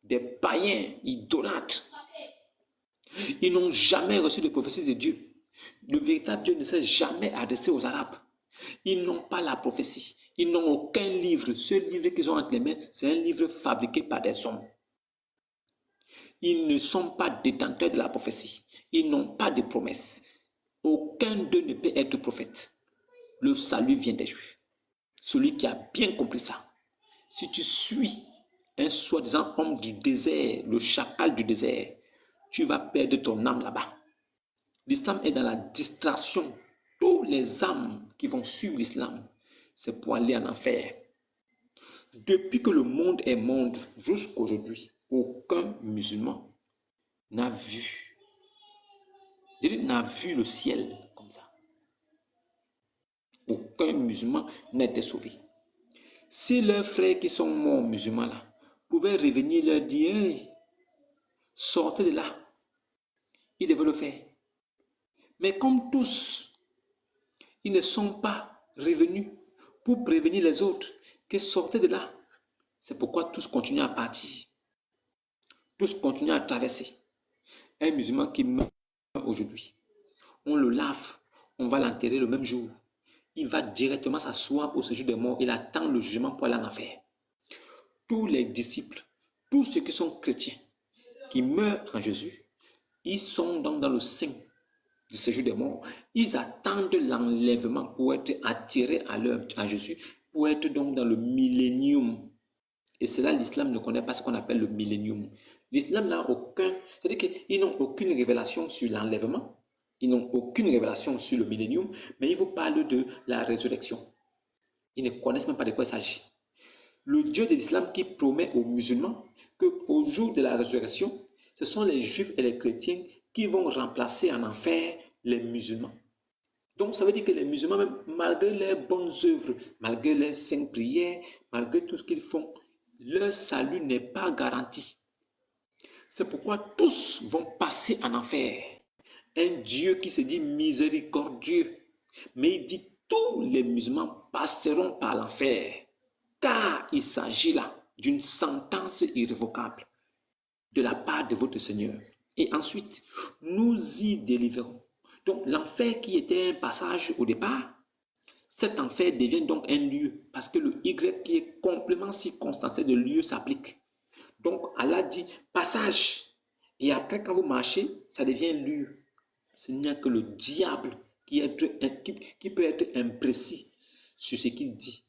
S2: des païens, idolâtres. Ils n'ont jamais reçu de prophétie de Dieu. Le véritable Dieu ne s'est jamais adressé aux Arabes. Ils n'ont pas la prophétie. Ils n'ont aucun livre. Ce livre qu'ils ont entre les mains, c'est un livre fabriqué par des hommes. Ils ne sont pas détenteurs de la prophétie. Ils n'ont pas de promesses. Aucun d'eux ne peut être prophète. Le salut vient des Juifs. Celui qui a bien compris ça. Si tu suis un soi-disant homme du désert, le chacal du désert, tu vas perdre ton âme là-bas. L'islam est dans la distraction. Tous les âmes qui vont suivre l'islam, c'est pour aller en enfer. Depuis que le monde est monde jusqu'à aujourd'hui, aucun musulman n'a vu le ciel comme ça. Aucun musulman n'a été sauvé. Si leurs frères qui sont morts musulmans là pouvaient revenir leur dire hey, sortez de là, ils devaient le faire. Mais comme tous, ils ne sont pas revenus pour prévenir les autres que sortez de là. C'est pourquoi tous continuent à partir. Tous continuent à traverser. Un musulman qui meurt aujourd'hui, on le lave, on va l'enterrer le même jour. Il va directement s'asseoir au séjour des morts. Il attend le jugement pour aller en enfer. Tous les disciples, tous ceux qui sont chrétiens, qui meurent en Jésus, ils sont donc dans le sein du séjour des morts. Ils attendent l'enlèvement pour être attirés à Jésus, pour être donc dans le millénium. Et cela, l'islam ne connaît pas ce qu'on appelle le millénium. L'islam n'a aucun, c'est-à-dire qu'ils n'ont aucune révélation sur l'enlèvement. Ils n'ont aucune révélation sur le millénium, mais ils vous parlent de la résurrection. Ils ne connaissent même pas de quoi il s'agit. Le Dieu de l'islam qui promet aux musulmans qu'au jour de la résurrection, ce sont les juifs et les chrétiens qui vont remplacer en enfer les musulmans. Donc ça veut dire que les musulmans, même, malgré leurs bonnes œuvres, malgré leurs saintes prières, malgré tout ce qu'ils font, leur salut n'est pas garanti. C'est pourquoi tous vont passer en enfer. Un Dieu qui se dit miséricordieux, mais il dit tous les musulmans passeront par l'enfer, car il s'agit là d'une sentence irrévocable de la part de votre Seigneur. Et ensuite, nous y délivrerons. Donc l'enfer qui était un passage au départ, cet enfer devient donc un lieu, parce que le Y qui est complément circonstanciel de lieu s'applique. Donc Allah dit passage, et après quand vous marchez, ça devient un lieu. Ce n'est que le diable qui peut être imprécis sur ce qu'il dit.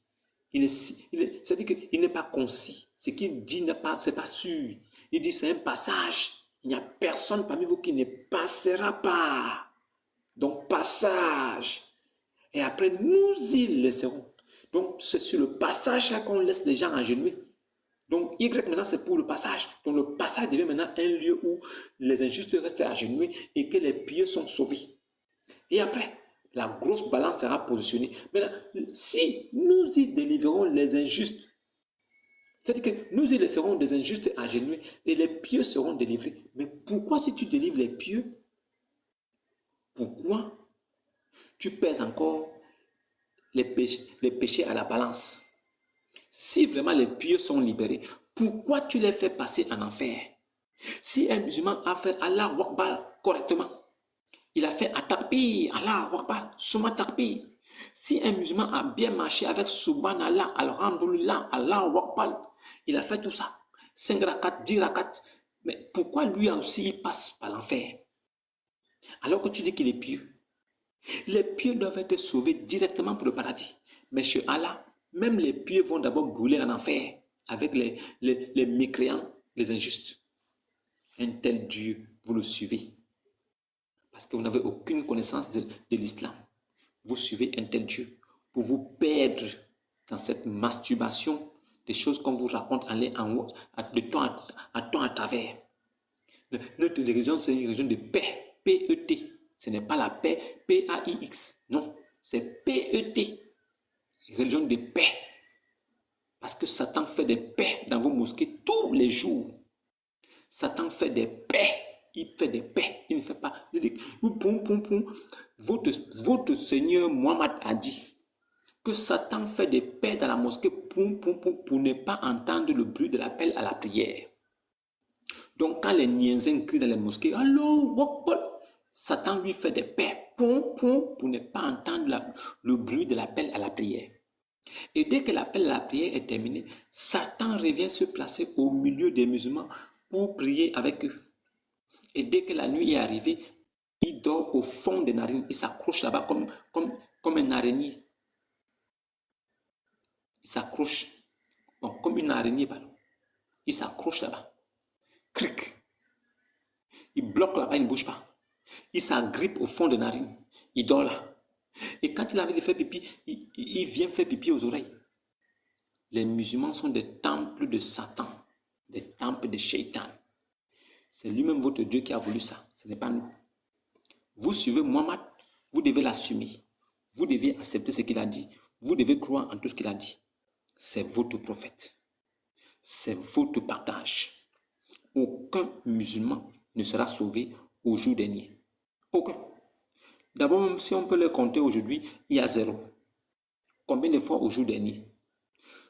S2: C'est-à-dire qu'il n'est pas concis. Ce qu'il dit, ce n'est pas sûr. Il dit c'est un passage. Il n'y a personne parmi vous qui ne passera pas. Donc passage. Et après, nous y laisserons. Donc c'est sur le passage là qu'on laisse les gens agenouiller. Donc Y maintenant c'est pour le passage. Donc le passage devient maintenant un lieu où les injustes restent agenouillés et que les pieux sont sauvés. Et après, la grosse balance sera positionnée. Maintenant, si nous y délivrons les injustes, c'est-à-dire que nous y laisserons des injustes agenouillés et les pieux seront délivrés. Mais pourquoi si tu délivres les pieux, pourquoi tu pèses encore les péchés à la balance? Si vraiment les pieux sont libérés, pourquoi tu les fais passer en enfer? Si un musulman a fait Allah Akbar correctement, il a fait Atakbir, Allah Akbar, Summa Takbir. Si un musulman a bien marché avec Subhanallah, Alhamdulillah, Allah Akbar, il a fait tout ça. 5 rakats, 10 rakats. Mais pourquoi lui aussi il passe par l'enfer? Alors que tu dis qu'il est pieux. Les pieux doivent être sauvés directement pour le paradis. Mais chez Allah, même les pieux vont d'abord brûler en enfer avec les mécréants, les injustes. Un tel Dieu, vous le suivez. Parce que vous n'avez aucune connaissance de l'islam. Vous suivez un tel Dieu pour vous perdre dans cette masturbation des choses qu'on vous raconte de temps à travers. Notre religion, c'est une religion de paix, P-E-T. Ce n'est pas la paix, P-A-I-X. Non, c'est P-E-T. religion de paix. Parce que Satan fait des paix dans vos mosquées tous les jours. Satan fait des paix. Il fait des paix. Il ne fait pas. Il dit, votre Seigneur Mohammed a dit que Satan fait des paix dans la mosquée pour ne pas entendre le bruit de l'appel à la prière. Donc, quand les niaisins crient dans les mosquées, allô, Satan lui fait des paix pour ne pas entendre le bruit de l'appel à la prière. Et dès que l'appel à la prière est terminé, Satan revient se placer au milieu des musulmans pour prier avec eux. Et dès que la nuit est arrivée, il dort au fond des narines. Il s'accroche là-bas comme un araignée. Il s'accroche comme une araignée, pardon. Il s'accroche là-bas. Cric. Il bloque là-bas, il ne bouge pas. Il s'agrippe au fond des narines. Il dort là. Et quand il a envie de faire pipi, il vient faire pipi aux oreilles. Les musulmans sont des temples de Satan, des temples de Shaitan. C'est lui-même votre Dieu qui a voulu ça. Ce n'est pas nous. Vous suivez Mohammed, vous devez l'assumer. Vous devez accepter ce qu'il a dit. Vous devez croire en tout ce qu'il a dit. C'est votre prophète. C'est votre partage. Aucun musulman ne sera sauvé au jour dernier. Aucun. D'abord, même si on peut le compter aujourd'hui, il y a 0. Combien de fois au jour dernier?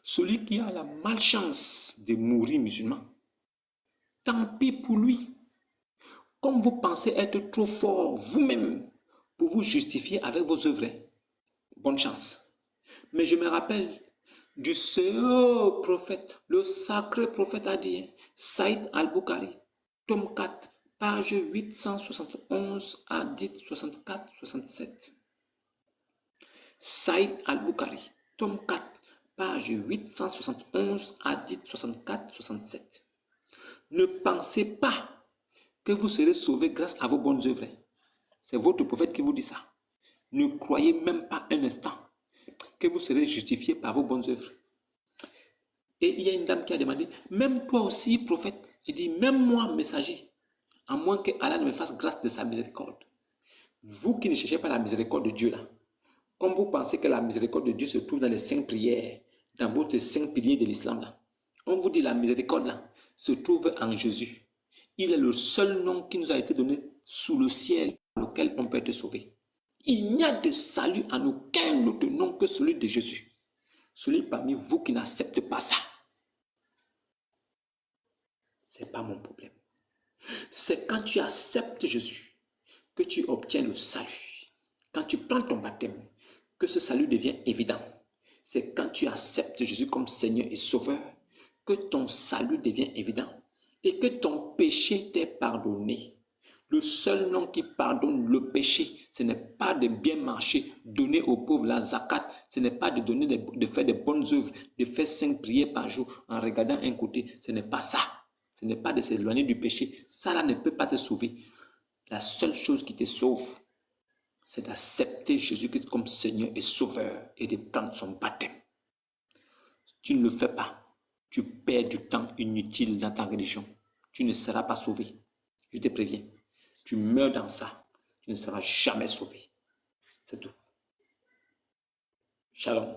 S2: Celui qui a la malchance de mourir musulman, tant pis pour lui. Comme vous pensez être trop fort vous-même pour vous justifier avec vos œuvres, bonne chance. Mais je me rappelle du seul prophète, le sacré prophète a dit, Saïd al-Bukhari, tome 4, page 871 à 64-67. Saïd al-Bukhari, tome 4, page 871 à 64-67. Ne pensez pas que vous serez sauvés grâce à vos bonnes œuvres. C'est votre prophète qui vous dit ça. Ne croyez même pas un instant que vous serez justifiés par vos bonnes œuvres. Et il y a une dame qui a demandé, même toi aussi, prophète, il dit, même moi, messager, à moins que Allah ne me fasse grâce de sa miséricorde. Vous qui ne cherchez pas la miséricorde de Dieu là, comme vous pensez que la miséricorde de Dieu se trouve dans les 5 prières, dans votre 5 piliers de l'islam là, on vous dit la miséricorde là se trouve en Jésus. Il est le seul nom qui nous a été donné sous le ciel par lequel on peut être sauvé. Il n'y a de salut en aucun autre nom que celui de Jésus. Celui parmi vous qui n'accepte pas ça, ce n'est pas mon problème. C'est quand tu acceptes Jésus que tu obtiens le salut. Quand tu prends ton baptême, que ce salut devient évident. C'est quand tu acceptes Jésus comme Seigneur et Sauveur que ton salut devient évident et que ton péché t'est pardonné. Le seul nom qui pardonne le péché, ce n'est pas de bien marcher, donner aux pauvres la zakat, ce n'est pas de faire des bonnes œuvres, de faire 5 prières par jour en regardant un côté, ce n'est pas ça. Ce n'est pas de s'éloigner du péché. Ça là ne peut pas te sauver. La seule chose qui te sauve, c'est d'accepter Jésus-Christ comme Seigneur et Sauveur et de prendre son baptême. Si tu ne le fais pas, tu perds du temps inutile dans ta religion. Tu ne seras pas sauvé. Je te préviens. Tu meurs dans ça, tu ne seras jamais sauvé. C'est tout. Shalom.